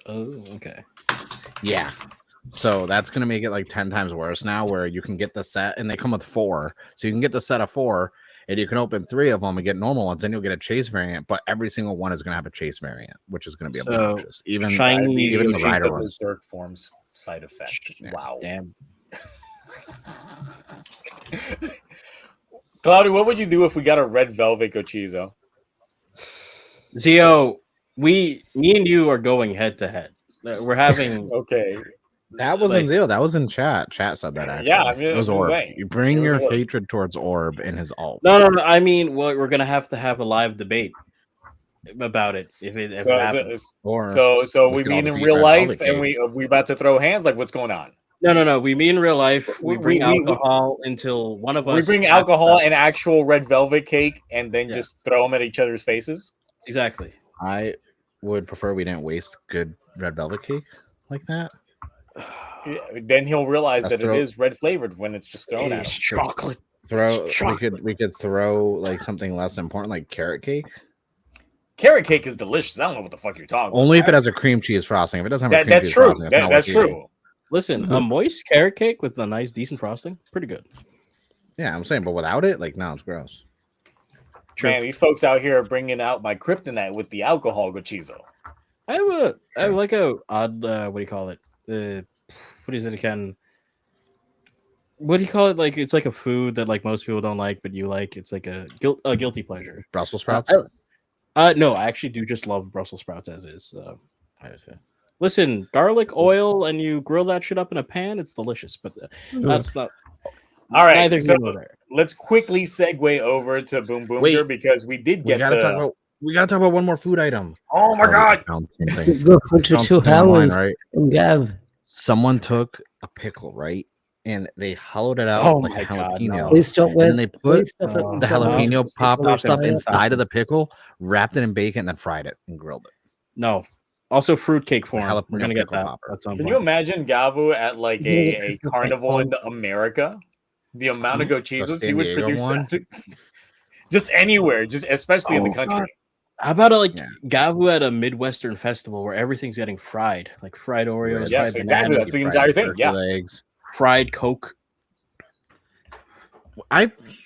Oh, okay. Yeah. So that's going to make it like 10 times worse now, where you can get the set and they come with 4. So you can get the set of 4 and you can open 3 of them and get normal ones. Then you'll get a chase variant, but every single one is going to have a chase variant, which is going to be So, obnoxious. Even shiny- even the Gochis rider of ones. Berserk forms side effect. Yeah. Wow. Damn. Claudia, what would you do if we got a red velvet Gochizo? Zio, me and you are going head to head. We're having Okay. That wasn't like- Zio. That was in chat. Chat said that actually. Yeah, I mean, it was it was Orb. saying. You bring It was your Orb. hatred towards Orb and his ult. no. I mean, we're gonna have to have a live debate about it if it happens. Or So we we can all meet in just eat real red life, velvet and we about to throw hands. Like, what's going on? No. We meet in real life. We bring We- alcohol until one of us. We bring has alcohol to- and actual red velvet cake, and then Yeah. just throw them at each other's faces. Exactly. I would prefer we didn't waste good red velvet cake like that. Then he'll realize Let's that it is red flavored when it's just thrown at It's him. chocolate. We could throw like something less important like carrot cake. Carrot cake is delicious. I don't know what the fuck you're talking about. Only if it has a cream cheese frosting. If it doesn't have a cream That's cheese true. frosting, it's not That's what you eat. true. Listen, a moist carrot cake with a nice, decent frosting, pretty good. Yeah, I'm saying, but without it, like no, it's gross. True. Man, these folks out here are bringing out my kryptonite with the alcohol gochizo. I have like a odd. What do you call it? What is it again? What do you call it? Like it's like a food that like most people don't like, but you like. It's like a guilty pleasure. Brussels sprouts. No, I actually do just love Brussels sprouts as is. Listen, garlic oil, and you grill that shit up in a pan. It's delicious, but that's not. All right, neither so here nor there. let's quickly segue over to Boom Boom Wait. because we did we get gotta the. talk about one more food item. Oh my god! Go for Found 2 something online, hours right? and Gav. Someone took a pickle, right? And they hollowed it out Oh like my a God, jalapeno. no. Please don't And then they put please don't let the someone jalapeno else pop take stuff away inside of the pickle, wrapped it in bacon, and then fried it and grilled it. No. Also, fruitcake form. Jalapeno We're gonna get pickle that. popper. That's on Can point. you imagine Gavu at like Yeah, a it's carnival in like- America? The amount of gochizos he San would Diego produce, one? just anywhere, just especially in the Oh, country. How about Yeah. Gavu at a Midwestern festival where everyth's getting fried, like fried Oreos, Yes, fried exactly. bananas, That's the entire thing. Turkey Yeah. legs. fried Coke.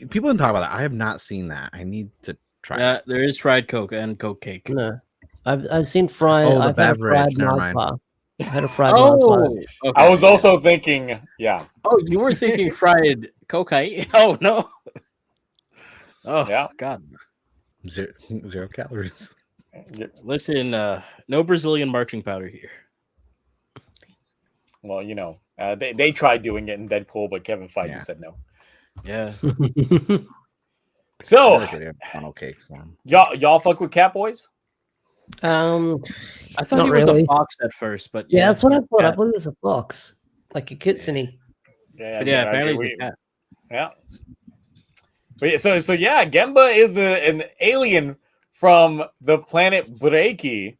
People can talk about that. I have not seen that. I need to try. Yeah, it. there is fried Coke and Coke cake. No, I've seen fried. Oh, the I've had beverage, fried never Mug mind. Bar. I had a fried Mars bar. Oh, okay. I was also thinking, yeah, Oh, you were thinking fried cocaine? Oh no. Oh Yeah. God. Zero calories. Listen, no Brazilian marching powder here. well, they tried doing it in Deadpool, but Kevin Feige Yeah. said no. Yeah. I So feel like they did a funnel cake for him. y'all fuck with Catboys? I thought Not he was really. a fox at first, but Yeah, that's what I thought. I cat. thought it was a fox, like a kitsune. But yeah, apparently he's a cat. Yeah. But yeah, so yeah, Gemba is an alien from the planet Breiki.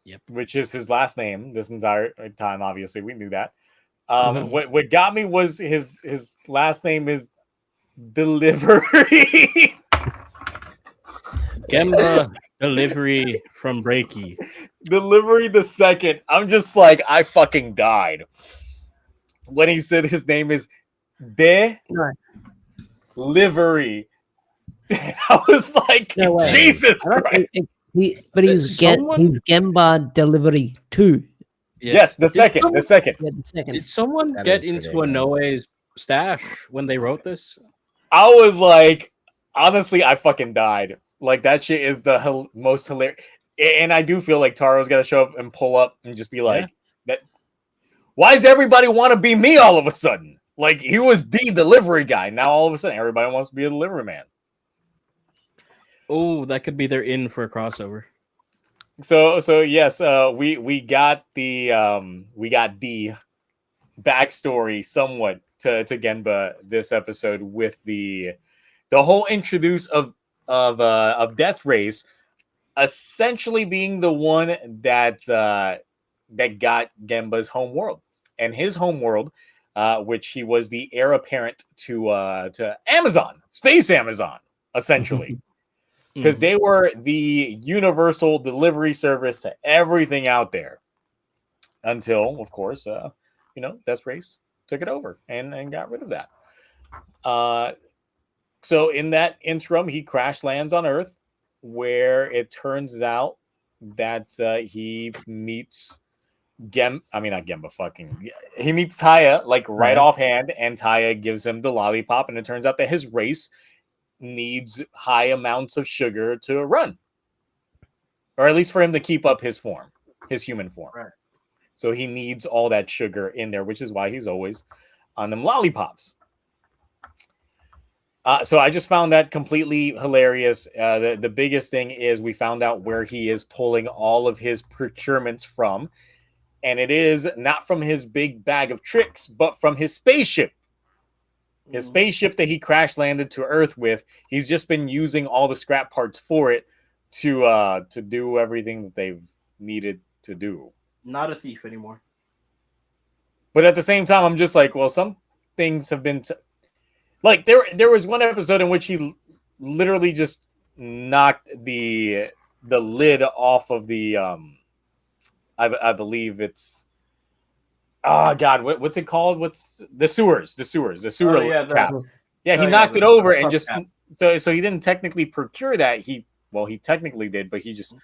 Yep. Which is his last name this entire time. Obviously, we knew that. Mhm. What got me was his last name is Delivery. Gemba delivery from Breaky. Delivery the second. I'm just like, I fucking died when he said his name is Delivery. I was like, No way. Jesus I don't Christ. think but he's he's Gemba Delivery 2. Yes, the second. Yeah, the second. Did someone That get is into pretty good. Inoe's stash when they wrote this? I was like, honestly, I fucking died. Like, that shit is the most hilarious. And I do feel like Taro's got to show up and pull up and just be like, "That. Why does everybody want to be me all of a sudden? Like, he was the delivery guy. Now all of a sudden, everybody wants to be a delivery man." Oh, that could be their in for a crossover. So yes, we got the backstory somewhat to Genba this episode with the whole introduce of Death Race essentially being the one that got Genba's home world, and his home world, which he was the heir apparent to Amazon, Space Amazon, essentially. Because they were the universal delivery service to everything out there until, of course, Death Race took it over and got rid of that. So in that interim, he crash lands on Earth, where it turns out that he meets he meets Taya, like, right offhand, and Taya gives him the lollipop, and it turns out that his race needs high amounts of sugar to run, or at least for him to keep up his form, his human form. Right. So he needs all that sugar in there, which is why he's always on them lollipops. So I just found that completely hilarious. The biggest thing is we found out where he is pulling all of his procurements from, and it is not from his big bag of tricks, but from his spaceship. His spaceship that he crash landed to Earth with. He's just been using all the scrap parts for it to do everything that they've needed to do. Not a thief anymore. But at the same time, I'm just like, well, some things have been like there was one episode in which he literally just knocked the lid off of the I believe it's oh god, what's it called? What's the sewers? The sewer cap. He knocked it over and just cap. So he didn't technically procure that. He technically did, but he just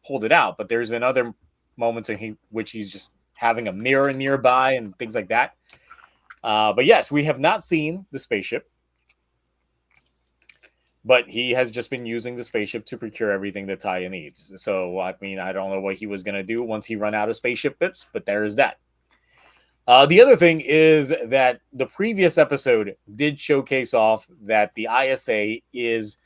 pulled it out. But there's been other moments in which he's just having a mirror nearby and things like that. But yes, we have not seen the spaceship, but he has just been using the spaceship to procure everything that Taya needs. So I mean, I don't know what he was gonna do once he run out of spaceship bits, but there is that. The other thing is that the previous episode did showcase off that the ISA is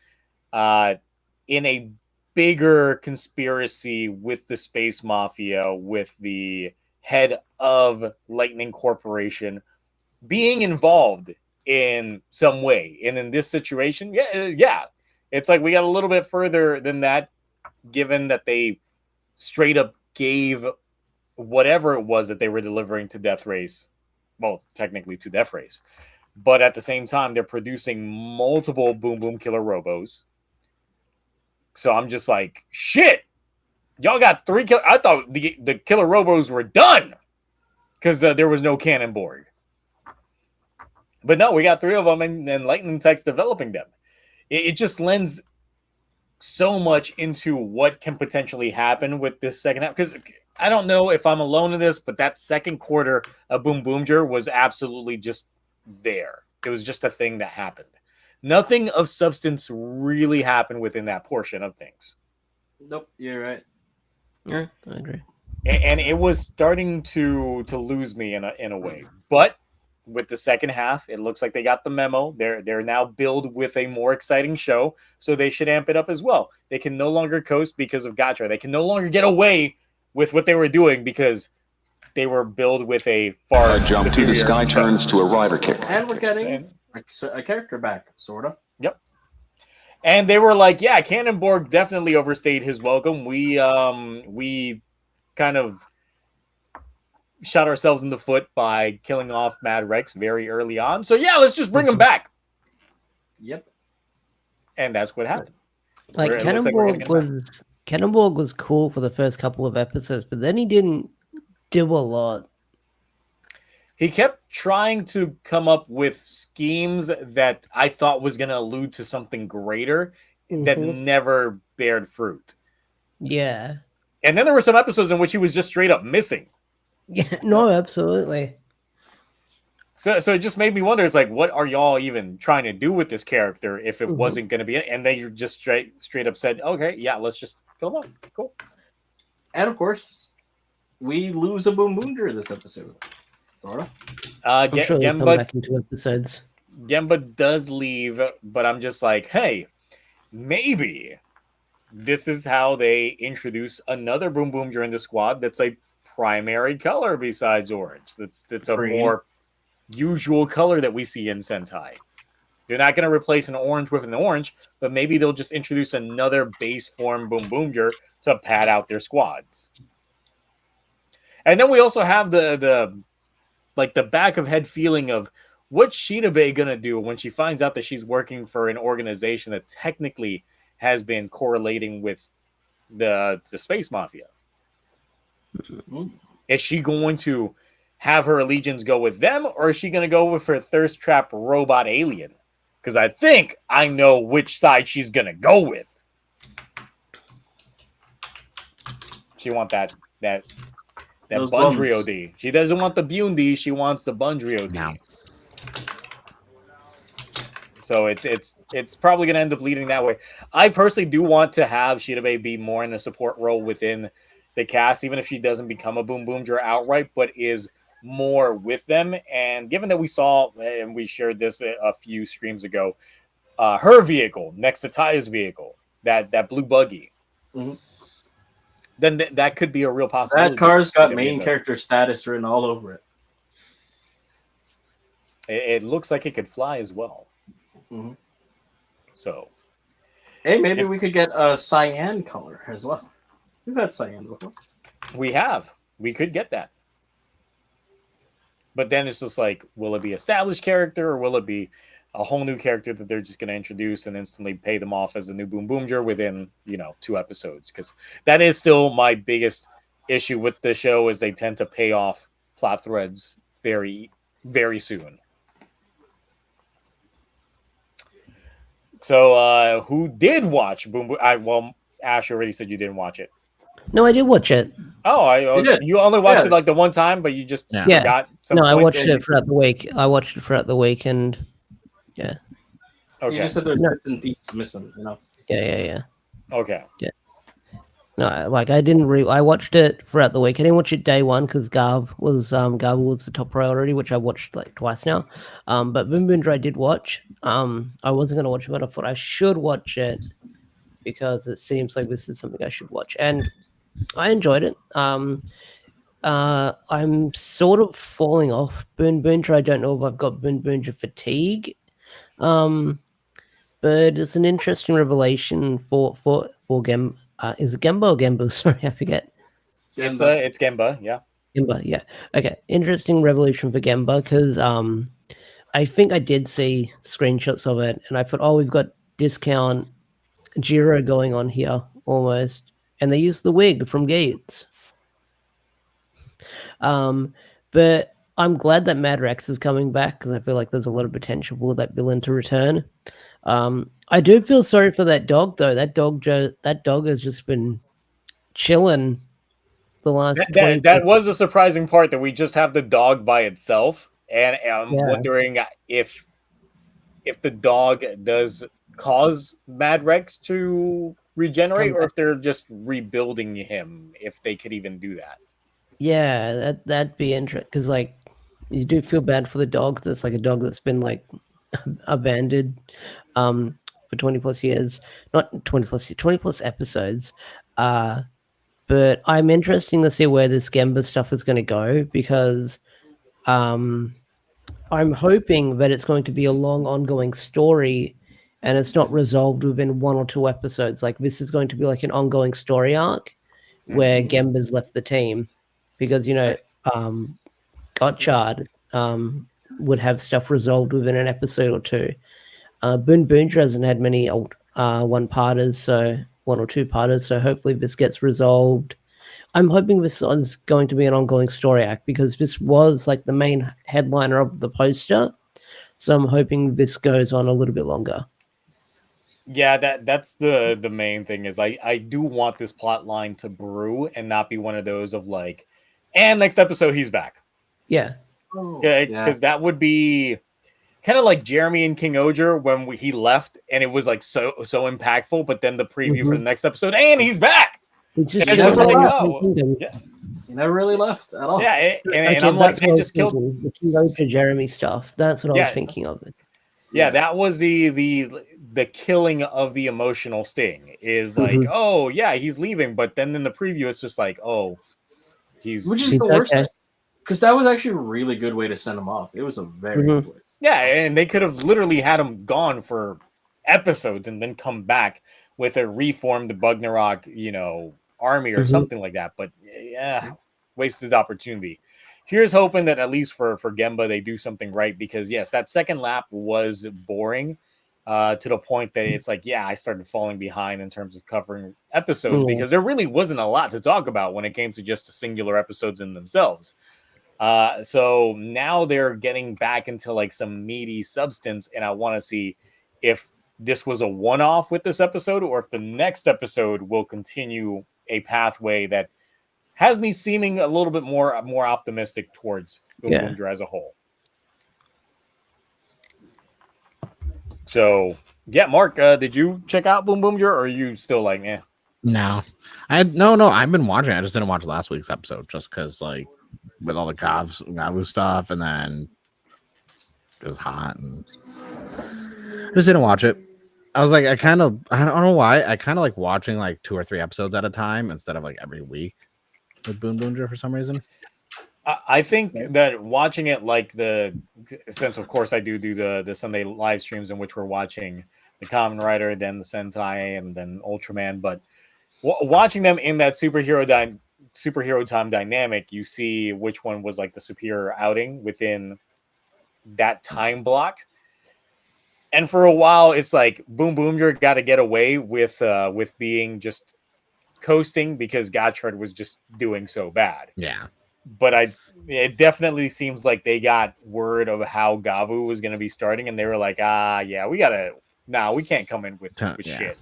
in a bigger conspiracy with the space mafia, with the head of Lightning Corporation being involved in some way. And in this situation, yeah, it's like we got a little bit further than that, given that they straight up gave whatever it was that they were delivering to Death Race, well, technically to Death Race, but at the same time, they're producing multiple Boom Boom Killer Robos. So I'm just like, shit, y'all got 3 killer. I thought the Killer Robos were done because there was no Cannon Borg. But no, we got 3 of them, and Lightning Tech's developing them. It just lends so much into what can potentially happen with this second half. Because I don't know if I'm alone in this, but that second quarter of Boom Boomger was absolutely just there. It was just a thing that happened. Nothing of substance really happened within that portion of things. Nope, you're right. Yeah, I agree. And it was starting to lose me in a way. But with the second half, it looks like they got the memo. They're now billed with a more exciting show, so they should amp it up as well. They can no longer coast because of Gacha. They can no longer get away with what they were doing because they were billed with a far A jump to the sky show. turns to a rider kick. And we're getting a character back, sort of. Yep. And they were like, yeah, Cannonborg definitely overstayed his welcome. We kind of shot ourselves in the foot by killing off Mad Rex very early on. So yeah, let's just bring him back. Yep. And that's what happened. Like It looks like we're gonna Cannonborg get him was Cannonborg was cool for the first couple of episodes, but then he didn't do a lot. He kept trying to come up with schemes that I thought was going to allude to something greater that never bared fruit. Yeah. And then there were some episodes in which he was just straight up missing. Yeah, no, absolutely. So it just made me wonder, it's like, what are y'all even trying to do with this character if it wasn't going to be it? And then you're just straight up said, okay, yeah, let's just kill him off. Cool. And of course, we lose a Boom Boonger this episode. Sort of. I'm sure they'll come Gemba, back into episodes. Gemba does leave, but I'm just like, hey, maybe this is how they introduce another Boom Boom during the squad that's a primary color besides orange. That's a Green. more usual color that we see in Sentai. They're not going to replace an orange with an orange, but maybe they'll just introduce another base form Boom Boomger to pad out their squads. And then we also have the back of head feeling of what's Shirabe going to do when she finds out that she's working for an organization that technically has been correlating with the space mafia. Is she going to have her allegiance go with them, or is she going to go with her thirst trap robot alien? Because I think I know which side she's going to go with. She want that Those Bundrio buns. D. She doesn't want the Bundi, she wants the Bundrio D. No. So it's probably going to end up leading that way. I personally do want to have Shirabe be more in a support role within the cast, even if she doesn't become a Boom Boomger outright, but is more with them. And given that we saw, and we shared this a few streams ago, her vehicle next to Taya's vehicle, that blue buggy, then that could be a real possibility. That car's got main character status written all over it. It looks like it could fly as well. So, hey, maybe we could get a cyan color as well. We've had cyan before. We could get that. But then it's just like, will it be established character, or will it be a whole new character that they're just going to introduce and instantly pay them off as a new Boom Boomger within 2 episodes? Because that is still my biggest issue with the show, is they tend to pay off plot threads very, very soon. So, who did watch Boom Boom? Well, Ash already said you didn't watch it. No, I did watch it. Oh, you only watched it like the one time, but you just Yeah. forgot. No, I points? watched it throughout the week. And yeah. Okay. You just said there's bits and pieces missing, Yeah. Okay. Yeah. No, like I watched it throughout the week. I didn't watch it day one because Garb was the top priority, which I watched like twice now. But Boom Boomger I did watch. I wasn't gonna watch it, but I thought I should watch it because it seems like this is something I should watch, and I enjoyed it. I'm sort of falling off Boom Boomger. I don't know if I've got Boom Boomger fatigue. But it's an interesting revelation for Gem. Is it Gemba or Gembu? Sorry, I forget. It's Gemba, yeah. Gemba, yeah. Okay, interesting revelation for Gemba because I think I did see screenshots of it, and I thought, oh, we've got discount Jiro going on here almost, and they used the wig from Gates. But I'm glad that Mad Rex is coming back because I feel like there's a lot of potential for that villain to return. I do feel sorry for that dog though. That dog has just been chilling the last That, 20 that, that was the surprising part, that we just have the dog by itself, and I'm Yeah. wondering if the dog does cause Mad Rex to regenerate, Come or if they're just rebuilding him, if they could even do that. Yeah, that'd be interesting because like you do feel bad for the dog. That's like a dog that's been like abandoned for 20 plus years, not 20 plus 20 plus episodes. But I'm interested to see where this Gemba stuff is going to go because I'm hoping that it's going to be a long ongoing story and it's not resolved within 1 or 2 episodes. Like this is going to be like an ongoing story arc where Gemba's left the team because Gotchard would have stuff resolved within an episode or 2. Boon Boonja hasn't had many old 1-parters, so 1 or 2-parters, so hopefully this gets resolved. I'm hoping this is going to be an ongoing story arc because this was like the main headliner of the poster. So I'm hoping this goes on a little bit longer. Yeah, that's the main thing, is I do want this plot line to brew and not be one of those of like, and next episode he's back. Yeah. Because that would be kind of like Jeremy and King Oger when he left, and it was like so impactful. But then the preview for the next episode, and he's back. It's just, It's just like, oh, yeah. He never really left at all. Yeah, and I'm like, they just killed the King Oger Jeremy stuff. That's what I was thinking of. Yeah, that was the killing of the emotional sting. Is like, oh yeah, he's leaving, but then in the preview, it's just like, oh, which is the worst. Because that was actually a really good way to send him off. It was a very good way. Yeah, and they could have literally had him gone for episodes and then come back with a reformed Bugnarok, army or something like that. But yeah, wasted opportunity. Here's hoping that at least for Gemba they do something right, because yes, that second lap was boring to the point that it's like, yeah, I started falling behind in terms of covering episodes because there really wasn't a lot to talk about when it came to just the singular episodes in themselves. So now they're getting back into like some meaty substance, and I want to see if this was a one-off with this episode or if the next episode will continue a pathway that has me seeming a little bit more optimistic towards Boom Boomja as a whole. So yeah, Mark, did you check out Boom Boomja, or are you still like, eh? No, I've been watching. I just didn't watch last week's episode just because like with all the Gavu stuff, and then it was hot, and just didn't watch it. I was like, I don't know why. I kind of like watching like 2 or 3 episodes at a time instead of like every week with Boom Boomja for some reason. I think that watching it like since of course I do the Sunday live streams in which we're watching the Kamen Rider, then the Sentai, and then Ultraman, but watching them in that superhero time dynamic, you see which one was like the superior outing within that time block. And for a while, it's like Boom Boomja got to get away with being just coasting because Gotchard was just doing so bad. Yeah. But it definitely seems like they got word of how Gavu was going to be starting, and they were like, yeah, we can't come in with shit.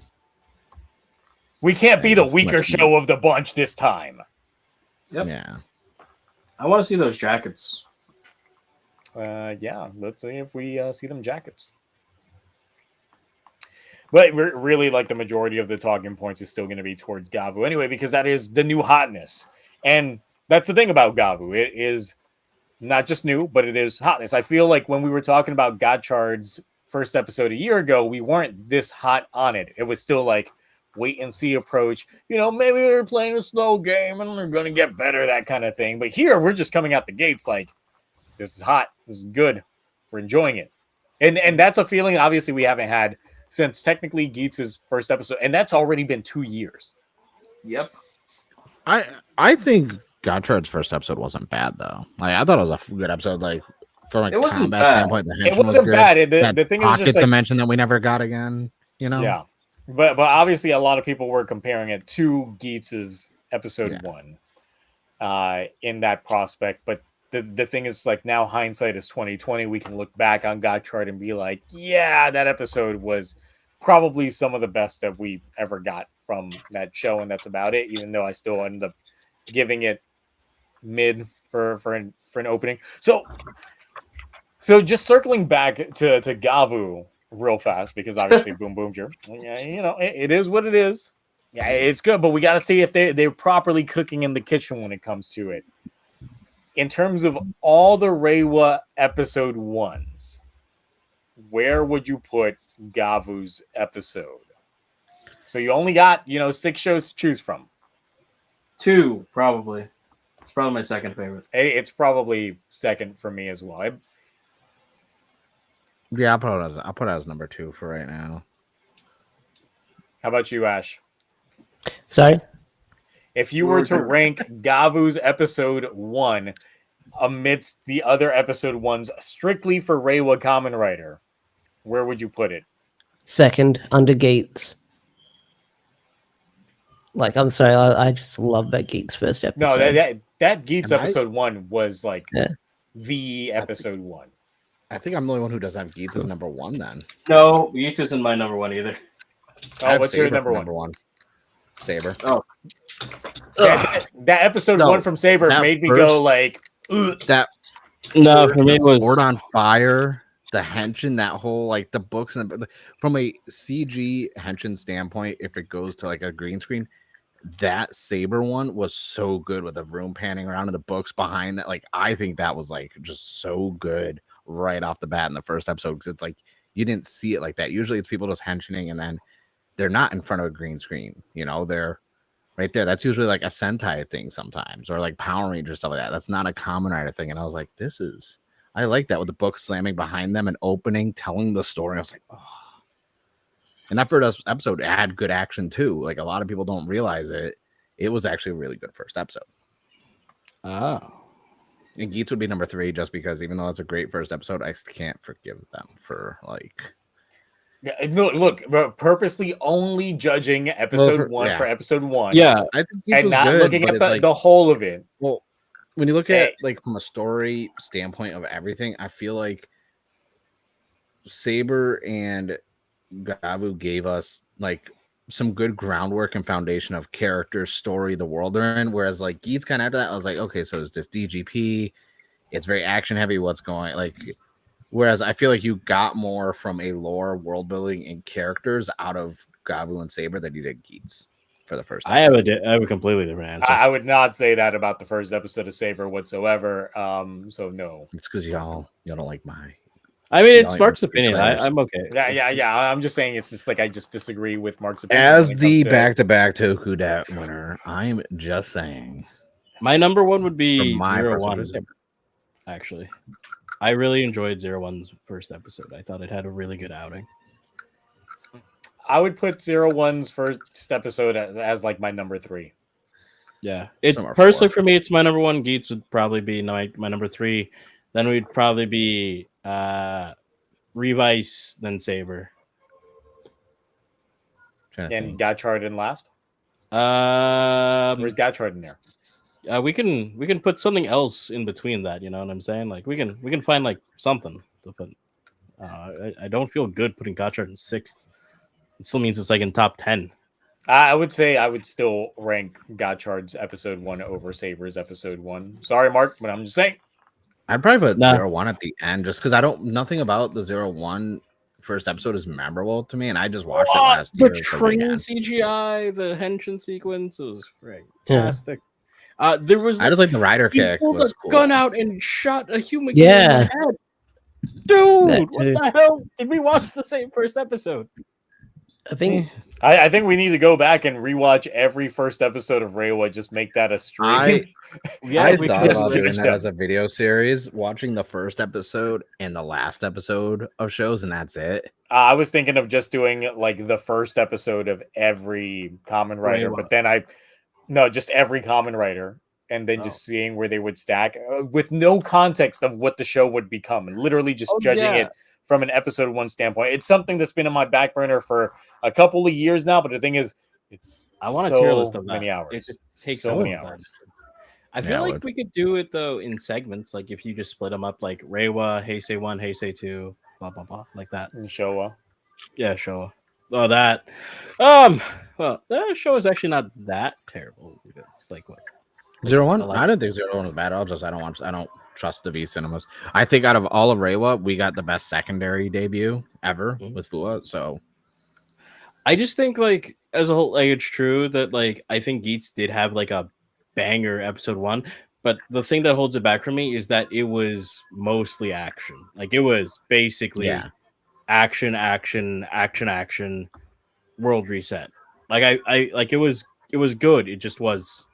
We can't be the weaker show of the bunch this time. Yep. Yeah. I want to see those jackets. Yeah, let's see if we see them jackets. But really, like, the majority of the talking points is still going to be towards Gavu anyway, because that is the new hotness. And that's the thing about Gavu. It is not just new, but it is hotness. I feel like when we were talking about Gotchard's first episode a year ago, we weren't this hot on it. It was still like wait and see approach. Maybe they're playing a slow game and they're going to get better, that kind of thing. But here, we're just coming out the gates like, this is hot. This is good. We're enjoying it. And that's a feeling, obviously, we haven't had since technically Geets' first episode. And that's already been 2 years. Yep. I think Gotchard's first episode wasn't bad, though. Like, I thought it was a good episode. Like, from a combat standpoint, it wasn't bad. The thing is just like, dimension that we never got again, Yeah. But obviously, a lot of people were comparing it to Geets' episode 1 in that prospect. But the thing is, like, now hindsight is 2020. We can look back on Gotchard and be like, yeah, that episode was probably some of the best that we ever got from that show, and that's about it. Even though I still ended up giving it mid for an opening. So just circling back to Gavu real fast, because obviously Boom Boomger, yeah, it is what it is. Yeah, it's good, but we got to see if they're properly cooking in the kitchen when it comes to it. In terms of all the Reiwa episode 1s, where would you put Gavu's episode? So you only got 6 shows to choose from. 2, probably. It's probably my second favorite. It's probably second for me as well. Yeah, I'll put it as number 2 for right now. How about you, Ash? Sorry? If you were to rank Gavu's episode 1 amidst the other episode 1s strictly for Reiwa Kamen Rider, where would you put it? Second, under Gates. Like, I'm sorry, I just love that Gates first episode. No, that Geats episode 1 was like the episode 1. I think I'm the only one who doesn't have Geats as number 1 then. No, Yeats isn't my number 1 either. Oh, what's your number 1? Saber. Oh. That episode 1 from Saber made me go like, ugh. That No, for me it was Sword on Fire, the Henshin, that whole like the books and from a CG Henshin standpoint, if it goes to like a green screen, that Saber one was so good with the room panning around and the books behind that. Like, I think that was like just so good right off the bat in the first episode, because it's like you didn't see it like that. Usually it's people just henshining and then they're not in front of a green screen, they're right there. That's usually like a Sentai thing sometimes, or like Power Rangers, stuff like that. That's not a Kamen Rider thing. And I was like, I like that with the book slamming behind them and opening, telling the story. I was like, oh. And that first episode had good action too. Like, a lot of people don't realize it. It was actually a really good first episode. Oh. And Geats would be number 3 just because even though it's a great first episode, I can't forgive them for like... Yeah, look, purposely only judging episode 1 for episode 1. Yeah, I think Geats and was not good, looking at like, the whole of it. Well, when you look at like from a story standpoint of everything, I feel like Saber and Gavu gave us like some good groundwork and foundation of character, story, the world they're in. Whereas like Geats kind of after that, I was like, okay, so it's just DGP. It's very action heavy. What's going like? Whereas I feel like you got more from a lore, world building, and characters out of Gavu and Saber than you did Geats for the first episode. I have a completely different answer. I would not say that about the first episode of Saber whatsoever. So no. It's because y'all don't like my... I mean, it's Mark's opinion. I'm okay. Yeah. I'm just saying it's just like I just disagree with Mark's opinion. As the back-to-back TokuTonic winner, I'm just saying. My number 1 would be my 01. Actually, I really enjoyed 01's first episode. I thought it had a really good outing. I would put 01's first episode as like my number 3. Yeah, it's personally for me. It's my number 1. Geats would probably be my number 3. Then we'd probably be Revice, then Saber. And Gotchard in last. Where's Gotchard in there? We can put something else in between that. You know what I'm saying? Like we can find like something to put. I don't feel good putting Gotchard in 6th. It still means it's like in top 10. I would say I would still rank Gotchard's episode 1 over Saber's episode 1. Sorry, Mark, but I'm just saying. I'd probably put 01 at the end just because nothing about the 01 first episode is memorable to me, and I just watched it last year. The train CGI, the Henshin sequence was fantastic. I just like the rider kick. Pulled was a cool. gun out and shot a human in the head. Dude, what the hell? Did we watch the same first episode? I think we need to go back and rewatch every first episode of Reiwa. Just make that a stream. I we thought about doing that as a video series, watching the first episode and the last episode of shows, and that's it. I was thinking of just doing like the first episode of every Kamen Rider, but then just every Kamen Rider, and then just seeing where they would stack with no context of what the show would become, and literally just judging it from an episode 1 standpoint. It's something that's been on my back burner for a couple of years now, but the thing is, I want a tier list of many hours. It takes so many hours. I feel like we could do it though in segments, like if you just split them up, like Reiwa, Heisei 1, Heisei 2, blah blah blah, like that. And Showa. Yeah, Showa. Oh, that. Well, that show is actually not that terrible. It's like what, 01? like I didn't think 01 was bad. I don't trust the V cinemas. I think out of all of Reiwa, we got the best secondary debut ever with Fua. So I just think like as a whole, like it's true that like I think Geats did have like a banger episode 1, but the thing that holds it back for me is that it was mostly action. Like it was basically yeah, action, world reset. Like I like it was good. It just was.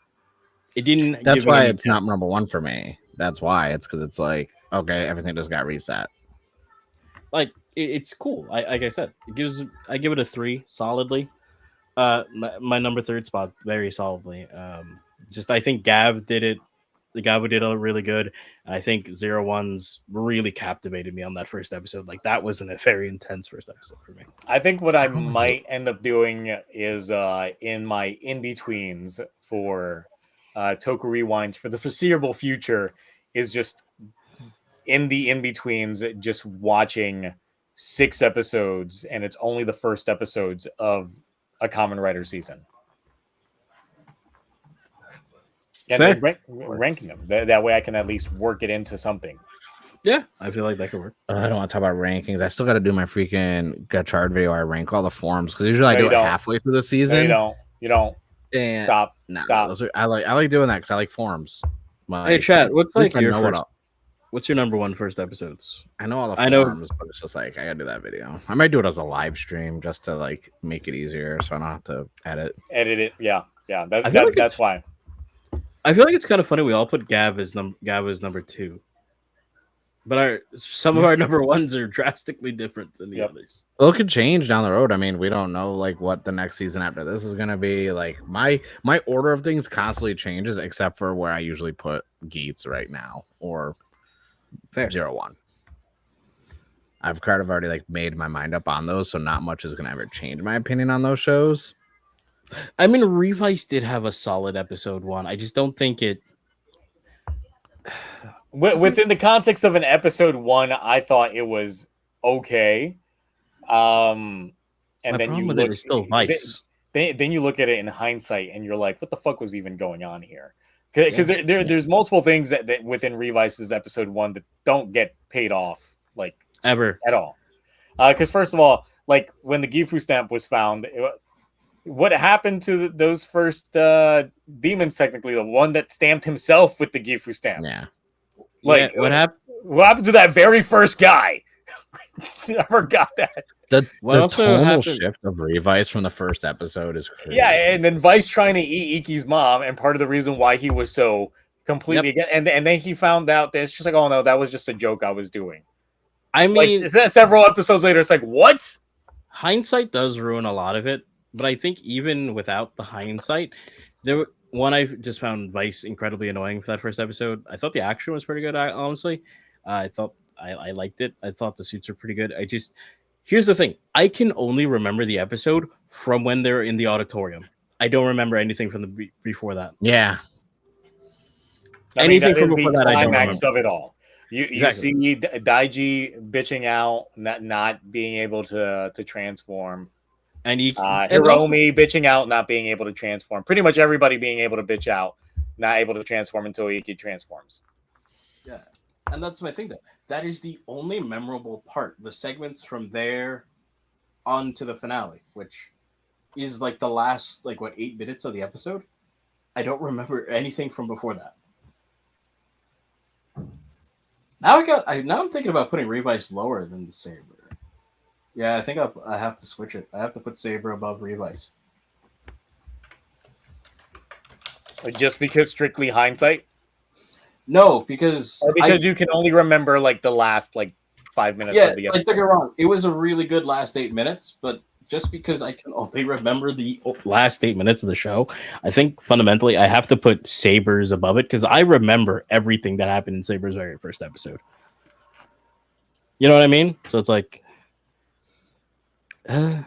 It didn't that's give me why any it's not number 1 for me. That's why it's because it's like okay, everything just got reset. like it's cool. Like I said, I give it a 3 solidly. My number 3rd spot very solidly. Just I think Gav did it. The Gav did it really good. I think 01's really captivated me on that first episode. Like that was a very intense first episode for me. I think what I might end up doing is in my in-betweens for Toku Rewinds for the foreseeable future is just in the in-betweens just watching 6 episodes, and it's only the first episodes of a Kamen Rider season. And then ranking them. That way I can at least work it into something. Yeah, I feel like that could work. I don't want to talk about rankings. I still got to do my freaking Gachard video. I rank all the forms because usually I do it halfway through the season. No, you don't. And Stop. I like doing that because I like forms. Hey, chat. What's like your first? What's your number one first episodes? I know all the forms, but it's just like I gotta do that video. I might do it as a live stream just to like make it easier, so I don't have to edit it. Yeah. That's why. I feel like it's kind of funny. We all put Gav as number 2, but some of our number 1s are drastically different than the others. Well, it could change down the road. I mean, we don't know like what the next season after this is gonna be. Like my order of things constantly changes, except for where I usually put Geats right now or 01. I've kind of already like made my mind up on those, so not much is gonna ever change my opinion on those shows. I mean, Revice did have a solid episode 1. I just don't think it. Within the context of an episode 1, I thought it was okay. And then you look, still Vice. Then you look at it in hindsight, and you're like, "What the fuck was even going on here?" Because there's multiple things that within Revice's episode 1 that don't get paid off like ever at all. Because first of all, like when the Gifu stamp was found, what happened to those first demons? Technically, the one that stamped himself with the Gifu stamp. Yeah. Like what happened? What happened to that very first guy? I forgot that. The tonal shift of Revice from the first episode is crazy. Yeah, and then Vice trying to eat Iki's mom, and part of the reason why he was so completely against, and then he found out that it's just like, oh no, that was just a joke I was doing. I mean, like, several episodes later, it's like, what? Hindsight does ruin a lot of it, but I think even without the hindsight, I just found Vice incredibly annoying for that first episode. I thought the action was pretty good, honestly. I thought I liked it. I thought the suits were pretty good. Here's the thing. I can only remember the episode from when they're in the auditorium. I don't remember anything from before that. Yeah. Anything from before that, I don't remember. Of it all. You see Daiji bitching out, not being able to transform. And Hiromi bitching out, not being able to transform. Pretty much everybody being able to bitch out, not able to transform until Iki transforms. Yeah. And that's my thing, though. That is the only memorable part. The segments from there on to the finale, which is like the last, 8 minutes of the episode. I don't remember anything from before that. Now I'm thinking about putting Revice lower than the Saber. Yeah, I think I have to switch it. I have to put Saber above Revice. Just because strictly hindsight? No, because you can only remember the last 5 minutes of the episode. Don't get wrong. It was a really good last 8 minutes, but just because I can only remember the last 8 minutes of the show, I think fundamentally I have to put Saber's above it because I remember everything that happened in Saber's very first episode. You know what I mean? So it's like it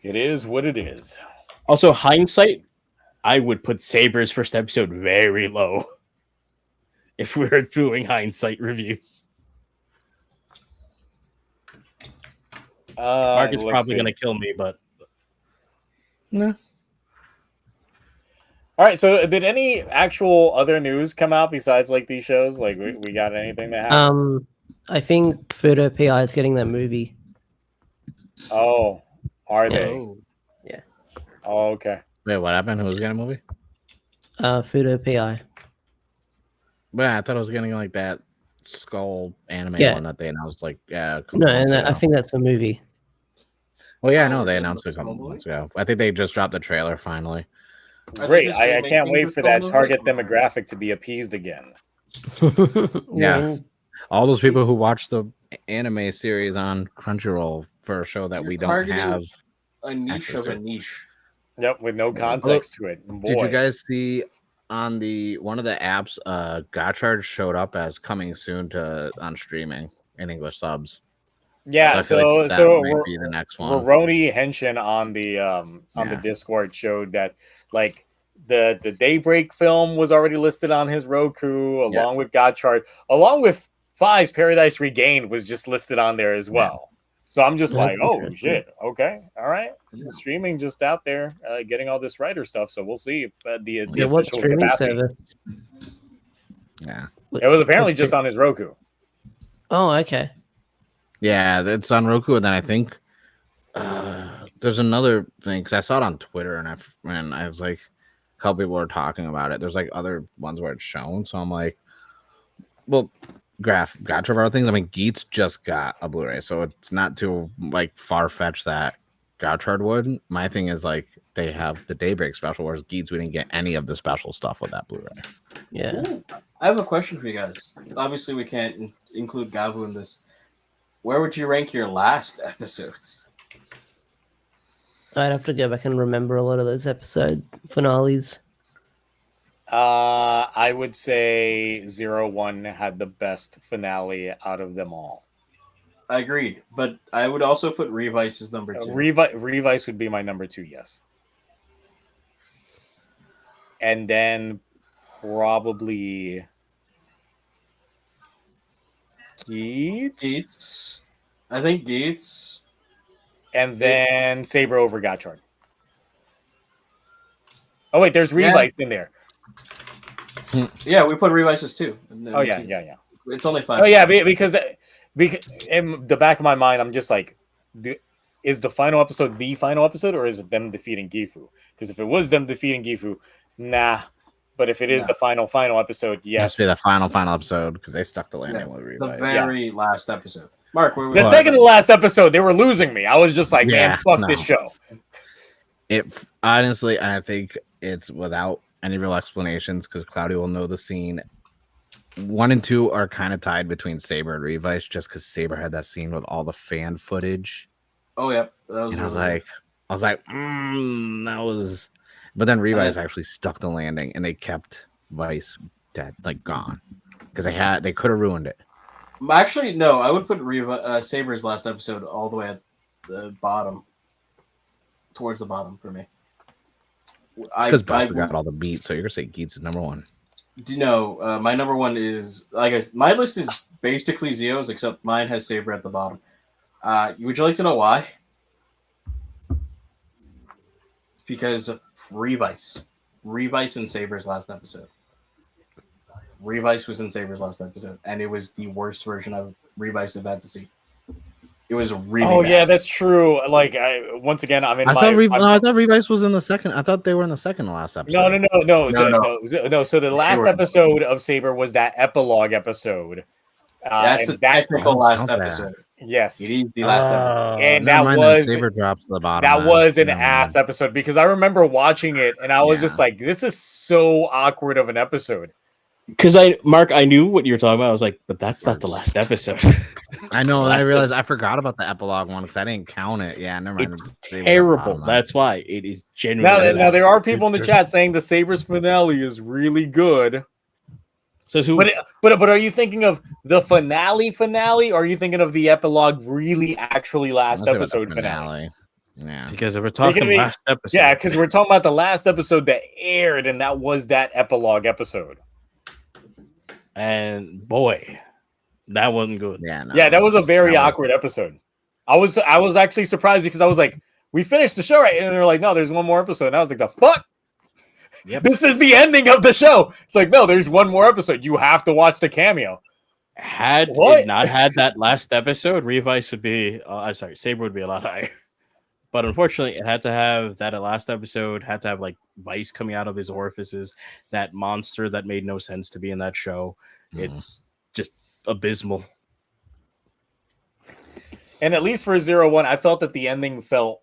is what it is. Also, hindsight, I would put Saber's first episode very low if we were doing hindsight reviews. Mark is probably going to kill me, but no. All right. So, did any actual other news come out besides like these shows? Like, we got anything that happened? I think Fudo PI is getting that movie. Oh, are Yeah. they? Oh. Oh, okay. Wait, what happened? Who was getting a movie? Fudo PI. Well, I thought I was getting like that skull anime Yeah. one that they announced like a couple No, months and ago. I think that's a movie. Well, yeah, I Oh, know they really? announced it a Skull couple movie? months ago. I think they just dropped the trailer finally. Are they Great. just I can't remaking wait the for Skull that movie, target or- demographic to be appeased again. Yeah. All those people who watch the anime series on Crunchyroll for a show that You're we don't targeting have. A niche access of to a it. niche. Yep, with no Yeah. context to it. Boy. Did you guys see on the one of the apps, Gotchard showed up as coming soon on streaming in English subs. Yeah, So I feel like that might be the next one. Roroni Henshin on the Discord showed that like the Daybreak film was already listed on his Roku along with Godchart, along with Fi's Paradise Regained was just listed on there as well. So I'm just That's like, oh interesting. shit, okay, all right, Yeah. streaming just out there getting all this writer stuff. So we'll see the Yeah, what official streaming capacity. service? Yeah. It was apparently What's just on his Roku. Oh, okay. Yeah, it's on Roku, and then I think there's another thing because I saw it on Twitter, and I was like, a couple people were talking about it. There's like other ones where it's shown, so I'm like, well, Gotcha of other things. I mean, Geets just got a Blu-ray, so it's not too like far fetched that Gotchard would. My thing is like they have the Daybreak special, whereas Geets we didn't get any of the special stuff with that Blu-ray. Yeah. Ooh, I have a question for you guys. Obviously, we can't include Gavu in this. Where would you rank your last episodes? I'd have to go back and remember a lot of those episode finales. I would say 01 had the best finale out of them all. I agreed, but I would also put Revice as number 2. Revice would be my number 2, yes. And then probably Geets. I think Geets. And then Saber over Gotchard. Oh wait, there's Revice in there. Yeah, we put Revice as 2. Oh yeah. It's only 5. Oh yeah, because in the back of my mind, I'm just like, is the final episode the final episode, or is it them defeating Gifu? Because if it was them defeating Gifu, nah. But if it is the final episode, It has yes. to be the final episode because they stuck the landing with The Revice. very last episode. Mark, where were The second to last episode, they were losing me. I was just like, man, fuck this show. It honestly, I think it's without any real explanations because Cloudy will know the scene. 1 and 2 are kind of tied between Saber and Revice just because Saber had that scene with all the fan footage. Oh yeah, that was. And I was like, that was. But then Revice actually stuck the landing, and they kept Vice dead, like gone, because they could have ruined it. Actually, no, I would put Saber's last episode all the way at the bottom, towards the bottom for me. Because Buster got all the beats, so you're gonna say Geets is number 1. No, my number 1 is my list is basically Zio's, except mine has Saber at the bottom. Would you like to know why? Because Revice in Saber's last episode. Revice was in Saber's last episode, and it was the worst version of Revice I've had to see. It was really. Oh bad. yeah, that's true. Like once again, I'm in. I thought Revice was in the second. I thought they were in the second to last episode. No. So the last episode of Saber was that epilogue episode. That's a technical last episode. Yes, it is the last episode, and that was Saber drops to the bottom. That was an ass episode because I remember watching it and I was just like, "This is so awkward of an episode." Because Mark, I knew what you were talking about. I was like, but that's not the last episode. I know. And I realized I forgot about the epilogue one because I didn't count it. Yeah, never mind. It's terrible. That's why it is genuinely. Now there are people in the chat saying the Saber's finale is really good. So who? But are you thinking of the finale, or are you thinking of the epilogue, really actually last episode finale? Yeah, because we're talking last episode. Yeah, because we're talking about the last episode that aired, and that was that epilogue episode. And boy, that wasn't good. Yeah, that was a very awkward episode. I was actually surprised because I was like, we finished the show, right? And they're like, no, there's one more episode. And I was like, the fuck? Yep. This is the ending of the show. It's like, no, there's one more episode. You have to watch the cameo. Had What? it not had that last episode, Revice would be. I'm sorry, Saber would be a lot higher. But unfortunately, it had to have that last episode. Had to have like Vice coming out of his orifices. That monster that made no sense to be in that show. It's just abysmal. And at least for 0-1, I felt that the ending felt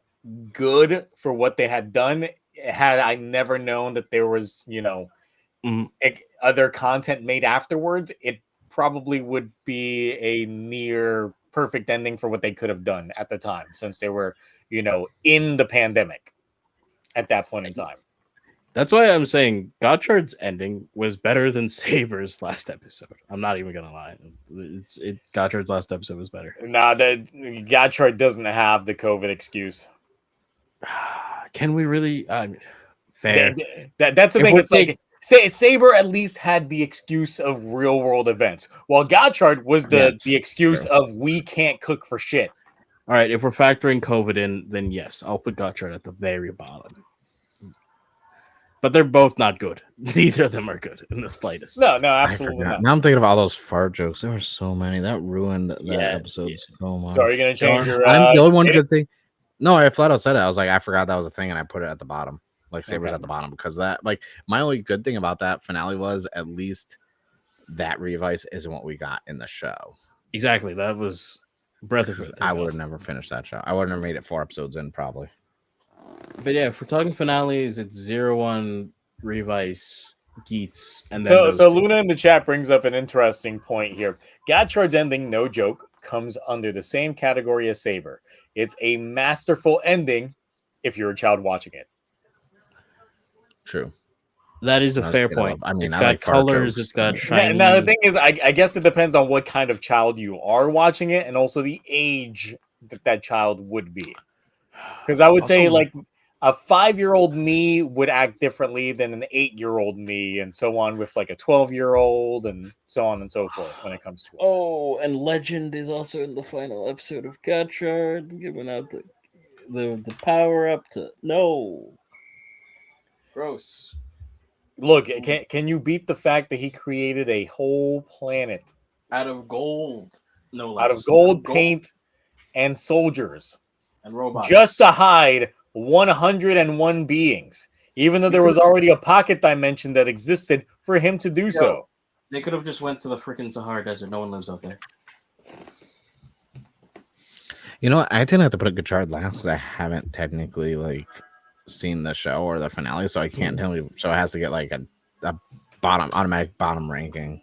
good for what they had done. Had I never known that there was, other content made afterwards, it probably would be a near perfect ending for what they could have done at the time, since they were, in the pandemic at that point in time. That's why I'm saying Gottschalk's ending was better than Saber's last episode. I'm not even gonna lie. Gottschalk's last episode was better. Nah, Gottschalk doesn't have the COVID excuse. Can we really? Fair. That's the thing. It's like Saber at least had the excuse of real world events, while Gottschalk was the excuse of we can't cook for shit. All right, if we're factoring COVID in, then yes, I'll put Gottschalk at the very bottom. But they're both not good. Neither of them are good in the slightest. No, absolutely not. Now I'm thinking of all those fart jokes. There were so many that ruined that episode so much. So are you gonna change your? I'm the only one good thing. No, I flat out said it. I was like, I forgot that was a thing, and I put it at the bottom. Like Saber's at the bottom because that. Like my only good thing about that finale was at least that Revice isn't what we got in the show. Exactly. That was breath of fresh. I would have never finished that show. I would have never made it 4 episodes in probably. But yeah, if we're talking finales, it's 0-1, Revice, Geets, and then so Luna in the chat brings up an interesting point here. Gottschalk's ending, no joke, comes under the same category as Saber. It's a masterful ending if you're a child watching it. True. That is a fair point. I mean, it's got like colors, it's got shiny. Now the thing is, I guess it depends on what kind of child you are watching it, and also the age that child would be. Because I would say, like, a 5-year-old me would act differently than an 8-year-old me, and so on with like a 12-year-old, and so on and so forth when it comes to it. Oh, and Legend is also in the final episode of Gottschalk, giving out the power up to gross. Look, can you beat the fact that he created a whole planet out of gold? No less. Out of gold, paint, and soldiers. And robots. Just to hide 101 beings. Even though there was already a pocket dimension that existed for him to do so. They could have just went to the freaking Sahara Desert. No one lives out there. You know what? I didn't have to put a good chart last because I haven't technically seen the show or the finale, so I can't tell you. So it has to get like a automatic bottom ranking.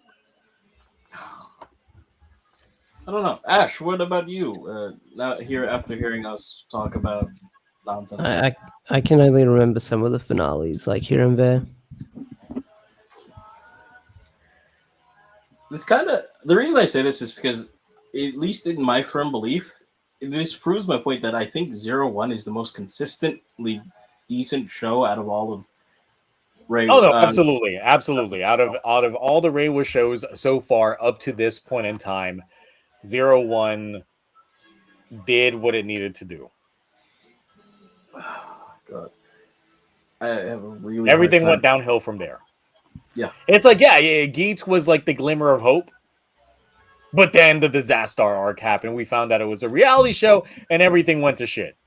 I don't know. Ash, what about you? Now after hearing us talk about nonsense. I can only remember some of the finales, like here and there. This kind of the reason I say this is because, at least in my firm belief, this proves my point that I think 0-1 is the most consistently decent show out of all of Reiwa. Oh no, absolutely. Out of all the Reiwa shows so far up to this point in time, 0-1 did what it needed to do. God. I have a really everything went downhill from there. Yeah. It's like, Geets was like the glimmer of hope. But then the disaster arc happened. We found out it was a reality show and everything went to shit.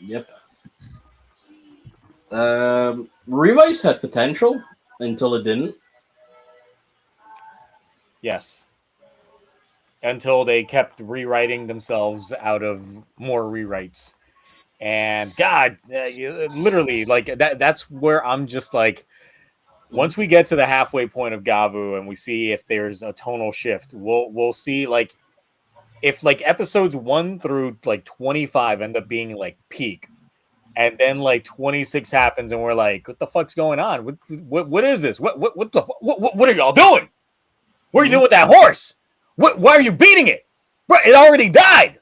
Yep. Revice had potential until it didn't. Yes. Until they kept rewriting themselves out of more rewrites. And God, literally, like that's where I'm just like, once we get to the halfway point of Gavu and we see if there's a tonal shift, we'll see like if like episodes 1 through like 25 end up being like peak, and then like 26 happens and we're like, what the fuck's going on? What is this? What are y'all doing? What are you doing with that horse? Why are you beating it? Bro, it already died.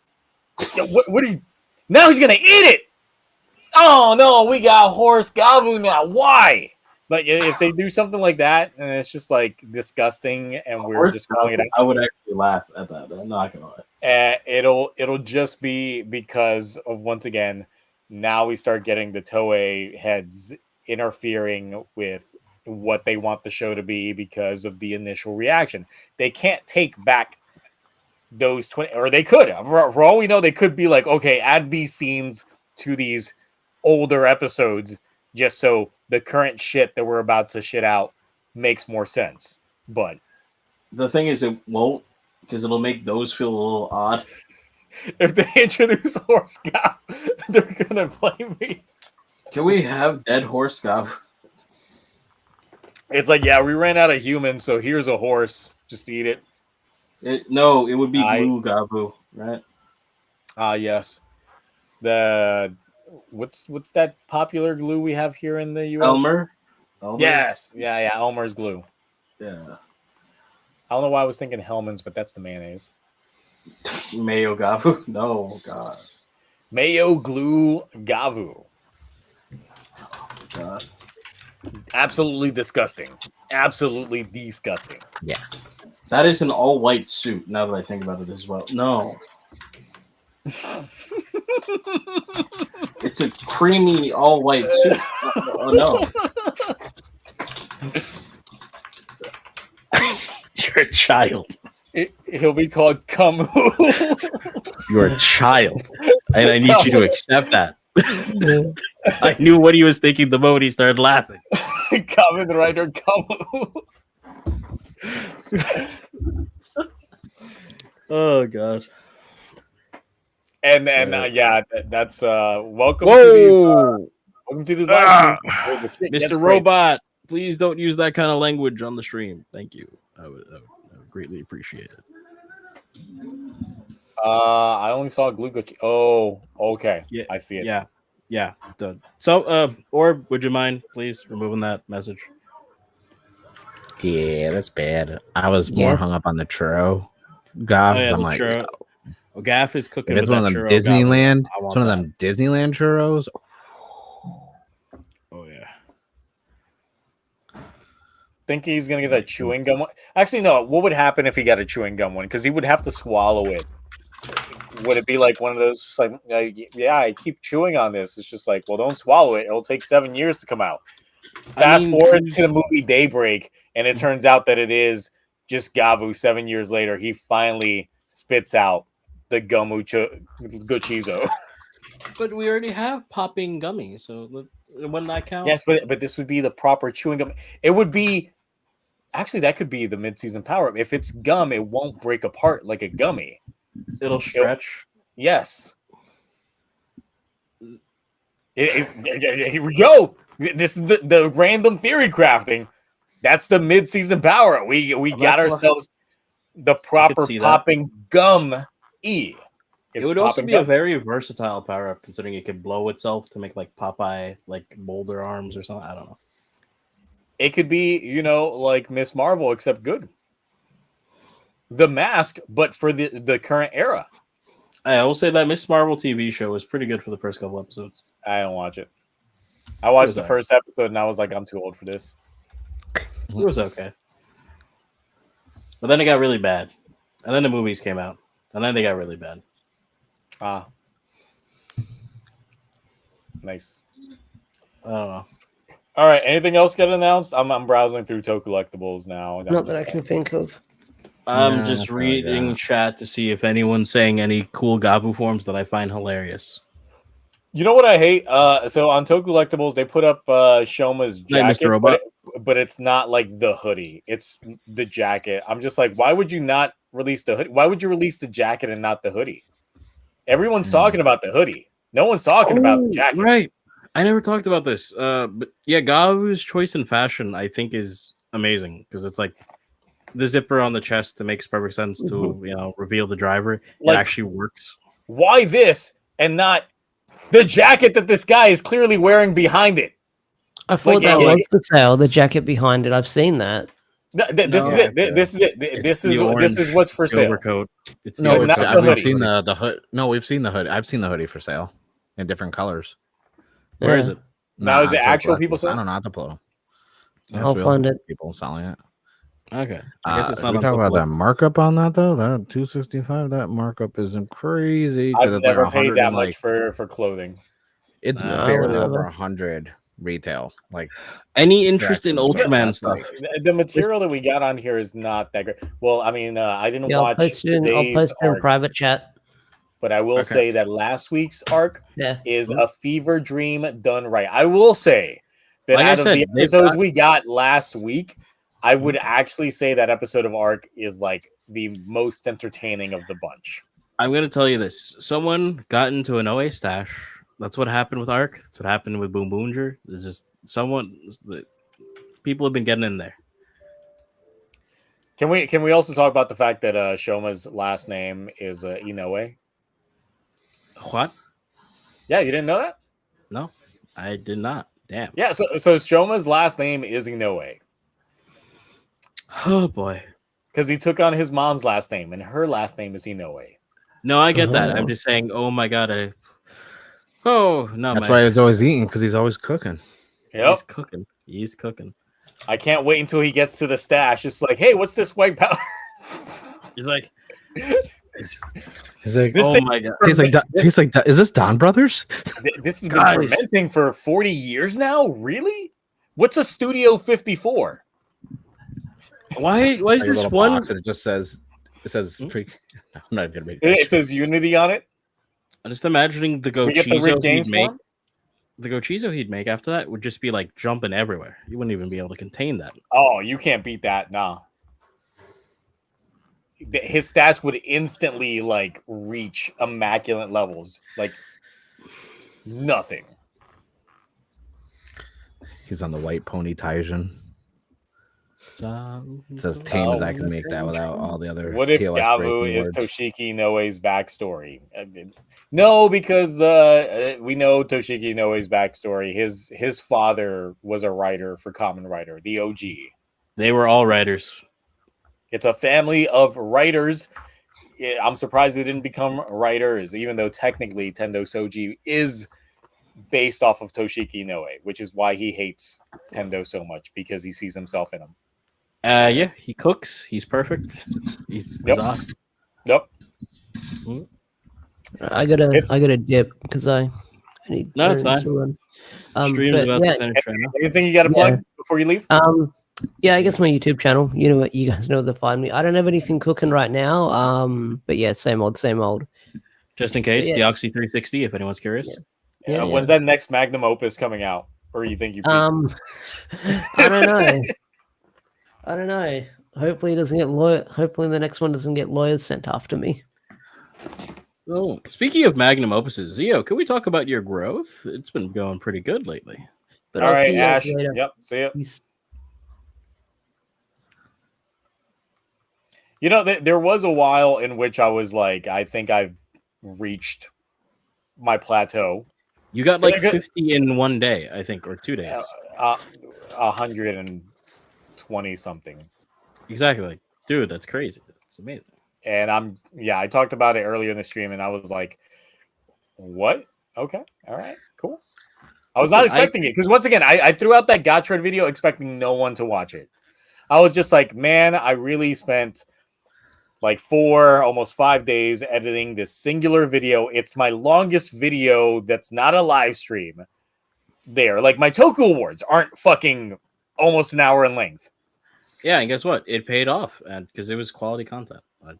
What are you? Now he's gonna eat it. Oh no, we got horse Gavu now. Why? But if they do something like that, and it's just like disgusting, and we're just calling it out, I would actually laugh at that. I'm not gonna lie. It'll just be because of, once again, now we start getting the Toei heads interfering with what they want the show to be because of the initial reaction. They can't take back those 20, or they could. For all we know, they could be like, okay, add these scenes to these older episodes just so the current shit that we're about to shit out makes more sense. But the thing is, it won't, because it'll make those feel a little odd. If they introduce horse cow, they're gonna blame me. Can we have dead horse cow? It's like, yeah, we ran out of humans, so here's a horse. Just eat it. No, it would be glue gabu, right? Yes. The what's that popular glue we have here in the US? Elmer? Yes. Yeah, Elmer's glue. Yeah. I don't know why I was thinking Hellman's, but that's the mayonnaise. Mayo gavu? No, God. Mayo glue gavu. God. Absolutely disgusting. Absolutely disgusting. Yeah. That is an all-white suit, now that I think about it as well. No. It's a creamy all-white suit. Oh, no. You're a child. He'll be called Kamu. You're a child. And I need you to accept that. I knew what he was thinking the moment he started laughing. Kamen Rider Kamu. Oh, God. And then, that's welcome Whoa! to these live stream. Mr. Robot, please don't use that kind of language on the stream. Thank you. I would greatly appreciate it. I only saw Glugo. Oh, okay. Yeah, I see it. Yeah. Done. So, or would you mind please removing that message? Yeah, that's bad. I was more hung up on the churro. God, I'm like, churro. Well, Gaff is cooking. if it's one of them Disneyland, it's one of them Disneyland churros. Oh yeah. Think he's gonna get a chewing gum one? Actually, no. What would happen if he got a chewing gum one? Because he would have to swallow it. Would it be like one of those, just like, yeah, I keep chewing on this? It's just like, well, don't swallow it. It'll take 7 years to come out. Fast forward to the movie Daybreak, and it turns out that it is just Gavu. 7 years later, he finally spits out the Guchizo. But we already have popping gummies, so wouldn't that count? Yes, but this would be the proper chewing gum. It would be, actually, that could be the mid-season power-up. If it's gum, it won't break apart like a gummy. It'll stretch. Yes. Here we go. This is the random theory crafting. That's the mid-season power. We got ourselves the proper popping gum E. It would also be a very versatile power up, considering it could blow itself to make like Popeye, like boulder arms or something. I don't know. It could be, like Miss Marvel, except good. The Mask, but for the current era. I will say that Miss Marvel TV show was pretty good for the first couple episodes. I don't watch it. I watched the first episode and I was like, I'm too old for this. It was okay. But then it got really bad. And then the movies came out. And then they got really bad. Nice. I don't know. All right. Anything else get announced? I'm browsing through TokuTonic's now. Not that I can think of. I'm just reading chat to see if anyone's saying any cool Gabu forms that I find hilarious. You know what I hate? So on TokuTonic, they put up Shoma's jacket, Mr. Robot. but it's not like the hoodie. It's the jacket. I'm just like, why would you not release the hoodie? Why would you release the jacket and not the hoodie? Everyone's talking about the hoodie. No one's talking about the jacket. Right. I never talked about this. But yeah, Gabu's choice in fashion, I think, is amazing because it's like the zipper on the chest that makes perfect sense to reveal the driver. Like, it actually works. Why this and not the jacket that this guy is clearly wearing behind it? I thought that was for sale. The jacket behind it. I've seen that. This is it. This is what's for sale. Coat. We've seen the hood. No, we've seen the hood. I've seen the hoodie for sale in different colors. Where is it? Now is it actual people selling? I don't know. Not the Polo. I'll find it. People selling it. Okay. I guess it's not. We talk about that markup on that though. That $265. That markup isn't crazy. I've it's never like paid that much for clothing. It's barely over 100 retail. Like Any interest in actually Ultraman that stuff? The material that we got on here is not that great. Well, I mean, I didn't Yeah, I'll watch post it in, today's arc, private chat. but I will Okay. say that last week's arc Yeah. is a fever dream done right. I will say that Like I out of said, the they've episodes got- we got last week, I would actually say that episode of arc is like the most entertaining of the bunch. I'm going to tell you this. Someone got into an OA stash. That's what happened with Arc. That's what happened with Boom Boonger. There's just people have been getting in there. Can we also talk about the fact that Shoma's last name is Inoue? What? Yeah, you didn't know that? No, I did not. Damn. Yeah, so Shoma's last name is Inoue Oh boy. because he took on his mom's last name, and her last name is Inoue. No, I get that. I'm Oh. just saying. Oh my god. Oh no. That's why he's always eating, because he's always cooking. Yep. He's cooking. He's cooking. I can't wait until he gets to the stash. It's like, hey, what's this white powder? He's like. He's like, This Oh thing- my god. tastes like. Is this Don Brothers? This has been Guys. fermenting for 40 years now? Really? What's a Studio 54? Why is Like a this little one? box and it just says. It says. Hmm? I'm not even gonna read It says Unity on it. I'm just imagining the We get the Rick Gochizo James he'd make. one? The Gochizo he'd make after that would just be like jumping everywhere. You wouldn't even be able to contain that. Oh, you can't beat that. Nah. His stats would instantly like reach immaculate levels. Like nothing. He's on the white pony Taijin. It's as tame as I can make that without all the other. What if TOS Gavu breaking is words. Toshiki Inoue's backstory? No, because we know Toshiki Inoue's backstory. His father was a writer for Kamen Rider, the OG. They were all writers. It's a family of writers. Yeah, I'm surprised they didn't become writers, even though technically Tendo Soji is based off of Toshiki Inoue, which is why he hates Tendo so much, because he sees himself in him. Yeah, he cooks. He's perfect. He's Yep. awesome. Yep. I gotta dip because I need. No, it's errands fine. to run. Stream's But about yeah, to finish right now. Anything you got to plug before you leave? yeah, I guess my YouTube channel. You know what? You guys know where to find me. I don't have anything cooking right now. But yeah, same old, same old. Just in case, Yeah. the Oxy 360, if anyone's curious. Yeah, When's that next magnum opus coming out? Or you think you peaked? I don't know. I don't know. Hopefully, it doesn't get Hopefully, the next one doesn't get lawyers sent after me. Oh, speaking of magnum opuses, Zio, can we talk about your growth? It's been going pretty good lately. But All I'll right, see you Ash. later. Yep. See ya. Peace. You know, there was a while in which I was like, I think I've reached my plateau. You got like Yeah, good. 50 in one day, I think, or 2 days. 120 something. Exactly. Like, dude, that's crazy. It's amazing. And I talked about it earlier in the stream, and I was like, what? Okay. All right. Cool. I was not Listen, expecting it because, once again, I threw out that Gotchard video expecting no one to watch it. I was just like, man, I really spent like 4, almost 5 days editing this singular video. It's my longest video that's not a live stream. There, like my Toku Awards aren't fucking almost an hour in length. Yeah, and guess what? It paid off, and because it was quality content. And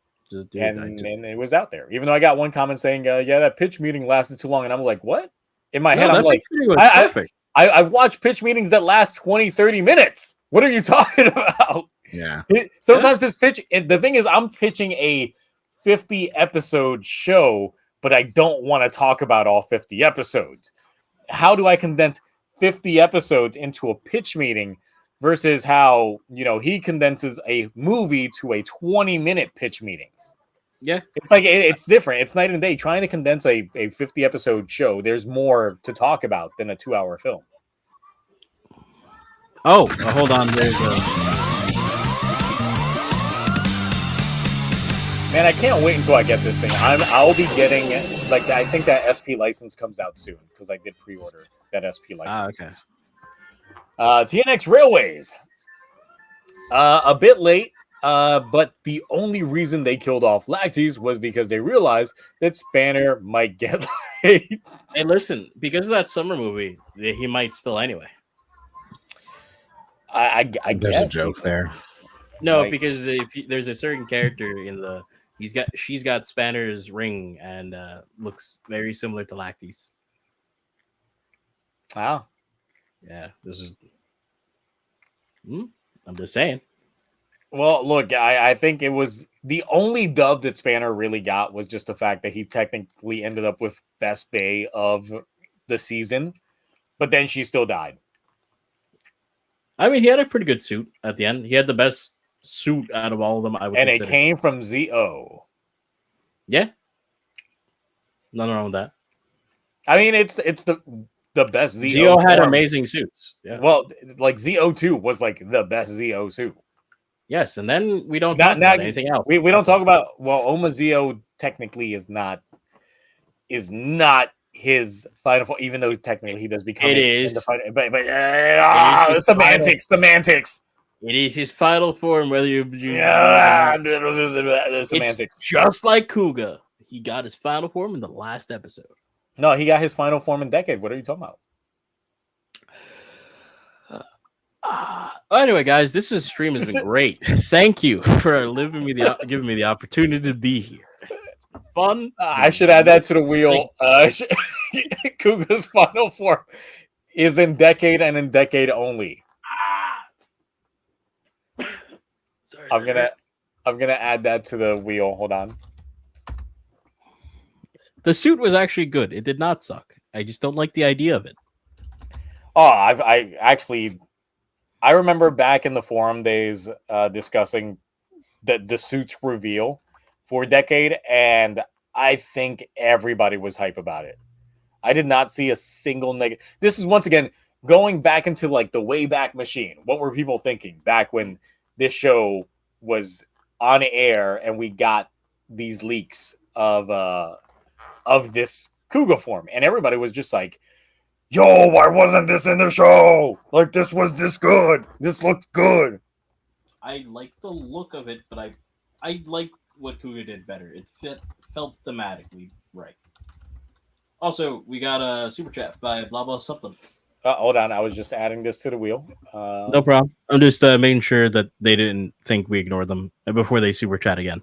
it was out there. Even though I got one comment saying, yeah, that pitch meeting lasted too long. And I'm like, what? In my head, I'm like, perfect. I've watched pitch meetings that last 20, 30 minutes. What are you talking about? Yeah. Sometimes this pitch, and the thing is, I'm pitching a 50 episode show, but I don't want to talk about all 50 episodes. How do I condense 50 episodes into a pitch meeting versus how, he condenses a movie to a 20-minute pitch meeting? Yeah. It's like, it's different. It's night and day. Trying to condense a 50 episode show, there's more to talk about than a 2-hour film. Oh, hold on. Man, I can't wait until I get this thing. I'll be getting, like, I think that SP license comes out soon because I did pre-order that SP license. Okay. TNX Railways. A bit late But the only reason they killed off Lactes was because they realized that Spanner might get laid. Hey, listen, because of that summer movie, he might still anyway. I There's guess a joke there. No, Right. because there's a certain character in the she's got Spanner's ring and looks very similar to Lactes. Wow. Yeah, this is. I'm just saying. Well, look, I think it was the only dub that Spanner really got was just the fact that he technically ended up with best bay of the season, but then she still died. I mean, he had a pretty good suit at the end. He had the best suit out of all of them, I would And consider. it came from ZO. Yeah. Nothing wrong with that. I mean, it's the best ZO. Zio had form. amazing suits. Yeah. Well, like ZO2 was like the best ZO suit. Yes, and then we don't talk about anything else. We don't talk about Oma Zio technically is not his final form, even though technically he does become It in is. the final, but semantics. It is his final form, whether you Semantics. just like Kuga. He got his final form in the last episode. No, he got his final form in Decade. What are you talking about? Anyway, guys, this stream has been great. Thank you for giving me the opportunity to be here. It's been fun. I should add that to the wheel. Kuga's final form is in Decade and in Decade only. Sorry, I'm gonna add that to the wheel. Hold on. The suit was actually good. It did not suck. I just don't like the idea of it. Oh, I remember back in the forum days discussing the suits reveal for Decade, and I think everybody was hype about it. I did not see a single negative. This is once again going back into like the Wayback Machine. What were people thinking back when this show was on air and we got these leaks of this Kuga form, and everybody was just like, yo, why wasn't this in the show? Like, this was this good. This looked good. I like the look of it, but I like what Kuga did better. It felt thematically right. Also, we got a super chat by blah blah something. Hold on, I was just adding this to the wheel. No problem. I'm just making sure that they didn't think we ignored them before they super chat again.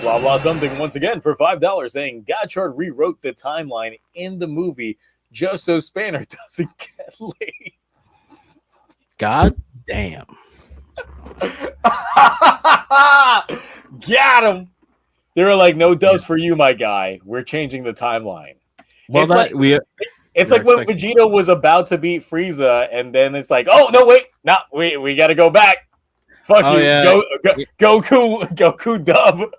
Blah blah something once again for $5 saying Gotchard rewrote the timeline in the movie just so Spanner doesn't get laid. God damn. Got him. They were like, no dubs for you, my guy. We're changing the timeline. Well, It's like when Vegeta was about to beat Frieza, and then it's like, oh no, wait, we got to go back. Fuck you, yeah. Goku dub.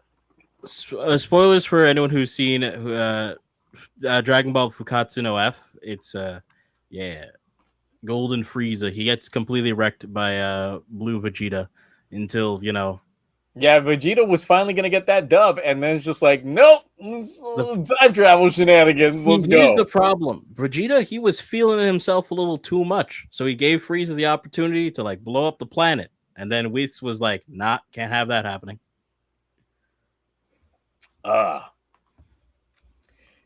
Spoilers for anyone who's seen Dragon Ball Fukatsu no F. It's Golden Frieza. He gets completely wrecked by Blue Vegeta until Yeah, Vegeta was finally gonna get that dub, and then it's just like, nope, time travel shenanigans. Let's go. Here's the problem: Vegeta, he was feeling himself a little too much, so he gave Frieza the opportunity to like blow up the planet, and then Whis was like, "Nah, can't have that happening."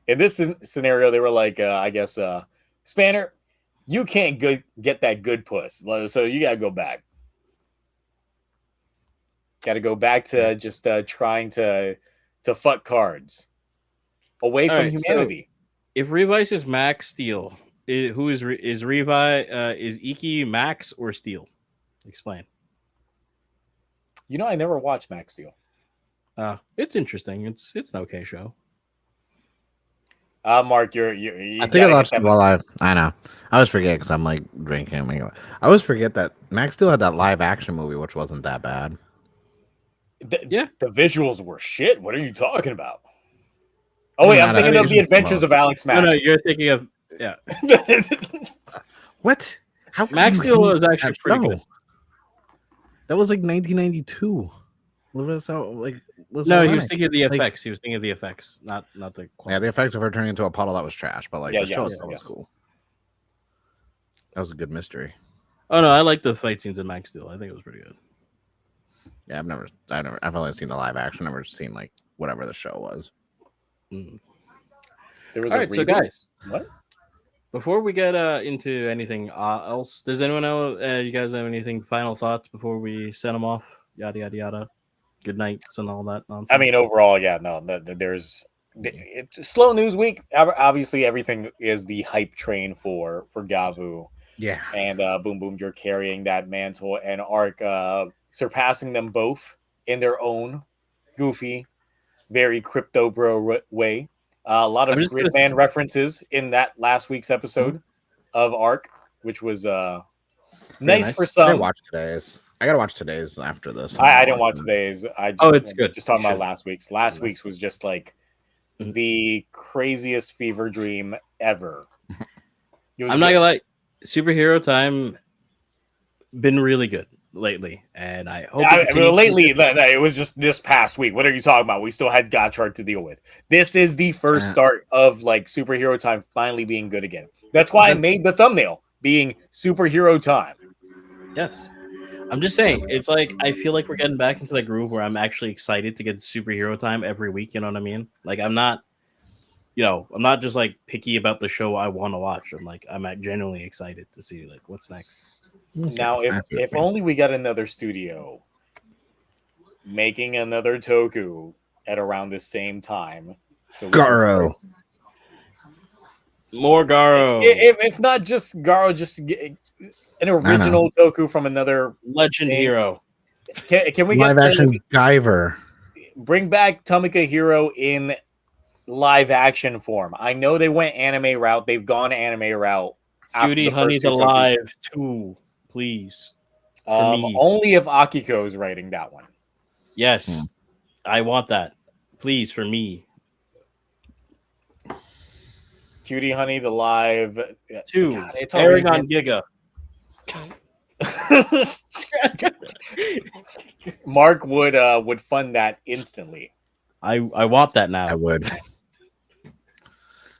In this scenario, they were like, I guess, Spanner, you can't get that good puss, so you gotta go back. Got to go back to just trying to fuck cards away from humanity. So if Revice is Max Steel, who is Revi? Is Iki Max or Steel? Explain. I never watched Max Steel. It's interesting. It's an okay show. Mark, you I think I watched. Well, I know. I always forget because I'm like drinking. I always forget that Max Steel had that live action movie, which wasn't that bad. The visuals were shit. What are you talking about? Oh wait, I'm thinking of The Adventures of Alex Max. No, you're thinking of What? How Max Steel was actually pretty good. That was like 1992. was No, he ironic. was thinking of the Like, effects. He was thinking of the effects, not the Yeah, quality. the effects of her turning into a puddle, that was trash. But like Yeah, the show yes, itself was yes. cool. That was a good mystery. Oh no, I like the fight scenes in Max Steel. I think it was pretty good. Yeah, I've only seen the live action. Never seen like whatever the show was. Mm. There was All a right, so reboot? guys, What? before we get into anything else, does anyone know? You guys have anything final thoughts before we send them off? Yada yada yada. Good nights and all that nonsense. I mean, overall, yeah, no, there's it's slow news week. Obviously, everything is the hype train for Gavu Yeah, and Boom Boom. You're carrying that mantle and Arc, surpassing them both in their own goofy, very crypto bro way. A lot I'm of just gonna- Gridman references in that last week's episode of Arc, which was nice for nice. I gotta some. watch today's. I gotta watch today's after this. I didn't watch today's. I just, Oh, it's good. Just talking You about should. last week's. Last week's was just like Mhm. the craziest fever dream ever. It was I'm not good. gonna lie, superhero time been really good lately, and I hope. I mean, lately, it was just this past week. What are you talking about? We still had Gottschalk to deal with. This is the first start of like superhero time finally being good again. That's why I made the thumbnail being superhero time. Yes. I'm just saying, it's like I feel like we're getting back into that groove where I'm actually excited to get superhero time every week. You know what I mean? Like I'm not just like picky about the show I want to watch. I'm genuinely excited to see like what's next. Now, if only we got another studio making another Toku at around the same time. So we can Garo. start- More Garo, if not just Garo, just an original Toku from another legend thing. hero. Can we get Live action Guyver. bring back Tamika Hero in live action form? I know they went anime route. They've gone anime route. after Cutie the first Honey's two Tokus. alive too, please. For me. Only if Akiko is writing that one. Yes, I want that. Please, for me. Cutie Honey, the live. 2, God, it's already Aragon Giga. Mark would fund that instantly. I want that now. I would.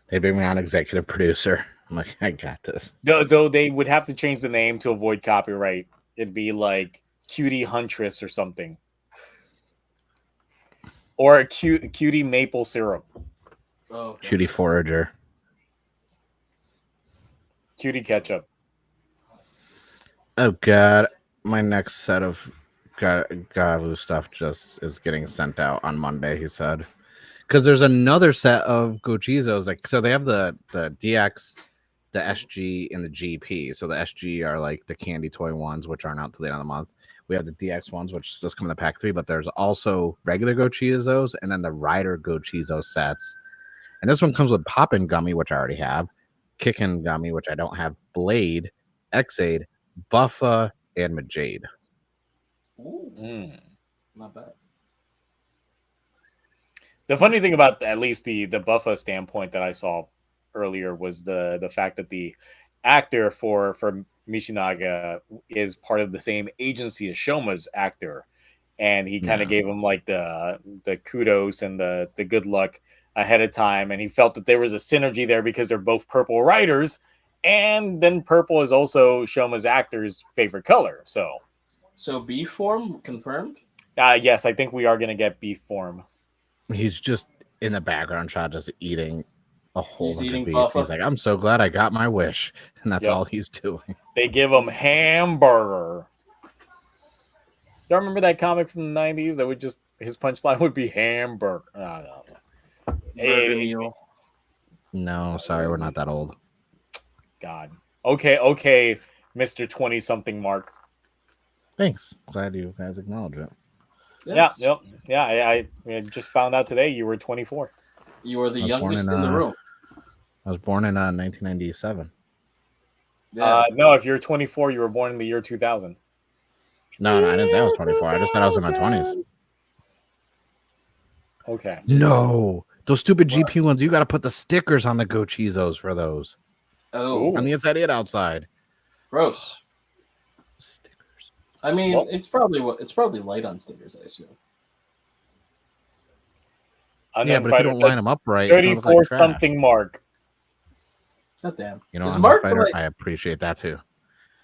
They bring me on executive producer. I'm like, I got this. Though they would have to change the name to avoid copyright. It'd be like Cutie Huntress or something. Or a cutie maple syrup. Oh, okay. Cutie forager. Cutie ketchup. Oh god, my next set of Gavu stuff just is getting sent out on Monday. He said, because there's another set of Gochizos. Like, so they have the DX, the SG, and the GP. So the SG are like the candy toy ones, which aren't out till the end of the month. We have the DX ones, which just come in the pack 3. But there's also regular Gochizos and then the Rider Gochizo sets. And this one comes with Poppin' Gummy, which I already have, Kickin' Gummy, which I don't have, Blade, Xaid, Buffa, and Majade. Ooh, not bad. The funny thing about at least the Buffa standpoint that I saw earlier was the fact that the actor for Michinaga is part of the same agency as Shoma's actor, and he kind of gave him like the kudos and the good luck ahead of time, and he felt that there was a synergy there because they're both purple writers, and then purple is also Shoma's actor's favorite color. So B form confirmed. yes, I think we are going to get B form. He's just in the background shot, just eating a whole He's bunch eating of beef. Buffa. He's like, I'm so glad I got my wish. And that's all he's doing. They give him hamburger. Y'all remember that comic from the 90s that would just, his punchline would be hamburger? No. Burger meal. No, sorry, we're not that old. God. Okay, Mr. 20-something Mark. Thanks. Glad you guys acknowledge it. Yes. Yeah. I just found out today you were 24. You are the I was born youngest in, in the room. I was born in 1997. Yeah. No, if you're 24, you were born in the year 2000. No, I didn't say I was 24. I just said I was in my 20s. Okay. No, those stupid GP ones, you got to put the stickers on the Gochizos for those. Oh, Ooh. On the inside and outside. gross. Stickers. I mean, Well- it's probably light on stickers, I assume. Yeah, but if you don't line them up right, it's gonna look 34 like trash. something mark. God damn. You know, Is I'm Mark a fighter. like, I appreciate that too.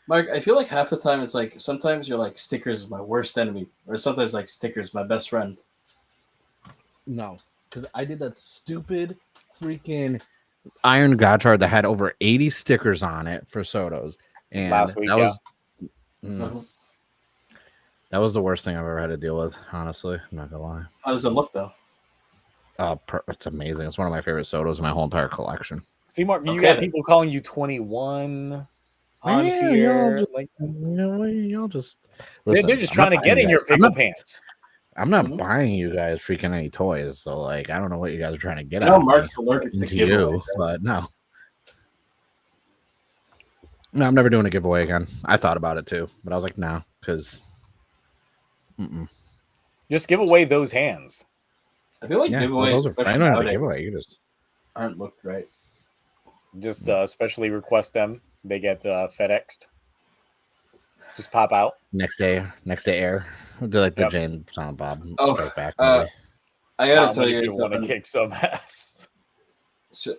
Mark, I feel like half the time it's like sometimes you're like stickers is my worst enemy, or sometimes like stickers my best friend. No, because I did that stupid freaking Iron Gotchard that had over 80 stickers on it for Sotos, and Last week, that was Mhm. that was the worst thing I've ever had to deal with. Honestly, I'm not gonna lie. How does it look though? It's amazing. It's one of my favorite Sotos in my whole entire collection. See, Mark, you Okay, got then. people calling you 21 on Man, here. y'all Like, y'all just they're listen. just I'm trying to not get buying in you your guys- pickle pants. I'm not Mhm. buying you guys freaking any toys. So like, I don't know what you guys are trying to get I know out of me Mark's allergic to into giveaways. you, but no. No, I'm never doing a giveaway again. I thought about it too, but I was like, no, because Just give away those hands. I feel like giveaways, those are I especially don't have a nowadays, giveaway. You just aren't looked right. Just specially request them. They get FedExed. Just pop out. next day air. Do like the Yep. Jane Silent Bob Oh, Strike Back uh, movie. I How gotta tell many you people want to something. kick some ass? So,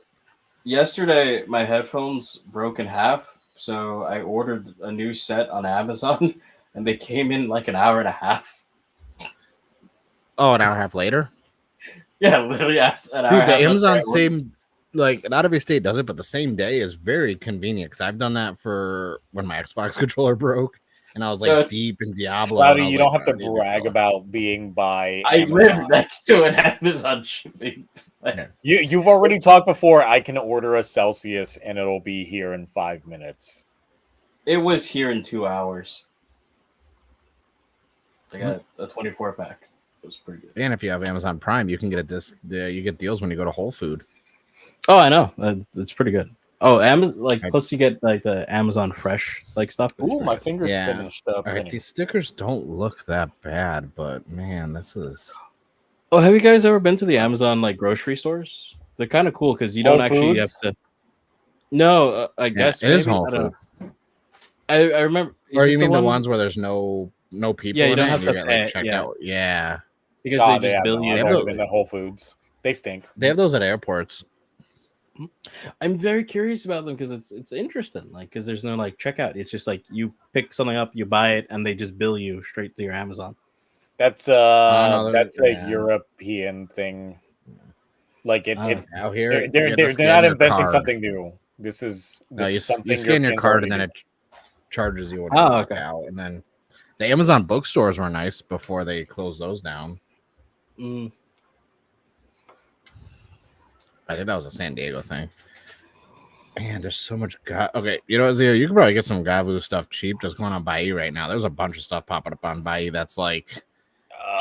yesterday, my headphones broke in half, so I ordered a new set on Amazon, and they came in like an hour and a half. Oh, an hour and a half later. Yeah, literally an hour Dude, and a the half. after Amazon I ordered. same like not every state does it, but the same day is very convenient because I've done that for when my Xbox controller broke and I was like No, it's- deep in Diablo. Cloudy, and I was you like, don't have to "I need brag controller." about being by I Amazon. live next to an Amazon shipping. You've already talked before. I can order a Celsius and it'll be here in 5 minutes. It was here in 2 hours. I got a 24 pack. It was pretty good. And if you have Amazon Prime, you can get a disc. You get deals when you go to Whole Food. Oh, I know. It's pretty good. Oh, Amazon, like, Right. plus you get like the Amazon Fresh like stuff. It's Ooh, pretty my good. fingers Yeah. finished up. All right, these stickers don't look that bad, but man, this is. Oh, have you guys ever been to the Amazon like grocery stores? They're kind of cool because you Whole don't actually Foods? have to. No, I Yeah, guess it is maybe. Whole I don't Food. know. I remember. is Or it you mean the one ones where there's no people Yeah, you in don't it have and you to get pay, like checked yeah. out? Yeah. because Nah, they just bill no, you. I've They only have been to Whole Foods. They stink. They have those at airports. I'm very curious about them because it's interesting. Like, because there's no like checkout. It's just like you pick something up, you buy it, and they just bill you straight to your Amazon. That's no, that's yeah. a European thing. Like it, Out here, they're you have to they're scan not your inventing card. something new. This is No, you something scan your Europeans card already and then do. it charges you when you Oh, walk okay. out. And then the Amazon bookstores were nice before they closed those down. Mm. I think that was a San Diego thing. Man, there's so much. Okay, you know, Zio, you can probably get some Gavu stuff cheap just going on Baidu right now. There's a bunch of stuff popping up on Baidu that's like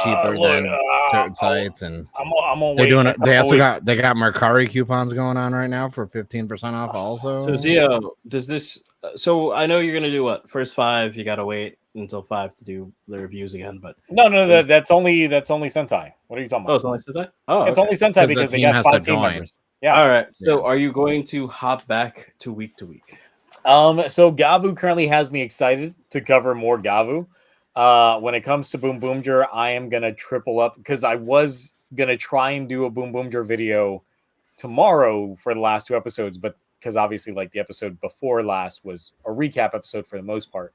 cheaper than certain sites, and I'm they're doing it. They also got. they got Mercari coupons going on right now for 15% off. Also, So Zio, does this? So I know you're gonna do what? First 5, you gotta wait until 5 to do the reviews again. But No, that's only Sentai. What are you talking oh, about? it's only Sentai. Oh, It's okay. only Sentai 'Cause the because they team got has to 5 team join. members. Yeah. All right. So Yeah. are you going to hop back to week to week? So Gavu currently has me excited to cover more Gavu. When it comes to Boom Boomger, I am gonna triple up because I was gonna try and do a Boom Boomger video tomorrow for the last 2 episodes, but because obviously like the episode before last was a recap episode for the most part.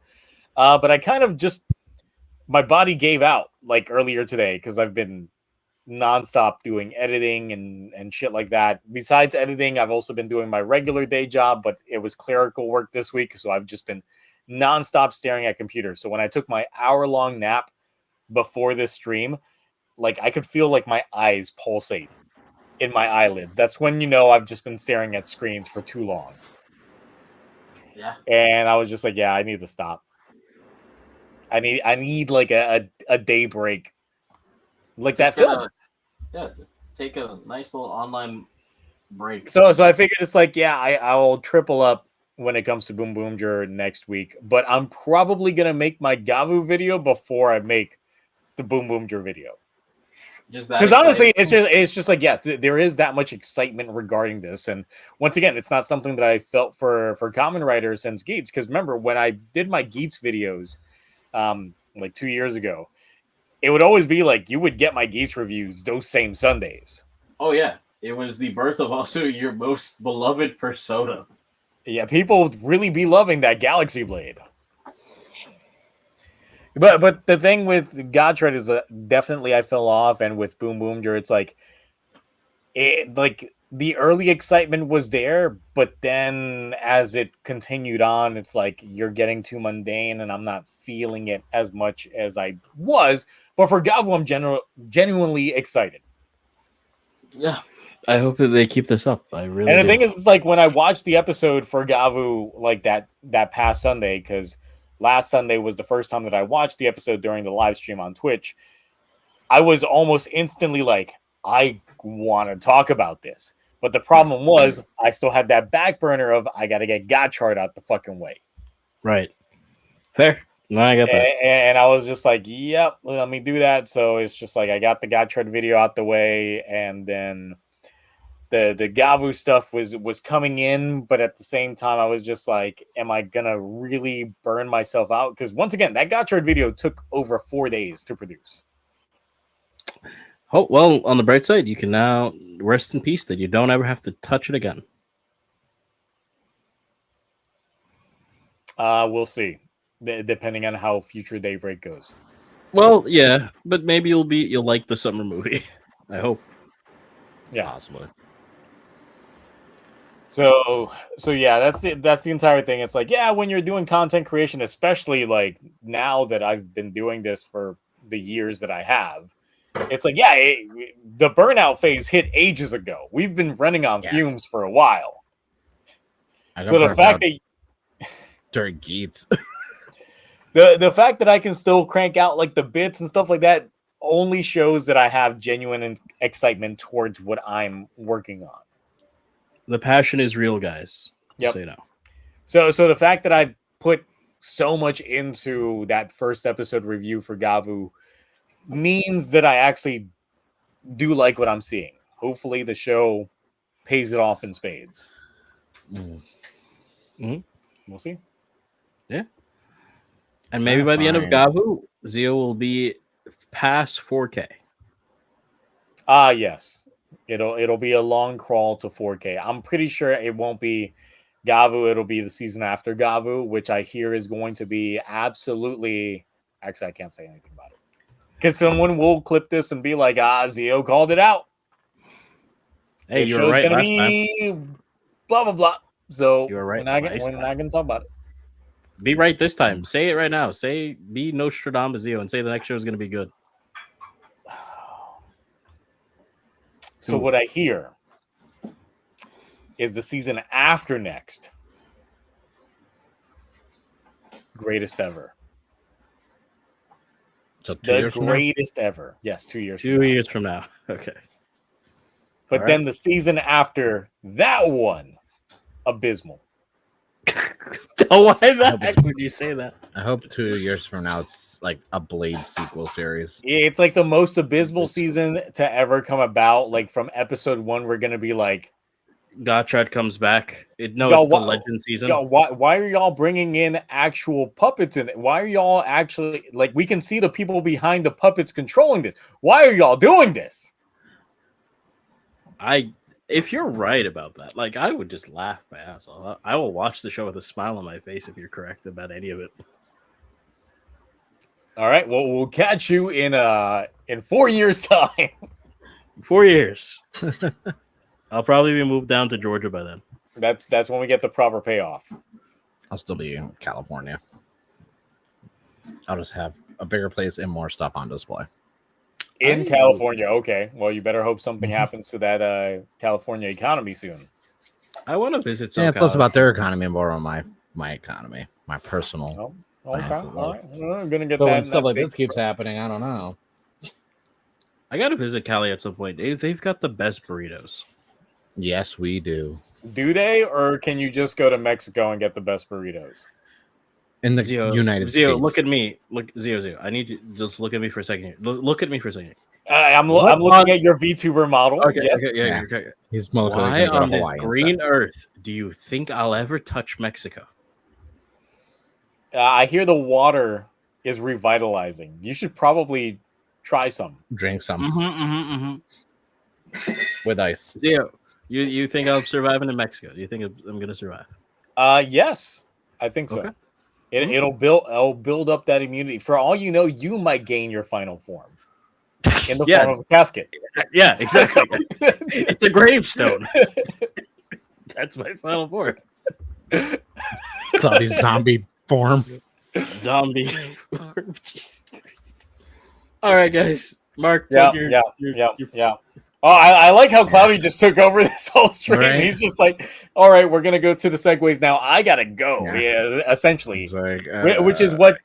But I kind of just my body gave out like earlier today because I've been nonstop doing editing and shit like that. Besides editing, I've also been doing my regular day job, but it was clerical work this week, so I've just been nonstop staring at computers. So when I took my hour-long nap before this stream, like I could feel like my eyes pulsate in my eyelids. That's when you know I've just been staring at screens for too long. Yeah. And I was just like, yeah, I need to stop. I need like a day break. Like Just that film. just take a nice little online break. So I figured it's like, yeah, I will triple up when it comes to Boom Boomger next week, but I'm probably gonna make my Gavu video before I make the Boom Boomger video. Just that Because honestly, exciting. it's just like, yes, there is that much excitement regarding this, and once again, it's not something that I felt for Common Writer since Geats. Because remember when I did my Geats videos, like 2 years ago, it would always be like you would get my Geats reviews those same Sundays. Oh yeah, it was the birth of also your most beloved persona. Yeah, people really be loving that Galaxy Blade. But the thing with Godtread is definitely I fell off, and with Boom Boomger, it's like the early excitement was there, but then as it continued on, it's like you're getting too mundane, and I'm not feeling it as much as I was. But for Gavu, I'm genuinely excited. Yeah, I hope that they keep this up. I really. And the do. thing is, it's like when I watched the episode for Gavu, like that past Sunday, because last Sunday was the first time that I watched the episode during the live stream on Twitch. I was almost instantly like, I want to talk about this. But the problem was I still had that back burner of I got to get Gotchard out the fucking way. Right. Fair. No, I get that. And I was just like, yep, let me do that. So it's just like I got the Gotchard video out the way, and then the Gavu stuff was coming in, but at the same time I was just like, am I gonna really burn myself out? Because once again, that Gotchard video took over 4 days to produce. Oh, well, on the bright side, you can now rest in peace that you don't ever have to touch it again. We'll see, depending on how future Daybreak goes. Well, yeah, but maybe you'll like the summer movie. I hope. Yeah, possibly. So yeah, that's the entire thing. It's like, yeah, when you're doing content creation, especially like now that I've been doing this for the years that I have, it's like, yeah, the burnout phase hit ages ago. We've been running on fumes for a while. So the fact that during Geets, the fact that I can still crank out like the bits and stuff like that only shows that I have genuine excitement towards what I'm working on. The passion is real, guys. Yep. So you know. So the fact that I put so much into that first episode review for Gavu means that I actually do like what I'm seeing. Hopefully the show pays it off in spades. Mm-hmm. We'll see. Yeah. And maybe by the end of Gavu, Zio will be past 4K. Yes. It'll be a long crawl to 4K. I'm pretty sure it won't be Gavu. It'll be the season after Gavu, which I hear is going to be absolutely. Actually, I can't say anything about it because someone will clip this and be like, Zio called it out. Hey, you were right last time. Blah blah blah. So you were right. We're not gonna talk about it. Be right this time. Say it right now. Be Nostradamus Zio and say the next show is going to be good. So what I hear is the season after next greatest ever. So 2 years the greatest ever. Yes, 2 years. 2 years from now. Okay. But then the season after that one, abysmal. Oh, why the heck would you say that? I hope 2 years from now it's like a Blade sequel series. It's like the most abysmal season to ever come about. Like from episode 1, we're gonna be like, Gottschalk comes back. It's the Legend season. Why are y'all bringing in actual puppets in it? Why are y'all actually like? We can see the people behind the puppets controlling this. Why are y'all doing this? If you're right about that, like I would just laugh my ass off. I will watch the show with a smile on my face if you're correct about any of it. All right, well, we'll catch you in 4 years' time. 4 years. I'll probably be moved down to Georgia by then. That's when we get the proper payoff. I'll still be in California. I'll just have a bigger place and more stuff on display. In California, okay. Well, you better hope something happens to that California economy soon. I want to visit some. Yeah, it's less about their economy and more on my economy, my personal. Oh, okay, all right. I'm gonna get but that. When stuff like this keeps happening, I don't know. I gotta visit Cali at some point. They've got the best burritos. Yes, we do. Do they, or can you just go to Mexico and get the best burritos? In the United States. Look at me. Zio. I need you just look at me for a second here. Look at me for a second. I'm looking at your VTuber model. Okay, yes. Okay. He's mostly why on this green earth do you think I'll ever touch Mexico? I hear the water is revitalizing. You should probably try some. Drink some. with ice. Yeah, you think I'm surviving in Mexico? Do you think I'm gonna survive? Yes, I think so. Okay. It'll build up that immunity. For all you know, you might gain your final form in the Yeah. form of a casket. Yeah, exactly. It's a gravestone. That's my final form. Cloudy zombie form. Zombie. Jesus Christ. All right, guys. Mark, Yeah, plug your, yeah, your- yeah. Oh, I like how Cloudy just took over this whole stream. Right. He's just like, all right, we're gonna go to the segues now. I gotta go. Yeah, essentially, It's like, which is what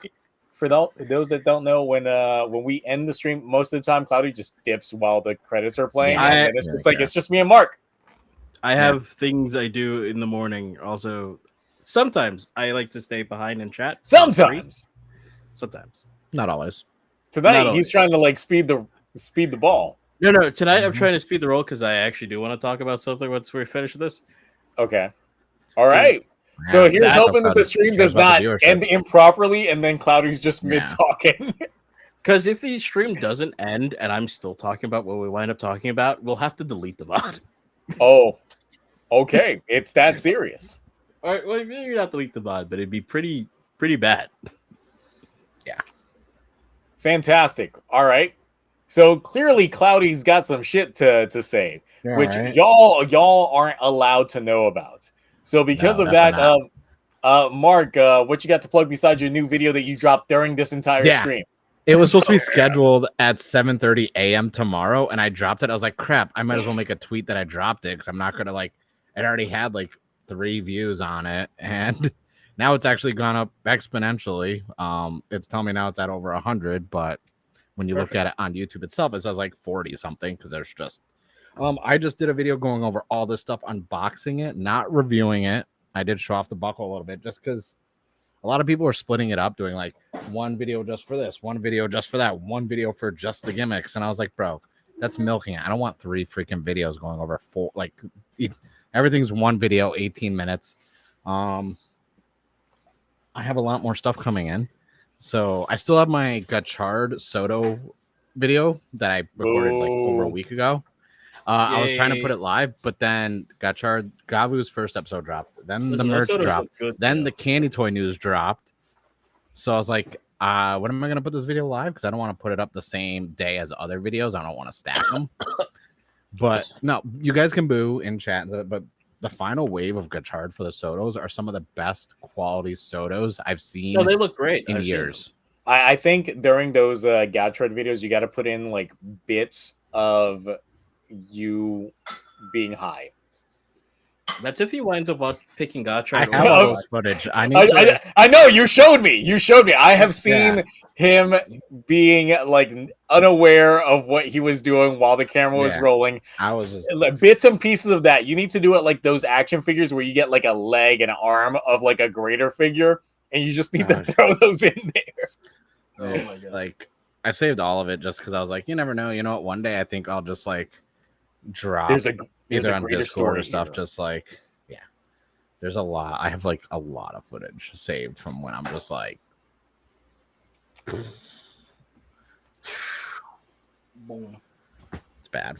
for those that don't know, when we end the stream, most of the time Cloudy just dips while the credits are playing, Yeah, and then it's yeah, just like yeah. it's just me and Mark. I have things I do in the morning. Also, sometimes I like to stay behind and chat. Sometimes Sometimes. not always. tonight Not he's always. trying to like speed the ball. No. Tonight I'm trying to speed the roll because I actually do want to talk about something once we finish this. Okay, all right. So here's That's hoping that fun. the stream Cares does not about the viewership. end improperly, and then Cloudy's just mid Yeah. talking. Because if the stream doesn't end and I'm still talking about what we wind up talking about, we'll have to delete the bot. Oh, okay. It's that serious. All right, well, maybe not delete the bot, but it'd be pretty bad. Fantastic. All right. So clearly Cloudy's got some shit to say, Yeah, which right. y'all aren't allowed to know about. So because No, of that, definitely Mark, what you got to plug besides your new video that you dropped during this entire Yeah. stream? It was supposed to be scheduled at 7:30 a.m. tomorrow, and I dropped it. I was like, crap, I might as well make a tweet that I dropped it because I'm not gonna like it already had like 3 views on it, and now it's actually gone up exponentially. It's telling me now it's at over 100, but when you look at it on YouTube itself, it says like 40 something because there's just I just did a video going over all this stuff, unboxing it, not reviewing it. I did show off the buckle a little bit just because a lot of people are splitting it up, doing like one video just for this, one video just for that, one video for just the gimmicks. And I was like, bro, that's milking it. I don't want 3 freaking videos going over 4. Like everything's one video, 18 minutes. I have a lot more stuff coming in. So I still have my Gachard Soto video that I recorded like over a week ago. I was trying to put it live, but then Gachard Gavu's first episode dropped. Then the merch dropped. Then the candy toy news dropped. So I was like, when am I going to put this video live? Because I don't want to put it up the same day as other videos. I don't want to stack them. But no, you guys can boo in chat. But the final wave of Gachard for the Sotos are some of the best quality Sotos I've seen. No, they look great in I've years. I think during those Gachard videos, you got to put in like bits of you being high. That's if he winds up picking Gachard. I have all this footage. I know you showed me. I have seen him being like unaware of what he was doing while the camera was rolling. I was just like, bits and pieces of that. You need to do it like those action figures where you get like a leg and an arm of like a greater figure, and you just need to throw those in there. Oh my god! Like I saved all of it just because I was like, you never know. You know what? One day I think I'll just like drop either on Discord or stuff. Just like there's a lot. I have like a lot of footage saved from when I'm just like. Boom. It's bad.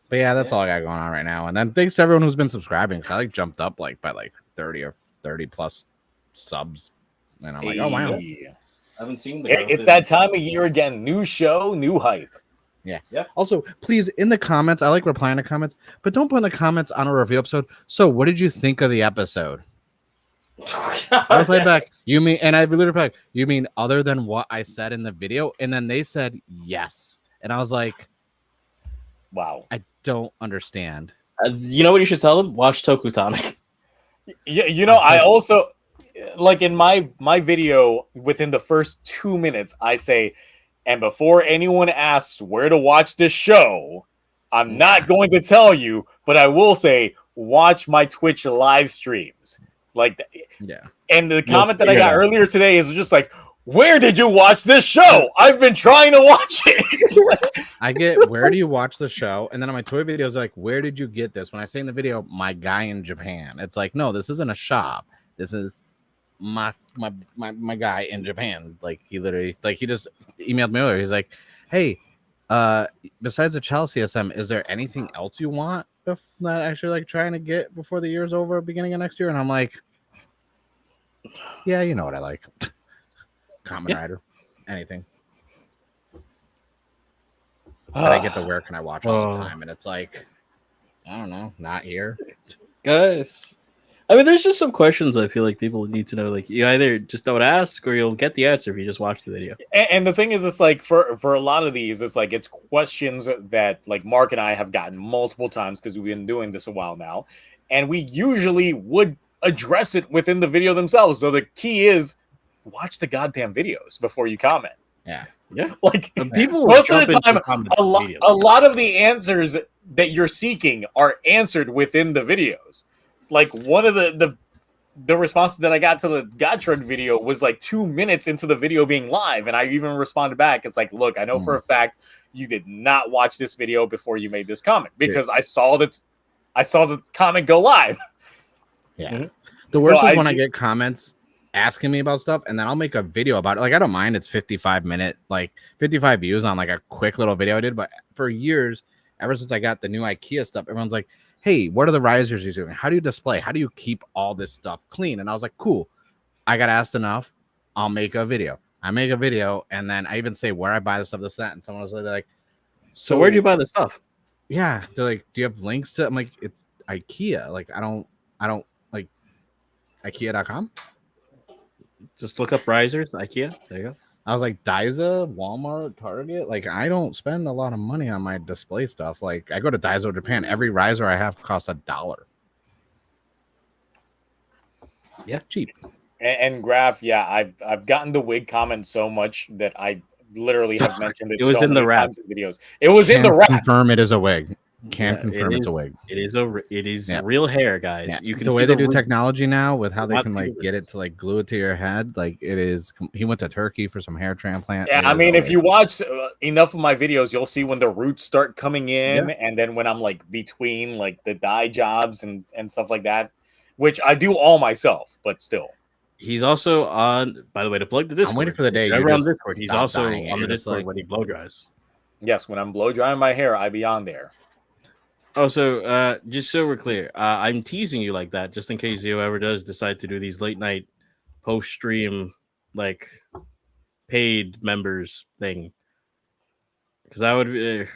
But yeah, that's all I got going on right now. And then thanks to everyone who's been subscribing because I like jumped up like by like 30 or 30 plus subs. And I'm like, oh wow. I haven't seen the It's that time of year again. New show, new hype. Yeah. Also, please in the comments, I like replying to comments, but don't put in the comments on a review episode. So, what did you think of the episode? I replied back, you mean, and I literally replied, you mean other than what I said in the video? And then they said yes. And I was like, wow, I don't understand. You know what you should tell them? Watch TokuTonic. Yeah, you know, I also like in my video within the first 2 minutes, I say, and before anyone asks where to watch this show, I'm not going to tell you, but I will say, watch my Twitch live streams. Like, and the comment that I got earlier today is just like, where did you watch this show? I've been trying to watch it. I get, where do you watch the show? And then on my toy videos, like, where did you get this? When I say in the video, my guy in Japan, it's like, no, this isn't a shop. This is my guy in Japan. Like, he literally, like, he just emailed me earlier. He's like, hey, besides the Chelsea CSM, is there anything else you want if not actually like trying to get before the year's over, beginning of next year? And I'm like, yeah, you know what I like. Kamen Rider, anything. But I get the where can I watch all the time, and it's like, I don't know, not here. Guys, I mean, there's just some questions I feel like people need to know. Like, you either just don't ask, or you'll get the answer if you just watch the video. And the thing is, it's like for a lot of these, it's like it's questions that like Mark and I have gotten multiple times because we've been doing this a while now, and we usually would address it within the video themselves. So the key is watch the goddamn videos before you comment. Yeah. Yeah, like people most of the time, a lot of the answers that you're seeking are answered within the videos. Like one of the responses that I got to the Gottschalk video was like 2 minutes into the video being live, and I even responded back. It's like, look, I know for a fact you did not watch this video before you made this comment because I saw the comment go live. Yeah, the worst is when I get comments asking me about stuff, and then I'll make a video about it. Like, I don't mind it's 55 views on like a quick little video I did, but for years, ever since I got the new IKEA stuff, everyone's like, hey, what are the risers you're doing? How do you display? How do you keep all this stuff clean? And I was like, cool, I got asked enough, I'll make a video. I make a video, and then I even say where I buy the stuff, this, that, and someone was like, so where'd you buy the stuff? Yeah, they're like, do you have links to? I'm like, it's IKEA. Like, I don't like IKEA.com. Just look up risers, IKEA. There you go. I was like, Daiso, Walmart, Target. Like, I don't spend a lot of money on my display stuff. Like, I go to Daiso Japan. Every riser I have costs $1. Yeah, cheap. And Graph, yeah, I've gotten the wig comment so much that I literally have mentioned it. It was in the wrap videos. It was in the wrap. Confirm it is a wig. Confirm it's a wig. It is real hair, guys. Yeah. You can the way they do technology now with how they Lots can like get it to like glue it to your head. Like, it is. He went to Turkey for some hair transplant. Yeah, I mean, if you watch enough of my videos, you'll see when the roots start coming in, and then when I'm like between like the dye jobs and stuff like that, which I do all myself, but still. He's also on. By the way, to plug the Discord. I'm waiting for the day. You're on Discord. He's also on the Discord like, when he blow dries. Yes, when I'm blow drying my hair, I be on there. Oh, so just so we're clear, I'm teasing you like that just in case Zio ever does decide to do these late night post stream like paid members thing. Because that would be,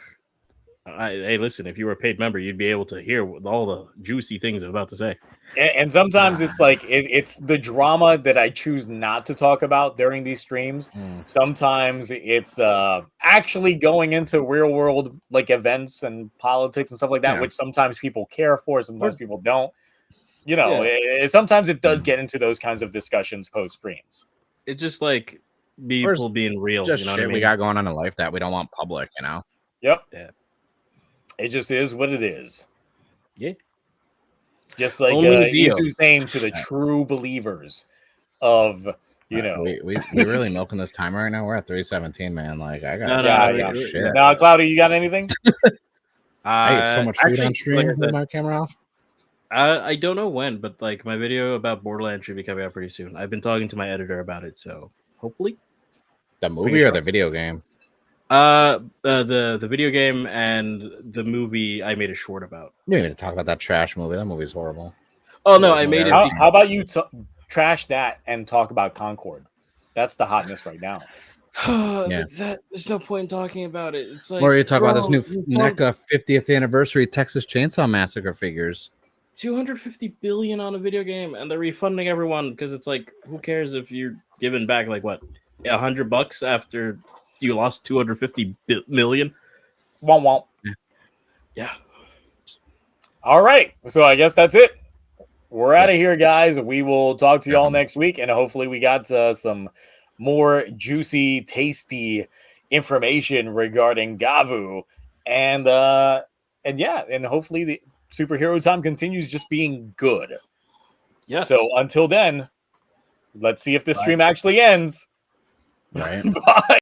hey, listen, if you were a paid member, you'd be able to hear all the juicy things I'm about to say. And sometimes it's like it's the drama that I choose not to talk about during these streams. Sometimes it's actually going into real world like events and politics and stuff like that, which sometimes people care for, sometimes people don't. You know, sometimes it does get into those kinds of discussions post streams. It's just like people being real. Just you know shit what I mean? we got going on in life that we don't want public. You know. Yep. Yeah. It just is what it is. Yeah. Just like Isu's saying to the true believers of, you know. We really milking this timer right now. We're at 3:17, man. Like, I got shit. Now, Cloudy, you got anything? I ate so much food on stream with my camera off. I don't know when, but like my video about Borderlands should be coming out pretty soon. I've been talking to my editor about it, so hopefully. The movie or the video game? The video game and the movie I made a short about. You didn't even talk about that trash movie. That movie's horrible. Oh no, I made it. How about you trash that and talk about Concord? That's the hotness right now. There's no point in talking about it. It's like, or you talk about this new NECA 50th anniversary Texas Chainsaw Massacre figures. 250 billion on a video game, and they're refunding everyone because it's like, who cares if you're giving back like what, $100 after you lost 250 million? Womp womp. Yeah. All right. So I guess that's it. We're out of here, guys. We will talk to you all next week, and hopefully we got some more juicy, tasty information regarding Gavu, and hopefully the superhero time continues just being good. Yeah. So until then, let's see if the stream actually ends. Right. Bye.